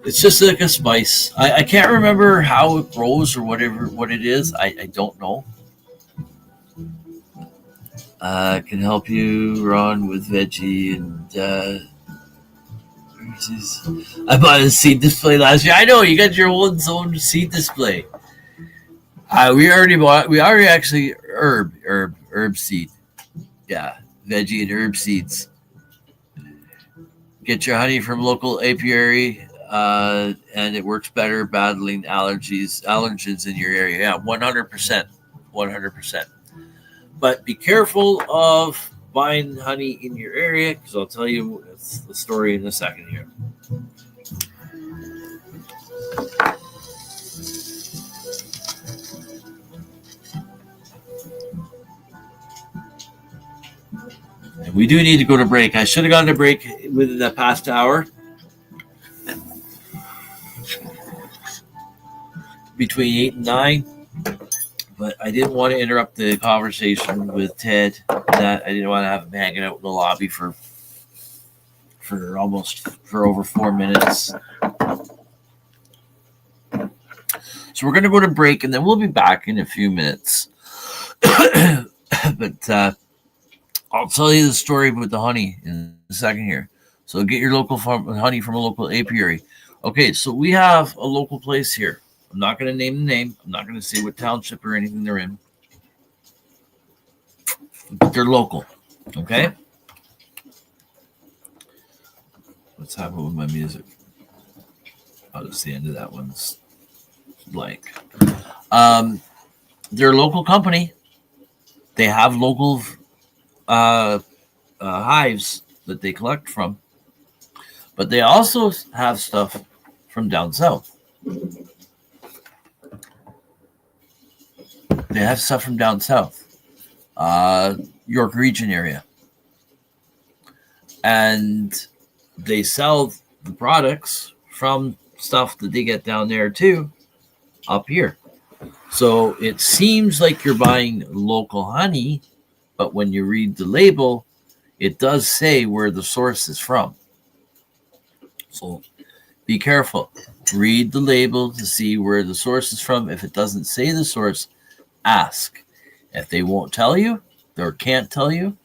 S2: It's just like a spice. I can't remember how it grows or what it is. I don't know. Can help you, Ron, with veggie and I bought a seed display last year. I know you got your own seed display. We already actually herb seed. Yeah, veggie and herb seeds. Get your honey from local apiary, and it works better battling allergens in your area. Yeah, 100%. But be careful of buying honey in your area, because I'll tell you the story in a second here. And we do need to go to break. I should have gone to break within the past hour. Between 8 and 9. But I didn't want to interrupt the conversation with Ted. That I didn't want to have him hanging out in the lobby for over 4 minutes. So we're going to go to break, and then we'll be back in a few minutes. But I'll tell you the story with the honey in a second here. So get your local honey from a local apiary. Okay, so we have a local place here. I'm not going to name the name. I'm not going to say what township or anything they're in. But they're local. Okay? What's happening with my music? Oh, that's the end of that one's blank. They're a local company. They have local hives that they collect from. But they also have stuff from down south. They have stuff from down south. York region area. And they sell the products from stuff that they get down there too, up here. So it seems like you're buying local honey, but when you read the label, it does say where the source is from. So be careful. Read the label to see where the source is from. If it doesn't say the source, ask. If they won't tell you or can't tell you,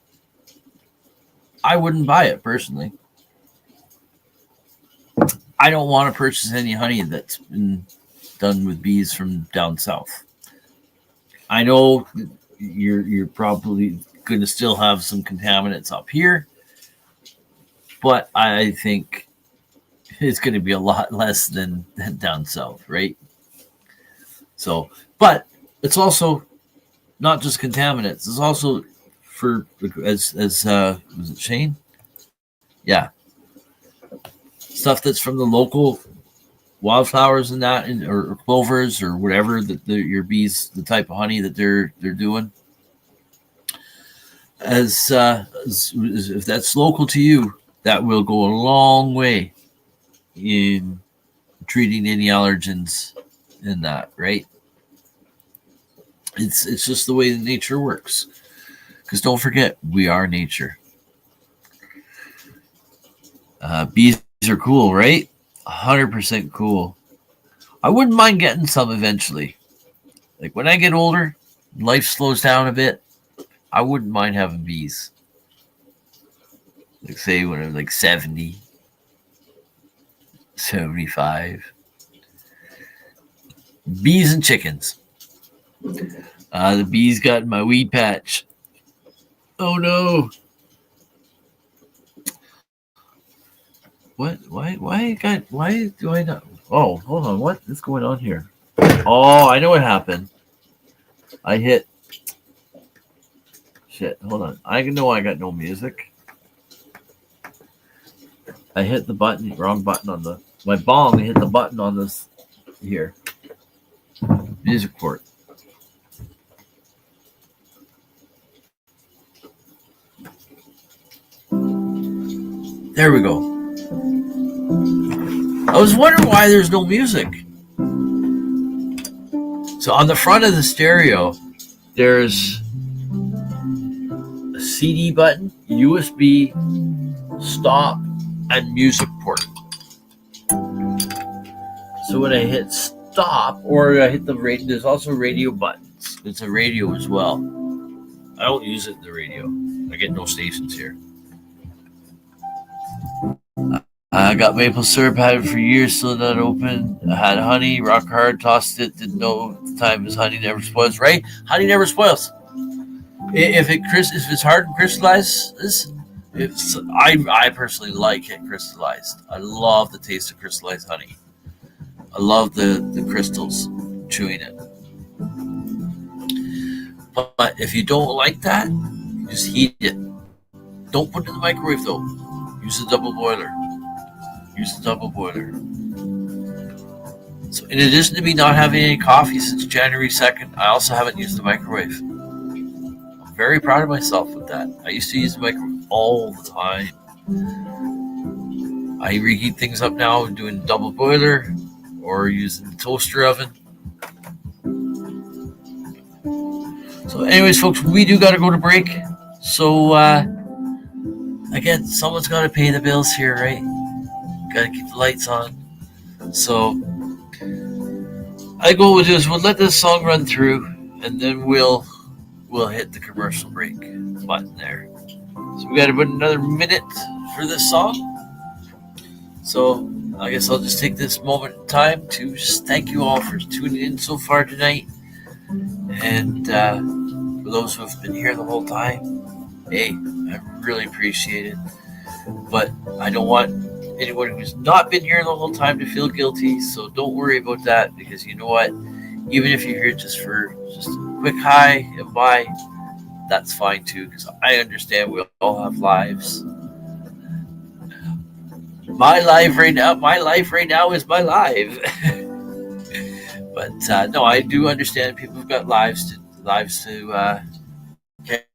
S2: I wouldn't buy it personally. I don't want to purchase any honey that's been done with bees from down south. I know you're probably going to still have some contaminants up here, but I think it's going to be a lot less than down south, right? So, but it's also not just contaminants. It's also for, as was it Shane? Yeah. Stuff that's from the local wildflowers and that, or clovers or whatever that your bees, the type of honey that they're doing. As if that's local to you, that will go a long way in treating any allergens in that, right? It's just the way that nature works. Because don't forget, we are nature. Bees are cool, right? 100% cool. I wouldn't mind getting some eventually. Like when I get older, life slows down a bit, I wouldn't mind having bees. Like say when I'm like 70, 75. Bees and chickens. The bees got in my weed patch. Oh no. What? Why do I not? Oh, hold on. What is going on here? Oh, I know what happened. I hit. Shit, hold on. I know I got no music. I hit the button, wrong button on my bong. I hit the button on this here. Music port. There we go. I was wondering why there's no music. So on the front of the stereo, there's a CD button, USB, stop, and music port. So when I hit stop, or I hit the radio, there's also radio buttons. It's a radio as well. I don't use it in the radio. I get no stations here. I got maple syrup, had it for years, still not open. I had honey, rock hard, tossed it, didn't know at the time, is honey never spoils, right? Honey never spoils. If it's hard and crystallizes, I personally like it crystallized. I love the taste of crystallized honey. I love the crystals, chewing it. But if you don't like that, just heat it. Don't put it in the microwave though. Use a double boiler. So in addition to me not having any coffee since January 2nd, I also haven't used the microwave. I'm very proud of myself with that. I used to use the microwave all the time. I reheat things up now doing double boiler or using the toaster oven. So anyways, folks, we do got to go to break. So again, someone's got to pay the bills here, right? Got to keep the lights on. So I go with this. We'll let this song run through, and then we'll hit the commercial break button there. So we got about another minute for this song. So I guess I'll just take this moment in time to just thank you all for tuning in so far tonight. And for those who have been here the whole time, hey, I really appreciate it. But I don't want anyone who's not been here the whole time to feel guilty, so don't worry about that, because you know what? Even if you're here just for just a quick hi and bye, that's fine too, because I understand we all have lives. My life right now is my life. But no, I do understand people have got lives to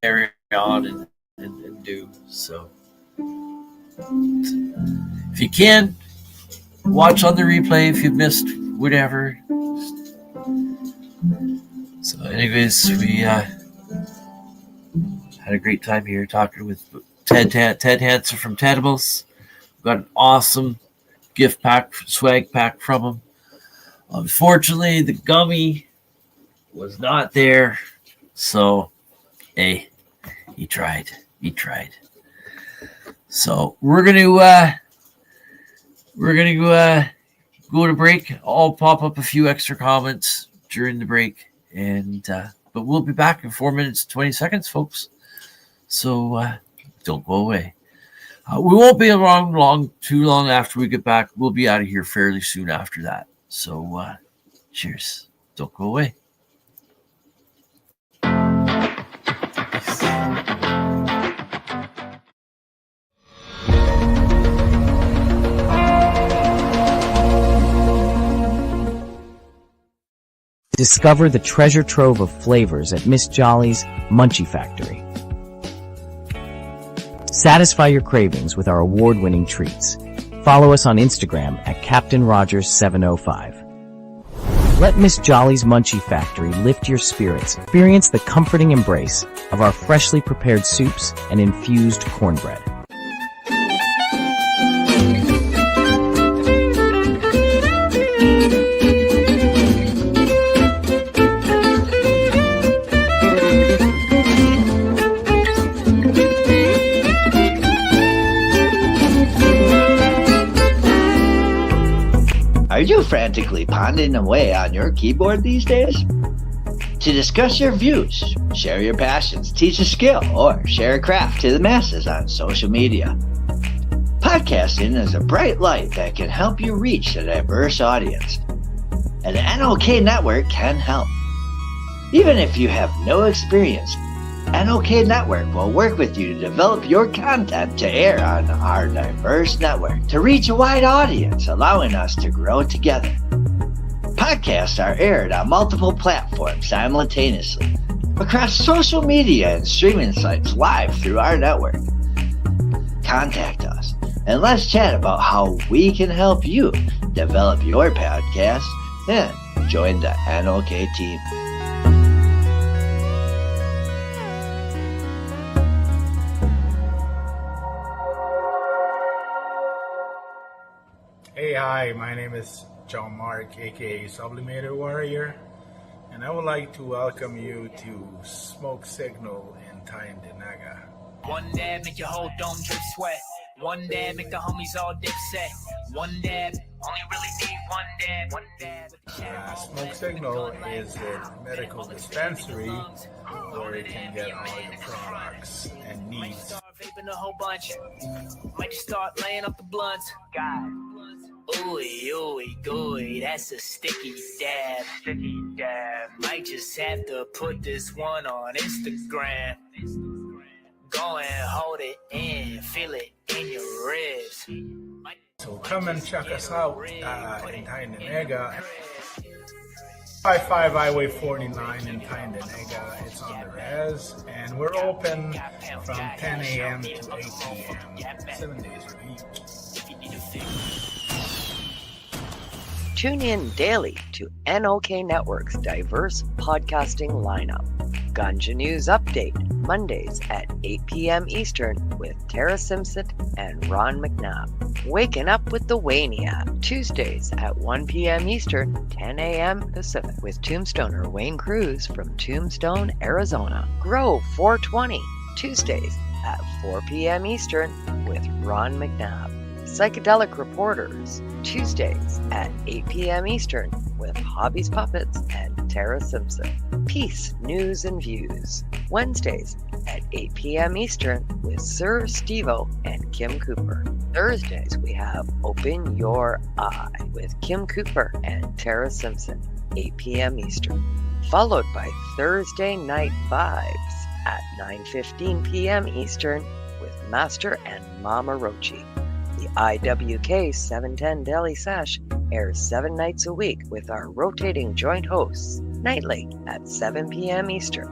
S2: carry on and do. So if you can, watch on the replay if you've missed whatever. So anyways, we had a great time here talking with Ted Hansen from Tedibles. Got an awesome gift pack, swag pack from him. Unfortunately, the gummy was not there. So, hey, he tried. So we're gonna go to break. I'll pop up a few extra comments during the break, and but we'll be back in 4 minutes and 20 seconds, folks. So don't go away. We won't be around too long after we get back. We'll be out of here fairly soon after that. So cheers. Don't go away.
S3: Discover the treasure trove of flavors at Miss Jolly's Munchie Factory. Satisfy your cravings with our award-winning treats. Follow us on Instagram at Captain Rogers 705. Let Miss Jolly's Munchie Factory lift your spirits. Experience the comforting embrace of our freshly prepared soups and infused cornbread.
S13: Are you frantically pounding away on your keyboard these days? To discuss your views, share your passions, teach a skill, or share a craft to the masses on social media, podcasting is a bright light that can help you reach a diverse audience. And the NOK Network can help. Even if you have no experience, NOK Network will work with you to develop your content to air on our diverse network to reach a wide audience, allowing us to grow together. Podcasts are aired on multiple platforms simultaneously across social media and streaming sites live through our network. Contact us and let's chat about how we can help you develop your podcast and join the NOK team.
S5: Hey, hi, my name is John Mark, aka Sublimator Warrior, and I would like to welcome you to Smoke Signal in Tyndinaga.
S6: One dab make your whole dome drip sweat. One dab make the homies all dip set. One dab, only really need one dab. One dab.
S5: Smoke Signal is a medical dispensary where you can get all your products and needs.
S6: Vaping a whole bunch. Might just start laying up the blunts. God. Ooey, ooey, gooey, that's a sticky dab. Sticky dab. Might just have to put this one on Instagram. Go and hold it in, feel it in your ribs.
S5: So come and check us out in Tyndinaga. 55 Highway 49 in Tyndinaga. It's on the res, and we're open from 10 a.m. to 8 p.m. 7 days a week.
S1: Tune in daily to NOK Network's diverse podcasting lineup. Ganja News Update, Mondays at 8 p.m. Eastern with Tara Simpson and Ron McNabb. Waking Up with the Wayniac, Tuesdays at 1 p.m. Eastern, 10 a.m. Pacific with Tombstoner Wayne Cruz from Tombstone, Arizona. Grow 420, Tuesdays at 4 p.m. Eastern with Ron McNabb. Psychedelic Reporters, Tuesdays at 8 p.m. Eastern with Hobbies Puppets and Tara Simpson. Peace, News and Views, Wednesdays at 8 p.m. Eastern with Sir Stevo and Kim Cooper. Thursdays we have Open Your Eye with Kim Cooper and Tara Simpson, 8 p.m. Eastern. Followed by Thursday Night Vibes at 9:15 p.m. Eastern with Master and Mama Rochi. The IWK 710 Daily Sesh airs 7 nights a week with our rotating joint hosts, nightly at 7 p.m. Eastern.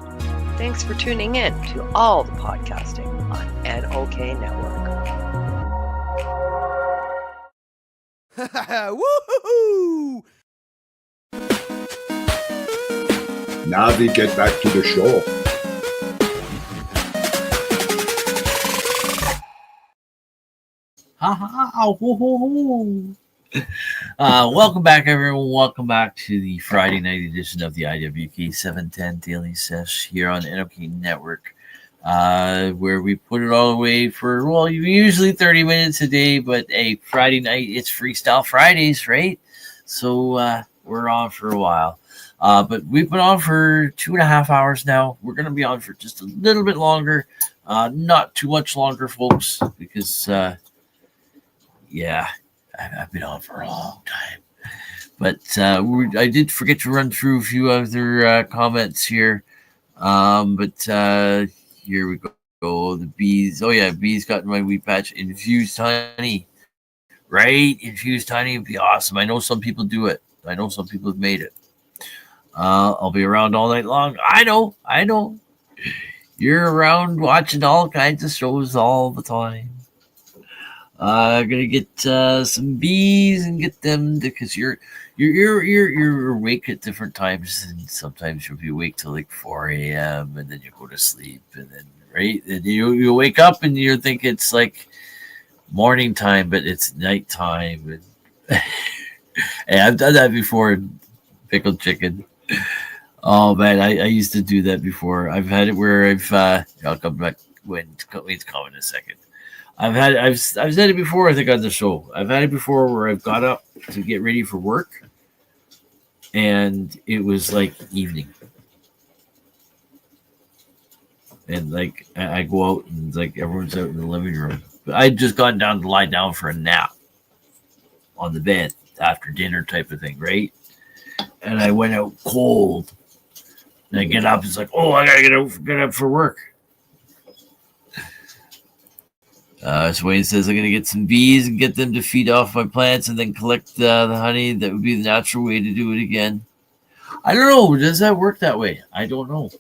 S1: Thanks for tuning in to all the podcasting on NOK Network.
S10: Woohoo! Now we get back to the show.
S2: Welcome back, everyone. Welcome back to the Friday night edition of the IWK 710 Daily Sesh here on NOK Network, where we put it all away for, well, usually 30 minutes a day, but hey, Friday night, it's Freestyle Fridays, right? So we're on for a while. But we've been on for 2.5 hours now. We're going to be on for just a little bit longer. Not too much longer, folks, because I've been on for a long time. But I did forget to run through a few other comments here. But here we go. The bees. Oh, yeah, bees got in my wheat patch. Infused honey. Right? Infused honey would be awesome. I know some people do it. I know some people have made it. I'll be around all night long. I know. You're around watching all kinds of shows all the time. Gonna get some bees and get them because you're awake at different times, and sometimes you'll be awake till like 4 a.m. and then you go to sleep, and then then you wake up and you think it's like morning time, but it's nighttime. And hey, I've done that before. Pickled chicken. Oh man, I used to do that before. I've had it where I'll come back when it's coming in a second. I've said it before, I think, on the show. I've had it before where I've got up to get ready for work and it was like evening. And like I go out and like everyone's out in the living room. But I'd just gone down to lie down for a nap on the bed after dinner type of thing, right? And I went out cold. And I get up, it's like, oh, I gotta get up for work. So Wayne says, I'm going to get some bees and get them to feed off my plants and then collect the honey. That would be the natural way to do it again. I don't know. Does that work that way? I don't know.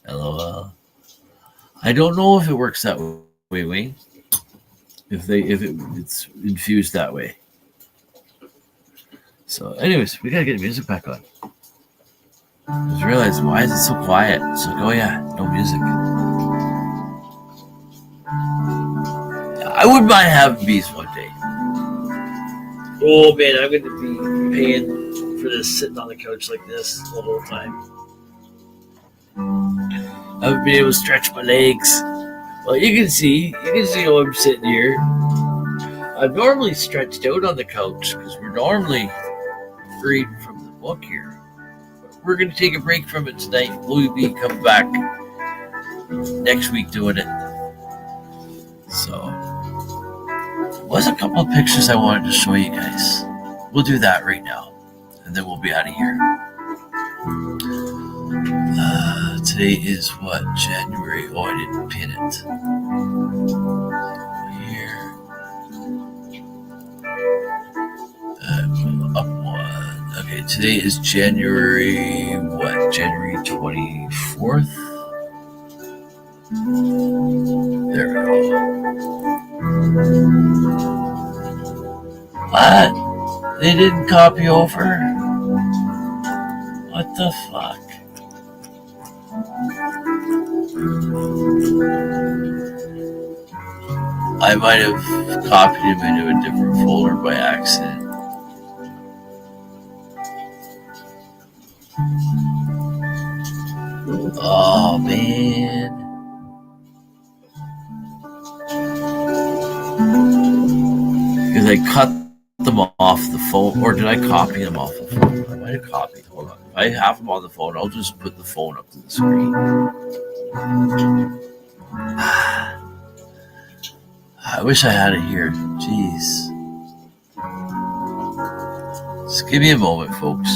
S2: LOL. I don't know if it works that way, Wayne. If it's infused that way. So anyways, we got to get the music back on. I just realized, why is it so quiet? It's like, oh yeah, no music. I wouldn't mind having bees one day. Oh man, I'm going to be paying for this sitting on the couch like this the whole time. I haven't been able to stretch my legs. Well, you can see how I'm sitting here. I'm normally stretched out on the couch because we're normally reading from the book here. But we're going to take a break from it tonight. We'll be coming back next week doing it. So, was a couple of pictures I wanted to show you guys. We'll do that right now, and then we'll be out of here. Today is what? January. Oh, I didn't pin it. Here. Up one. Okay, today is January, what? January 24th? There we go. What? They didn't copy over? What the fuck? I might have copied him into a different folder by accident. Oh man. I cut them off the phone, or did I copy them off the phone? I might have copied. Hold on. If I have them on the phone, I'll just put the phone up to the screen. I wish I had it here. Jeez. Just give me a moment, folks.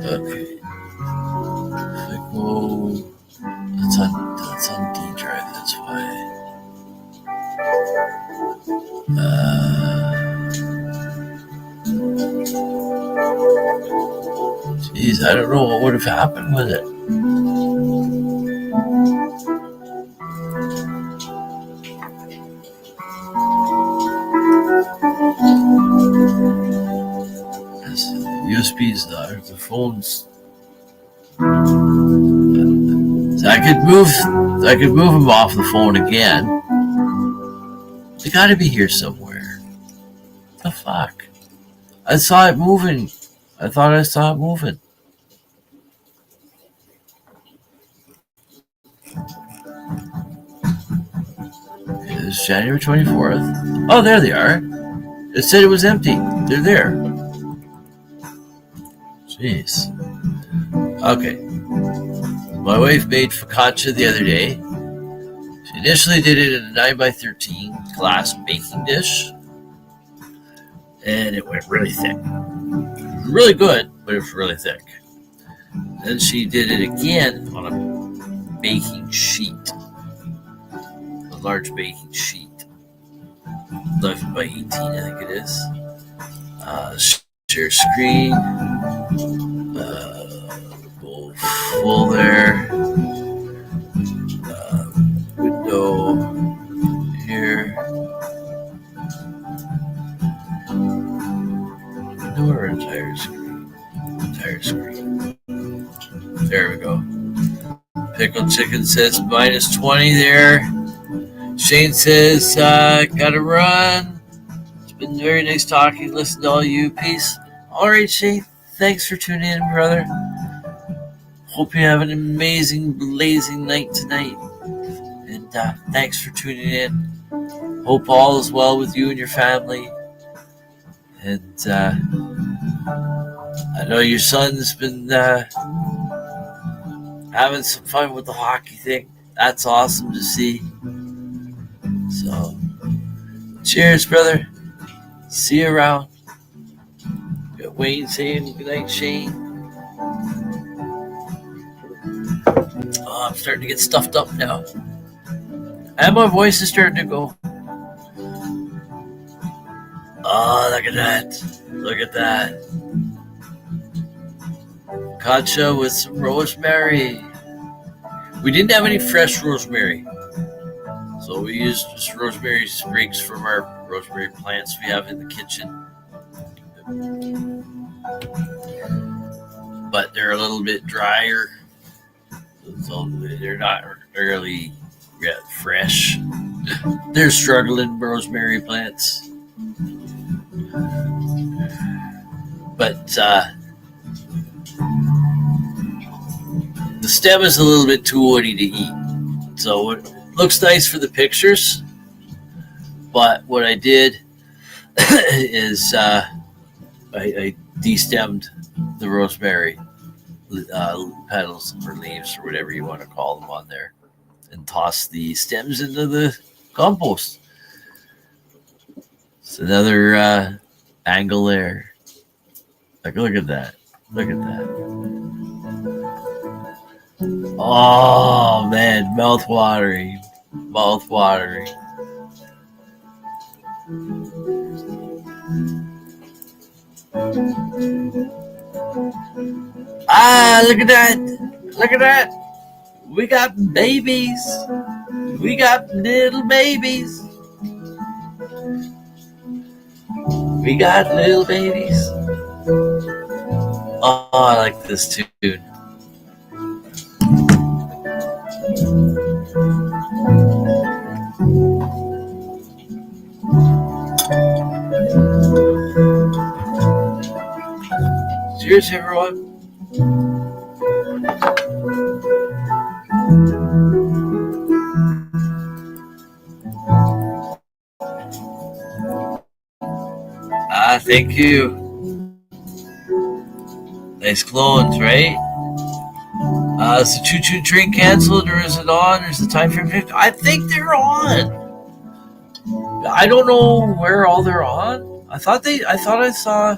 S2: Okay. If I go, that's on D drive. That's why. Jeez, I don't know what would have happened with it. USB's the phones. So I could move them off the phone again. They got to be here somewhere. What the fuck? I saw it moving. I thought I saw it moving. It's January 24th. Oh, there they are. It said it was empty. They're there. Jeez. Okay. My wife made focaccia the other day. She initially did it in a 9x13 glass baking dish. And it went really thick. It was really good, but it was really thick. Then she did it again on a baking sheet. A large baking sheet. 11 by 18, I think it is. Share screen. Go full there. Window here. Window or entire screen? Entire screen. There we go. Pickled chicken says minus 20 there. Shane says, gotta run. It's been very nice talking. Listen to all you. Peace. All right, Shane. Thanks for tuning in, brother. Hope you have an amazing, blazing night tonight. And thanks for tuning in. Hope all is well with you and your family. And I know your son's been having some fun with the hockey thing. That's awesome to see. So, cheers, brother. See you around. Got Wayne saying goodnight, Shane. Oh, I'm starting to get stuffed up now. And my voice is starting to go. Oh, look at that. Look at that. Focaccia with some rosemary. We didn't have any fresh rosemary. So we used just rosemary sprigs from our rosemary plants we have in the kitchen. But they're a little bit drier. So they're not really fresh. They're struggling rosemary plants. But the stem is a little bit too woody to eat. So it looks nice for the pictures. But what I did is I destemmed the rosemary petals or leaves or whatever you want to call them on there and tossed the stems into the compost. It's another angle there. Like, look at that. Look at that. Oh, man. Mouth-watering. Mouth-watering. Ah, look at that. Look at that. We got babies. We got little babies. We got little babies. Oh, I like this tune. Cheers, everyone. thank you. Nice clones, right? Is the Choo Choo Train canceled or is it on? Or is the time frame? I think they're on. I don't know where all they're on. I thought I saw.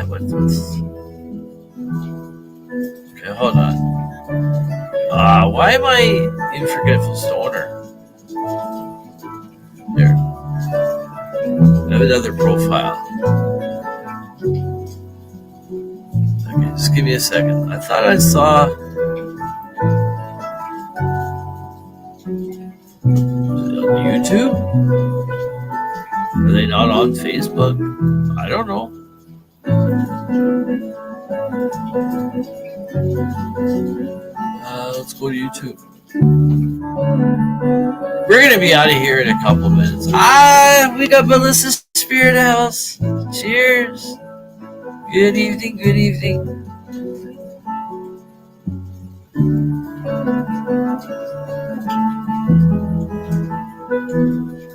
S2: What's okay, hold on. Why am I in Forgetful Stoner? There. I have another profile. Okay, just give me a second. I thought I saw. Was it on YouTube? Are they not on Facebook? I don't know. Let's go to YouTube. We're gonna be out of here in a couple minutes. We got Melissa Spirit House. Cheers. Good evening. Good evening.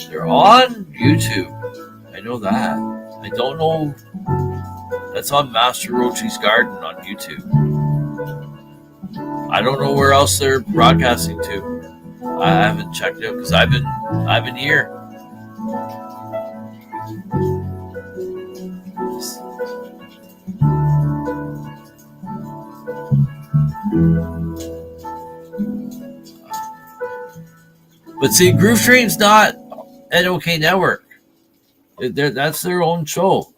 S2: They're on YouTube. I know that. I don't know. That's on Master Rochi's Garden on YouTube. I don't know where else they're broadcasting to. I haven't checked it out because I've been here. But see, Groove Train's not NOK Network. That's their own show.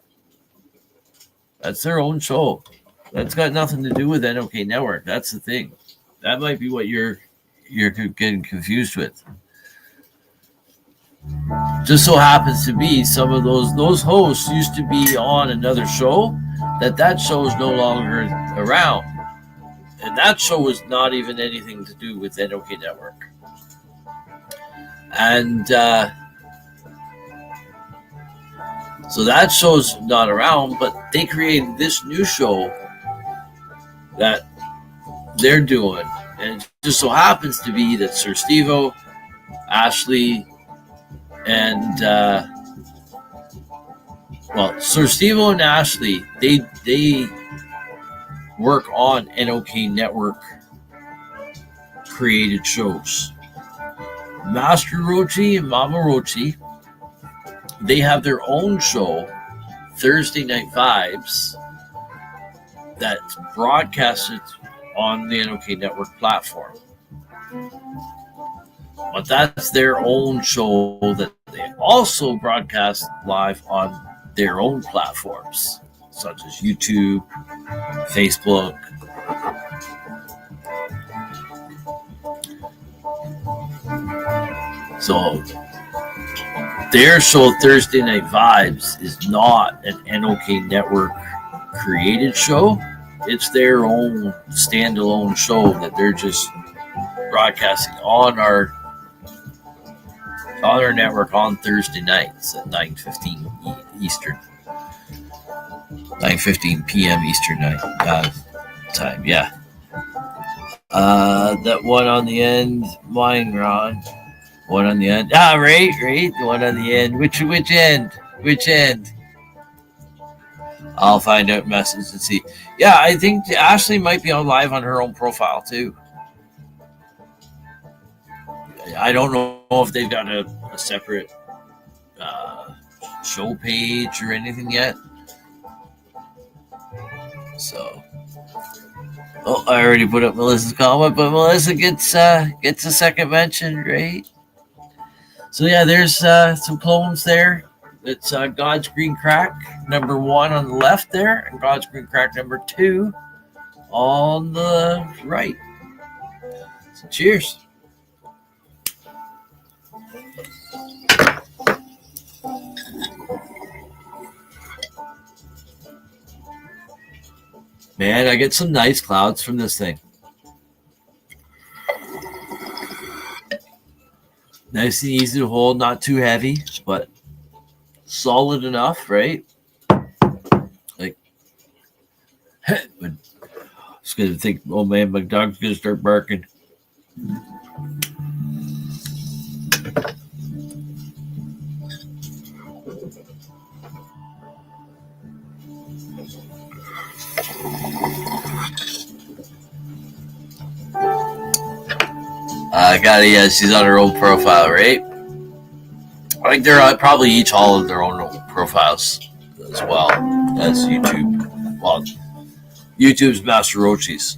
S2: That's their own show. That's got nothing to do with NOK Network. That's the thing. That might be what you're getting confused with. Just so happens to be some of those hosts used to be on another show. That show is no longer around, and that show was not even anything to do with NOK Network. And so that show's not around, but they created this new show that they're doing. And it just so happens to be that Sir Steve-O, Ashley, and Sir Steve-O and Ashley, they work on NOK Network created shows. Master Rochi and Mama Rochi, they have their own show, Thursday Night Vibes, that's broadcasted on the NOK Network platform. But that's their own show that they also broadcast live on their own platforms, such as YouTube, Facebook. So their show, Thursday Night Vibes, is not an NOK Network created show. It's their own standalone show that they're just broadcasting on our network on Thursday nights at 9:15 Eastern, 9:15 p.m. Eastern time. Yeah. That one on the end, mine, Ron. One on the end. Right. The one on the end. Which end? Which end? I'll find out message and see. Yeah, I think Ashley might be on live on her own profile too. I don't know if they've got a separate show page or anything yet. So, I already put up Melissa's comment, but Melissa gets a second mention, right? So yeah, there's some clones there. It's God's Green Crack number 1 on the left there, and God's Green Crack number 2 on the right. So cheers. Man, I get some nice clouds from this thing. Nice and easy to hold, not too heavy, but solid enough, right? Like, I was going to think, oh man, my dog's going to start barking. She's on her own profile, right? I think they're probably each all of their own profiles as well as YouTube. Well, YouTube's Master Rochi's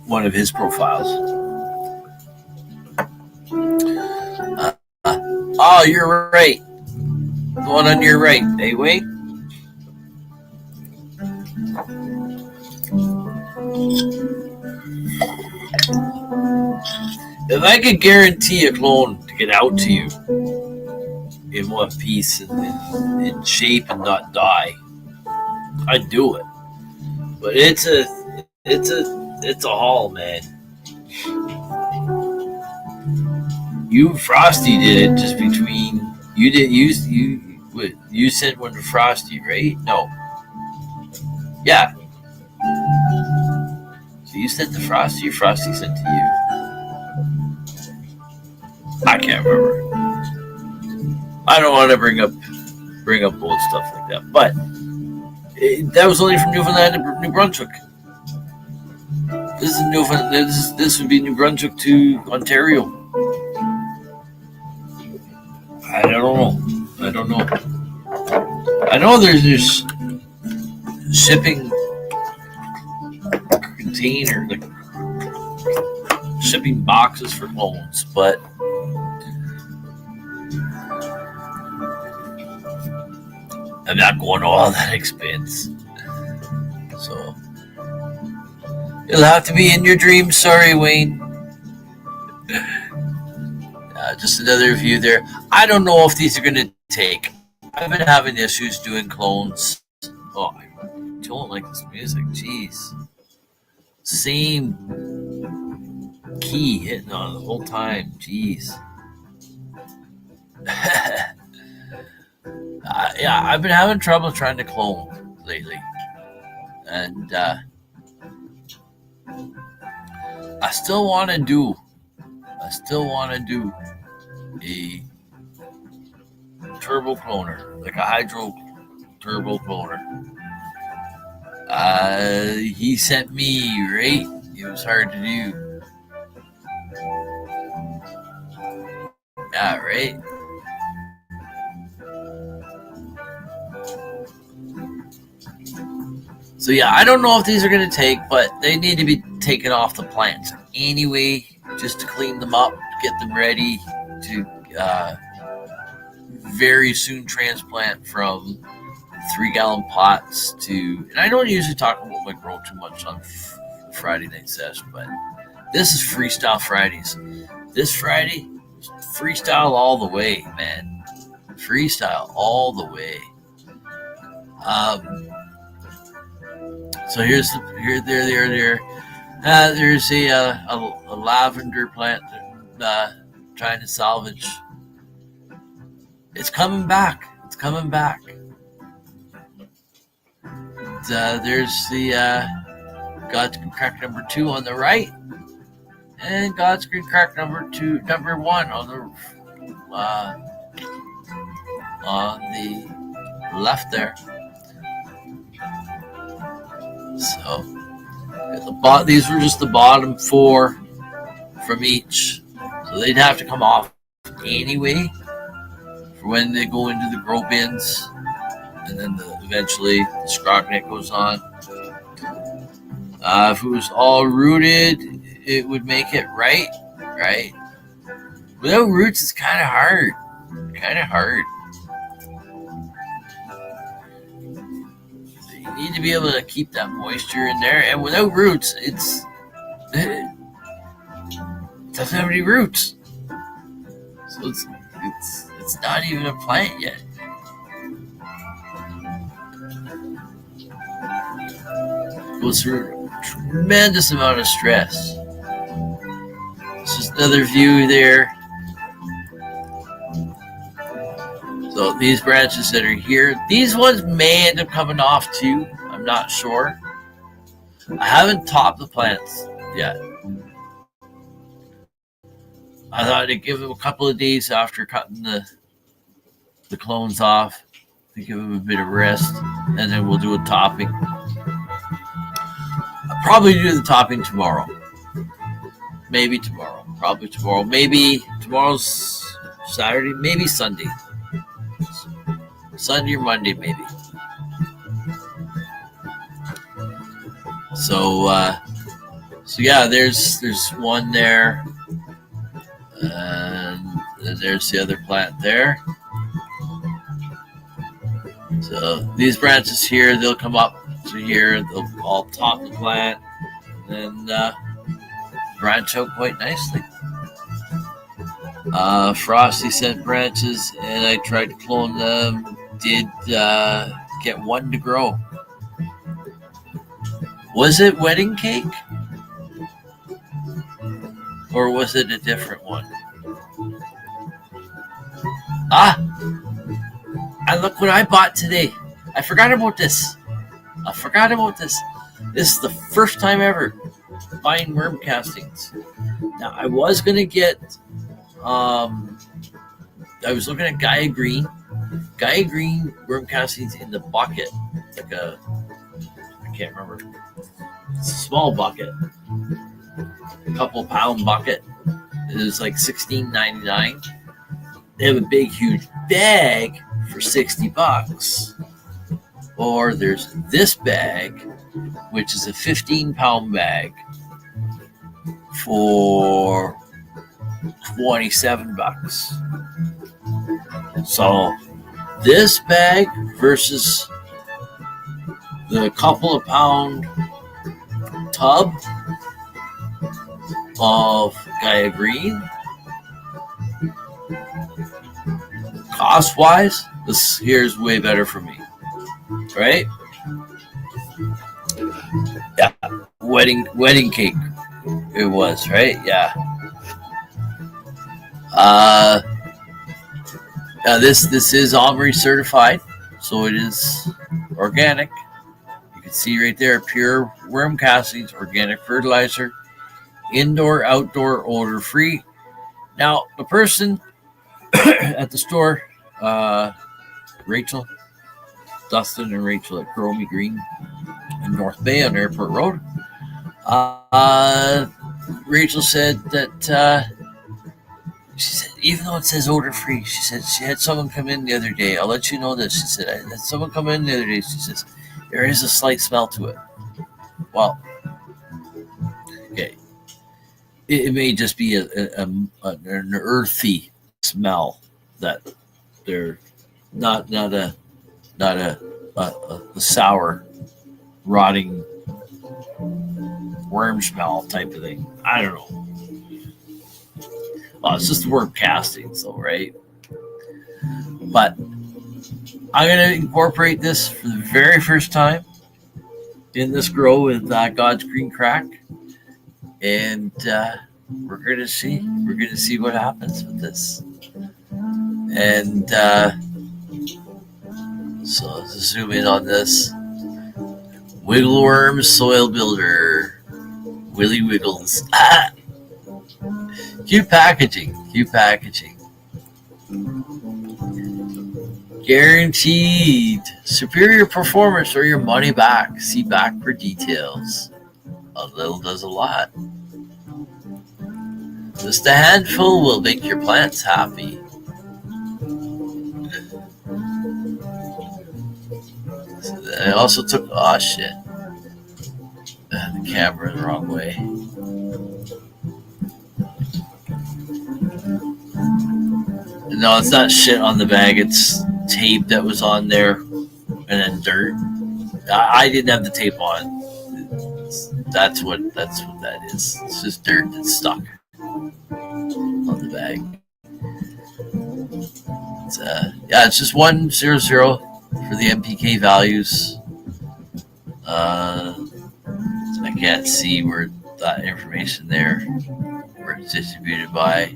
S2: one of his profiles. Oh, you're right. The one on your right. Hey, wait. If I could guarantee a clone to get out to you in one piece and in shape and not die, I'd do it. But it's a haul, man. You and Frosty did it just between you sent one to Frosty, right? No. Yeah. So you sent to Frosty or Frosty sent to you? I can't remember. I don't want to bring up old stuff like that, but that was only from Newfoundland to New Brunswick. This is Newfoundland. This would be New Brunswick to Ontario. I don't know. I know there's shipping container, like shipping boxes for clones, but I'm not going to all that expense. So it'll have to be in your dreams. Sorry, Wayne. Just another review there. I don't know if these are going to take. I've been having issues doing clones. Oh, I don't like this music. Jeez. Same key hitting on the whole time. Jeez. Yeah, I've been having trouble trying to clone lately. And I still want to do a turbo cloner, like a hydro turbo cloner. He sent me, right? It was hard to do. Yeah, right? So yeah, I don't know if these are going to take, but they need to be taken off the plants anyway, just to clean them up, get them ready to very soon transplant from 3-gallon pots to, and I don't usually talk about my grow too much on Friday Night Sesh, but this is Freestyle Fridays. This Friday, freestyle all the way, man. Freestyle all the way. So there. There's a lavender plant trying to salvage. It's coming back. There's the God's Green Crack number 2 on the right, and God's Green Crack number 1 on the left there. So these were just the bottom 4 from each, so they'd have to come off anyway for when they go into the grow bins, and then eventually the scrognet goes on. If it was all rooted, it would make it right. Without roots, it's kind of hard. You need to be able to keep that moisture in there, and without roots, it doesn't have any roots, so it's not even a plant yet. Goes through a tremendous amount of stress. This is another view there. So these branches that are here, these ones may end up coming off too. I'm not sure. I haven't topped the plants yet. I thought I'd give them a couple of days after cutting the clones off to give them a bit of rest, and then we'll do a topping. I'll probably do the topping tomorrow. maybe tomorrow. Probably tomorrow. Maybe tomorrow's Saturday. Maybe Sunday. Sunday or Monday, maybe. So yeah, there's one there, and there's the other plant there. So these branches here, they'll come up to here, they'll all top the plant, and branch out quite nicely. Frosty sent branches, and I tried to clone them. Did get one to grow. Was it wedding cake? Or was it a different one? And look what I bought today. I forgot about this. This is the first time ever buying worm castings. Now, I was going to get, I was looking at Gaia Green worm castings in the bucket. Like I can't remember. It's a small bucket. A couple pound bucket. It was like $16.99. They have a big, huge bag for $60. Or there's this bag, which is a 15-pound bag for $27. So this bag versus the couple of pound tub of Gaia Green, cost wise, this here's way better for me, right? Yeah, wedding cake it was, right? Yeah. This is OMRI certified, so it is organic. You can see right there, pure worm castings, organic fertilizer, indoor, outdoor, odor free. Now, the person at the store, Rachel, Dustin and Rachel at Grow Me Green in North Bay on Airport Road, Rachel said that she said, even though it says odor free, she said she had someone come in the other day. I'll let you know this. She said, I had someone come in the other day. She says, there is a slight smell to it. Well, okay. It may just be an earthy smell that they're not a sour, rotting worm smell type of thing. I don't know. Well, it's just worm castings, though, right? But I'm going to incorporate this for the very first time in this grow with God's Green Crack, and we're going to see. We're going to see what happens with this. And so let's zoom in on this. Wiggle Worm Soil Builder, Willy Wiggles. Cute packaging. Guaranteed superior performance or your money back. See back for details. A little does a lot. Just a handful will make your plants happy. I also took, oh shit, the camera the wrong way. No, it's not shit on the bag. It's tape that was on there, and then dirt. I didn't have the tape on. That's what that is. It's just dirt that's stuck on the bag. It's just 100 for the MPK values. I can't see where that information there, where it's distributed by.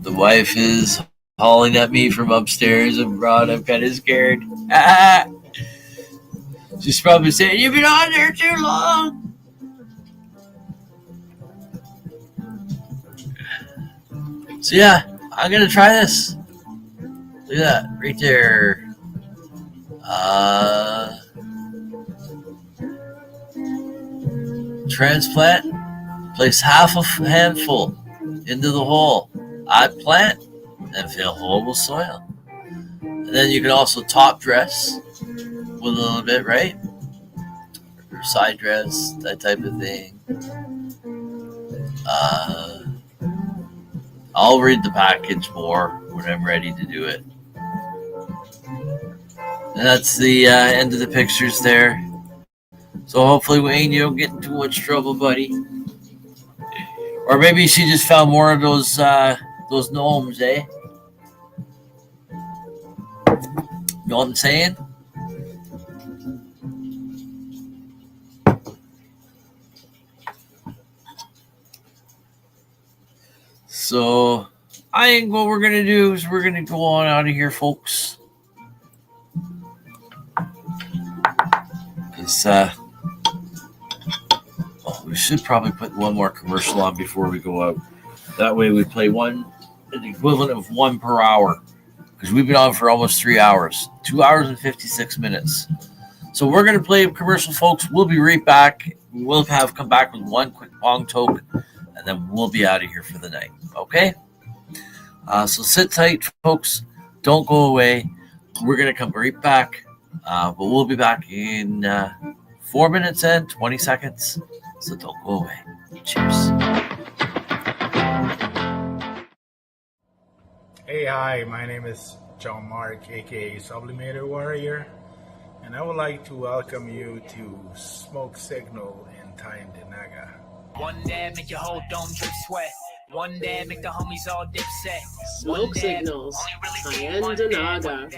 S2: The wife is hauling at me from upstairs abroad. I'm kind of scared. She's probably saying, you've been on there too long. So yeah, I'm going to try this. Look at that, right there. Transplant Place half a handful into the hole. Add plant and fill hole with soil. And then you can also top dress with a little bit, right? Or side dress, that type of thing. I'll read the package more when I'm ready to do it. And that's the end of the pictures there. So hopefully, Wayne, you don't get in too much trouble, buddy. Or maybe she just found more of those gnomes, eh? You know what I'm saying? So I think what we're gonna do is we're gonna go on out of here, folks. We should probably put one more commercial on before we go out. That way we play the equivalent of one per hour, because we've been on for almost 3 hours, 2 hours and 56 minutes. So we're going to play a commercial, folks. We'll be right back. We'll come back with one quick pong toke, and then we'll be out of here for the night. Okay? So sit tight, folks. Don't go away. We're going to come right back, but we'll be back in 4 minutes and 20 seconds. So don't go away. Cheers.
S5: Hey, hi, my name is John Mark, aka Sublimator Warrior, and I would like to welcome you to Smoke Signal in Tyendinaga.
S6: One dab make your whole dome drip sweat. One dab make the homies all dip set.
S7: Smoke Signals, Tyendinaga.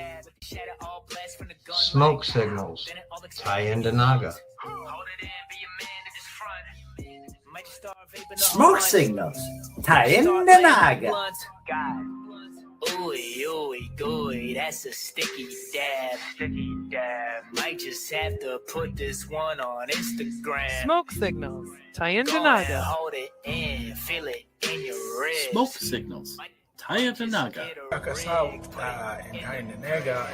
S4: Smoke Signals, Tyendinaga.
S8: Smoke Signals, Tyendinaga.
S6: Ooey, ooey, gooey, that's a sticky dab. Might just have to put this one on Instagram.
S9: Smoke Signals, Tyendinaga.
S6: Hold it in, feel it in your ribs.
S2: Smoke Signals, Tyendinaga.
S5: Check us out in Tyendinaga.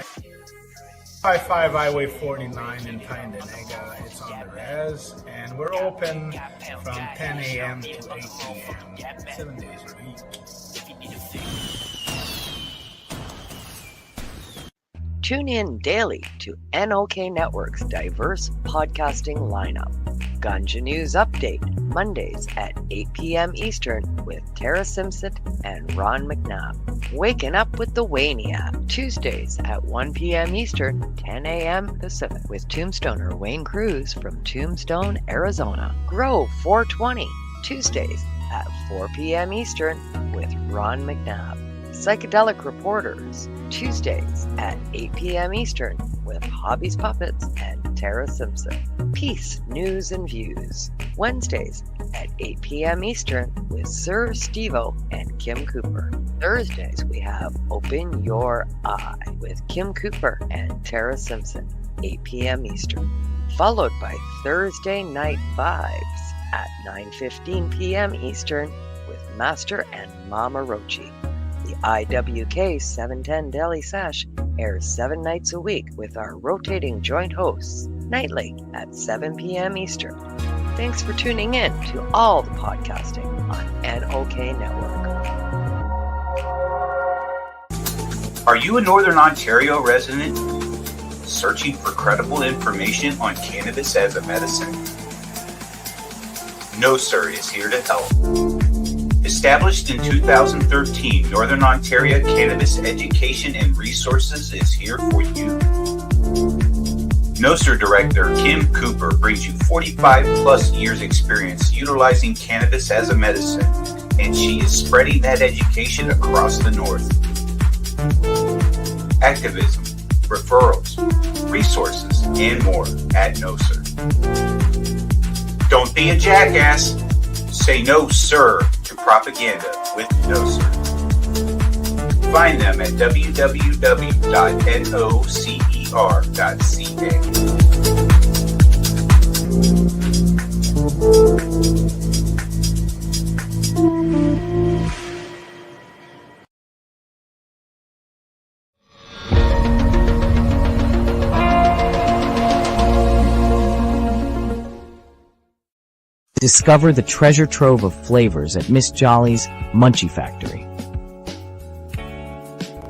S5: 55 Highway 49 in Tyendinaga. It's on the res, and we're open from 10 a.m. to 8 p.m. 7 days a week.
S1: Tune in daily to NOK Network's diverse podcasting lineup. Ganja News Update, Mondays at 8 p.m. Eastern with Tara Simpson and Ron McNabb. Waking Up with the Wayniac, Tuesdays at 1 p.m. Eastern, 10 a.m. Pacific with Tombstoner Wayne Cruz from Tombstone, Arizona. Grow 420, Tuesdays at 4 p.m. Eastern with Ron McNabb. Psychedelic Reporters, Tuesdays at 8 p.m. Eastern with Hobbies Puppets and Tara Simpson. Peace, News and Views, Wednesdays at 8 p.m. Eastern with Sir Stevo and Kim Cooper. Thursdays we have Open Your Eye with Kim Cooper and Tara Simpson, 8 p.m. Eastern. Followed by Thursday Night Vibes at 9:15 p.m. Eastern with Master and Mama Rochi. The IWK 710 Daily Sesh airs 7 nights a week with our rotating joint hosts, nightly at 7 p.m. Eastern. Thanks for tuning in to all the podcasting on NOK Network.
S14: Are you a Northern Ontario resident searching for credible information on cannabis as a medicine? No Sir is here to help. Established in 2013, Northern Ontario Cannabis Education and Resources is here for you. NOSER Director Kim Cooper brings you 45 plus years experience utilizing cannabis as a medicine, and she is spreading that education across the North. Activism, referrals, resources, and more at NOSER. Don't be a jackass. Say no, sir, to propaganda with NOSER. Find them at www.nocer.ca.
S3: Discover the treasure trove of flavors at Miss Jolly's Munchie Factory.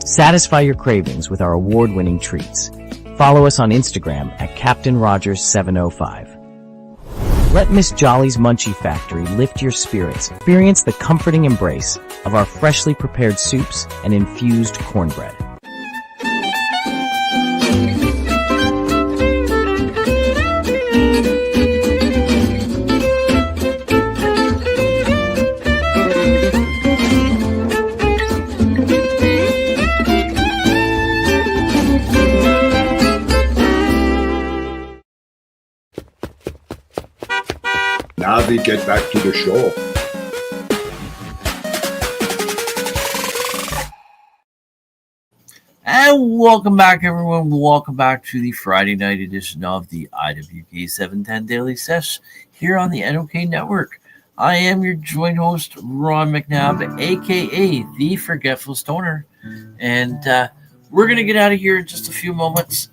S3: Satisfy your cravings with our award-winning treats. Follow us on Instagram at Captain Rogers 705. Let Miss Jolly's Munchie Factory lift your spirits. Experience the comforting embrace of our freshly prepared soups and infused cornbread.
S10: Now we get back to the show.
S2: And welcome back, everyone. Welcome back to the Friday night edition of the IWK 710 Daily Sesh here on the NOK Network. I am your joint host, Ron McNabb, aka the Forgetful Stoner. And we're going to get out of here in just a few moments.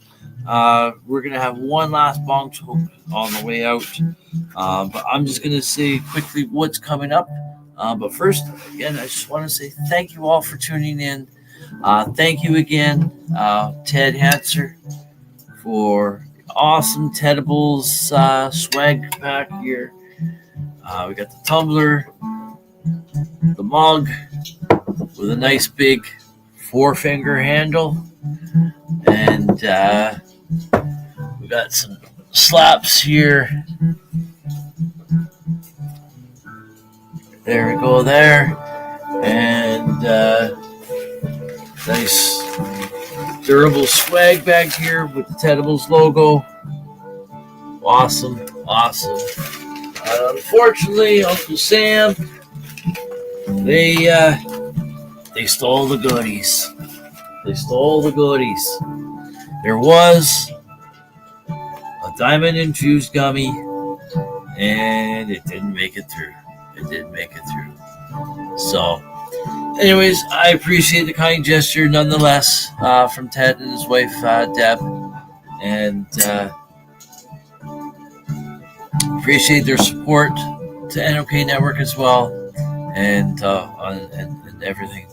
S2: We're going to have one last bong choke on the way out. But I'm just going to say quickly what's coming up. But first, again, I just want to say thank you all for tuning in. Thank you again, Ted Hanser, for awesome Tedibles swag pack here. We got the tumbler, the mug with a nice big 4-finger handle, and we got some slaps here. There we go there, and nice durable swag bag here with the Tedibles logo. Awesome. Unfortunately, Uncle Sam, they stole the goodies. There was a diamond infused gummy, and it didn't make it through. So, anyways, I appreciate the kind gesture nonetheless from Ted and his wife, Deb, and appreciate their support to NOK Network as well, and everything.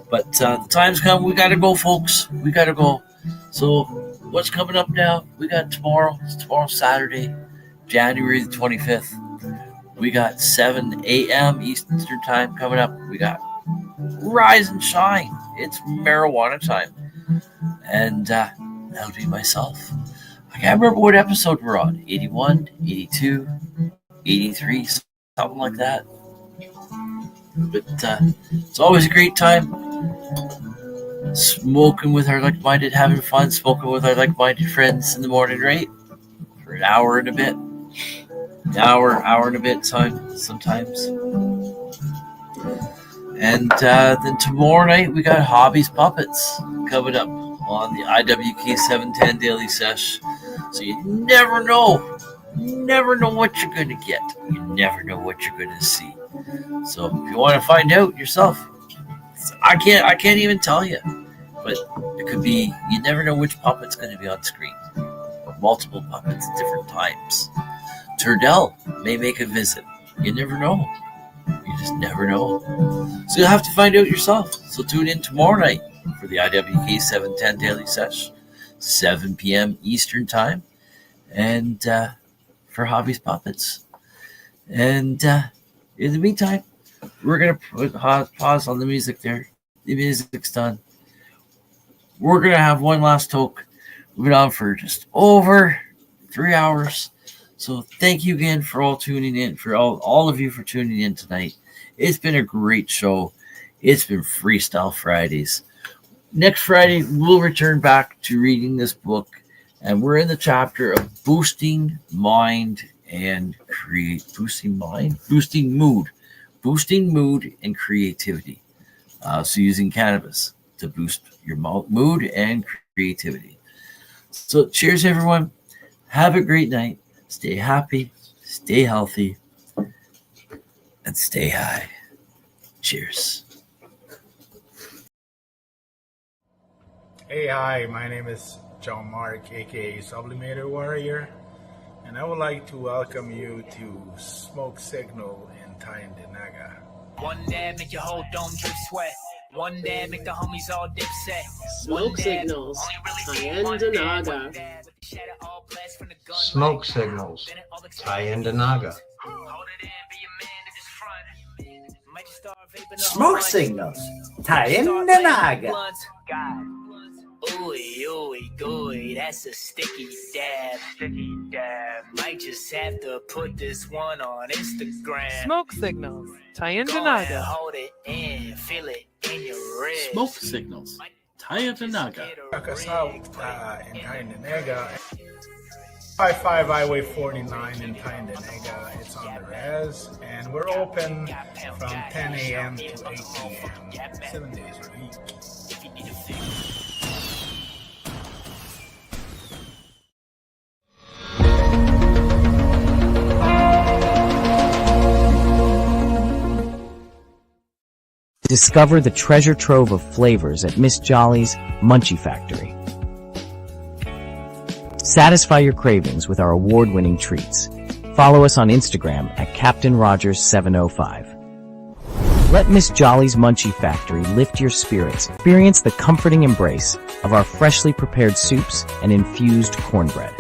S2: But the time's come. We got to go, folks. We got to go. So what's coming up now? We got tomorrow. It's tomorrow, Saturday, January the 25th. We got 7 a.m. Eastern Time coming up. We got Rise and Shine. It's marijuana time. And that'll be myself. I can't remember what episode we're on. 81, 82, 83, something like that. But it's always a great time. Smoking with our like-minded, having fun, smoking with our like-minded friends in the morning, right? For an hour and a bit. Hour and a bit sometimes. And then tomorrow night we got Hobbies Puppets coming up on the IWK 710 Daily Sesh. So you never know what you're going to get. You never know what you're going to see. So if you want to find out yourself, I can't even tell you. But it could be, you never know which puppet's going to be on screen. Or multiple puppets at different times. Turdell may make a visit. You never know. You just never know. So you'll have to find out yourself. So tune in tomorrow night for the IWK 710 Daily Sesh, 7 p.m. Eastern Time, and for Hobbies Puppets. And in the meantime, we're going to put pause on the music there. The music's done. We're going to have one last talk. We've been on for just over 3 hours. So thank you again for all tuning in, for all of you for tuning in tonight. It's been a great show. It's been Freestyle Fridays. Next Friday, we'll return back to reading this book, and we're in the chapter of boosting mood and creativity. So using cannabis to boost your mood and creativity. So cheers, everyone. Have a great night. Stay happy, stay healthy, and stay high. Cheers.
S5: Hey, hi, my name is John Mark, aka Sublimator Warrior. and I would like to welcome you to Smoke Signal in Tyndinaga.
S6: One dab make your whole dome drip sweat. One dab make the homies all dip set.
S7: Smoke signals. Tyndinaga.
S4: Smoke signals. Tyndinaga.
S8: Smoke signals. Tyndinaga.
S6: Ooey, ooey, gooey, that's a sticky dab. Sticky dab. Might just have to put this one on Instagram.
S9: Smoke signals.
S6: Go ahead,
S9: Tyndinaga.
S6: hold it in, feel it in your wrist.
S2: Smoke signals. Tyndinaga.
S5: Check us out in Tyndinaga. 55 Highway 49 in Tyndinaga. It's on the res, and we're open from 10 a.m. to 8 p.m. 7 days a week.
S3: Discover the treasure trove of flavors at Miss Jolly's Munchie Factory. Satisfy your cravings with our award-winning treats. Follow us on Instagram at Captain Rogers 705. Let Miss Jolly's Munchie Factory lift your spirits. Experience the comforting embrace of our freshly prepared soups and infused cornbread.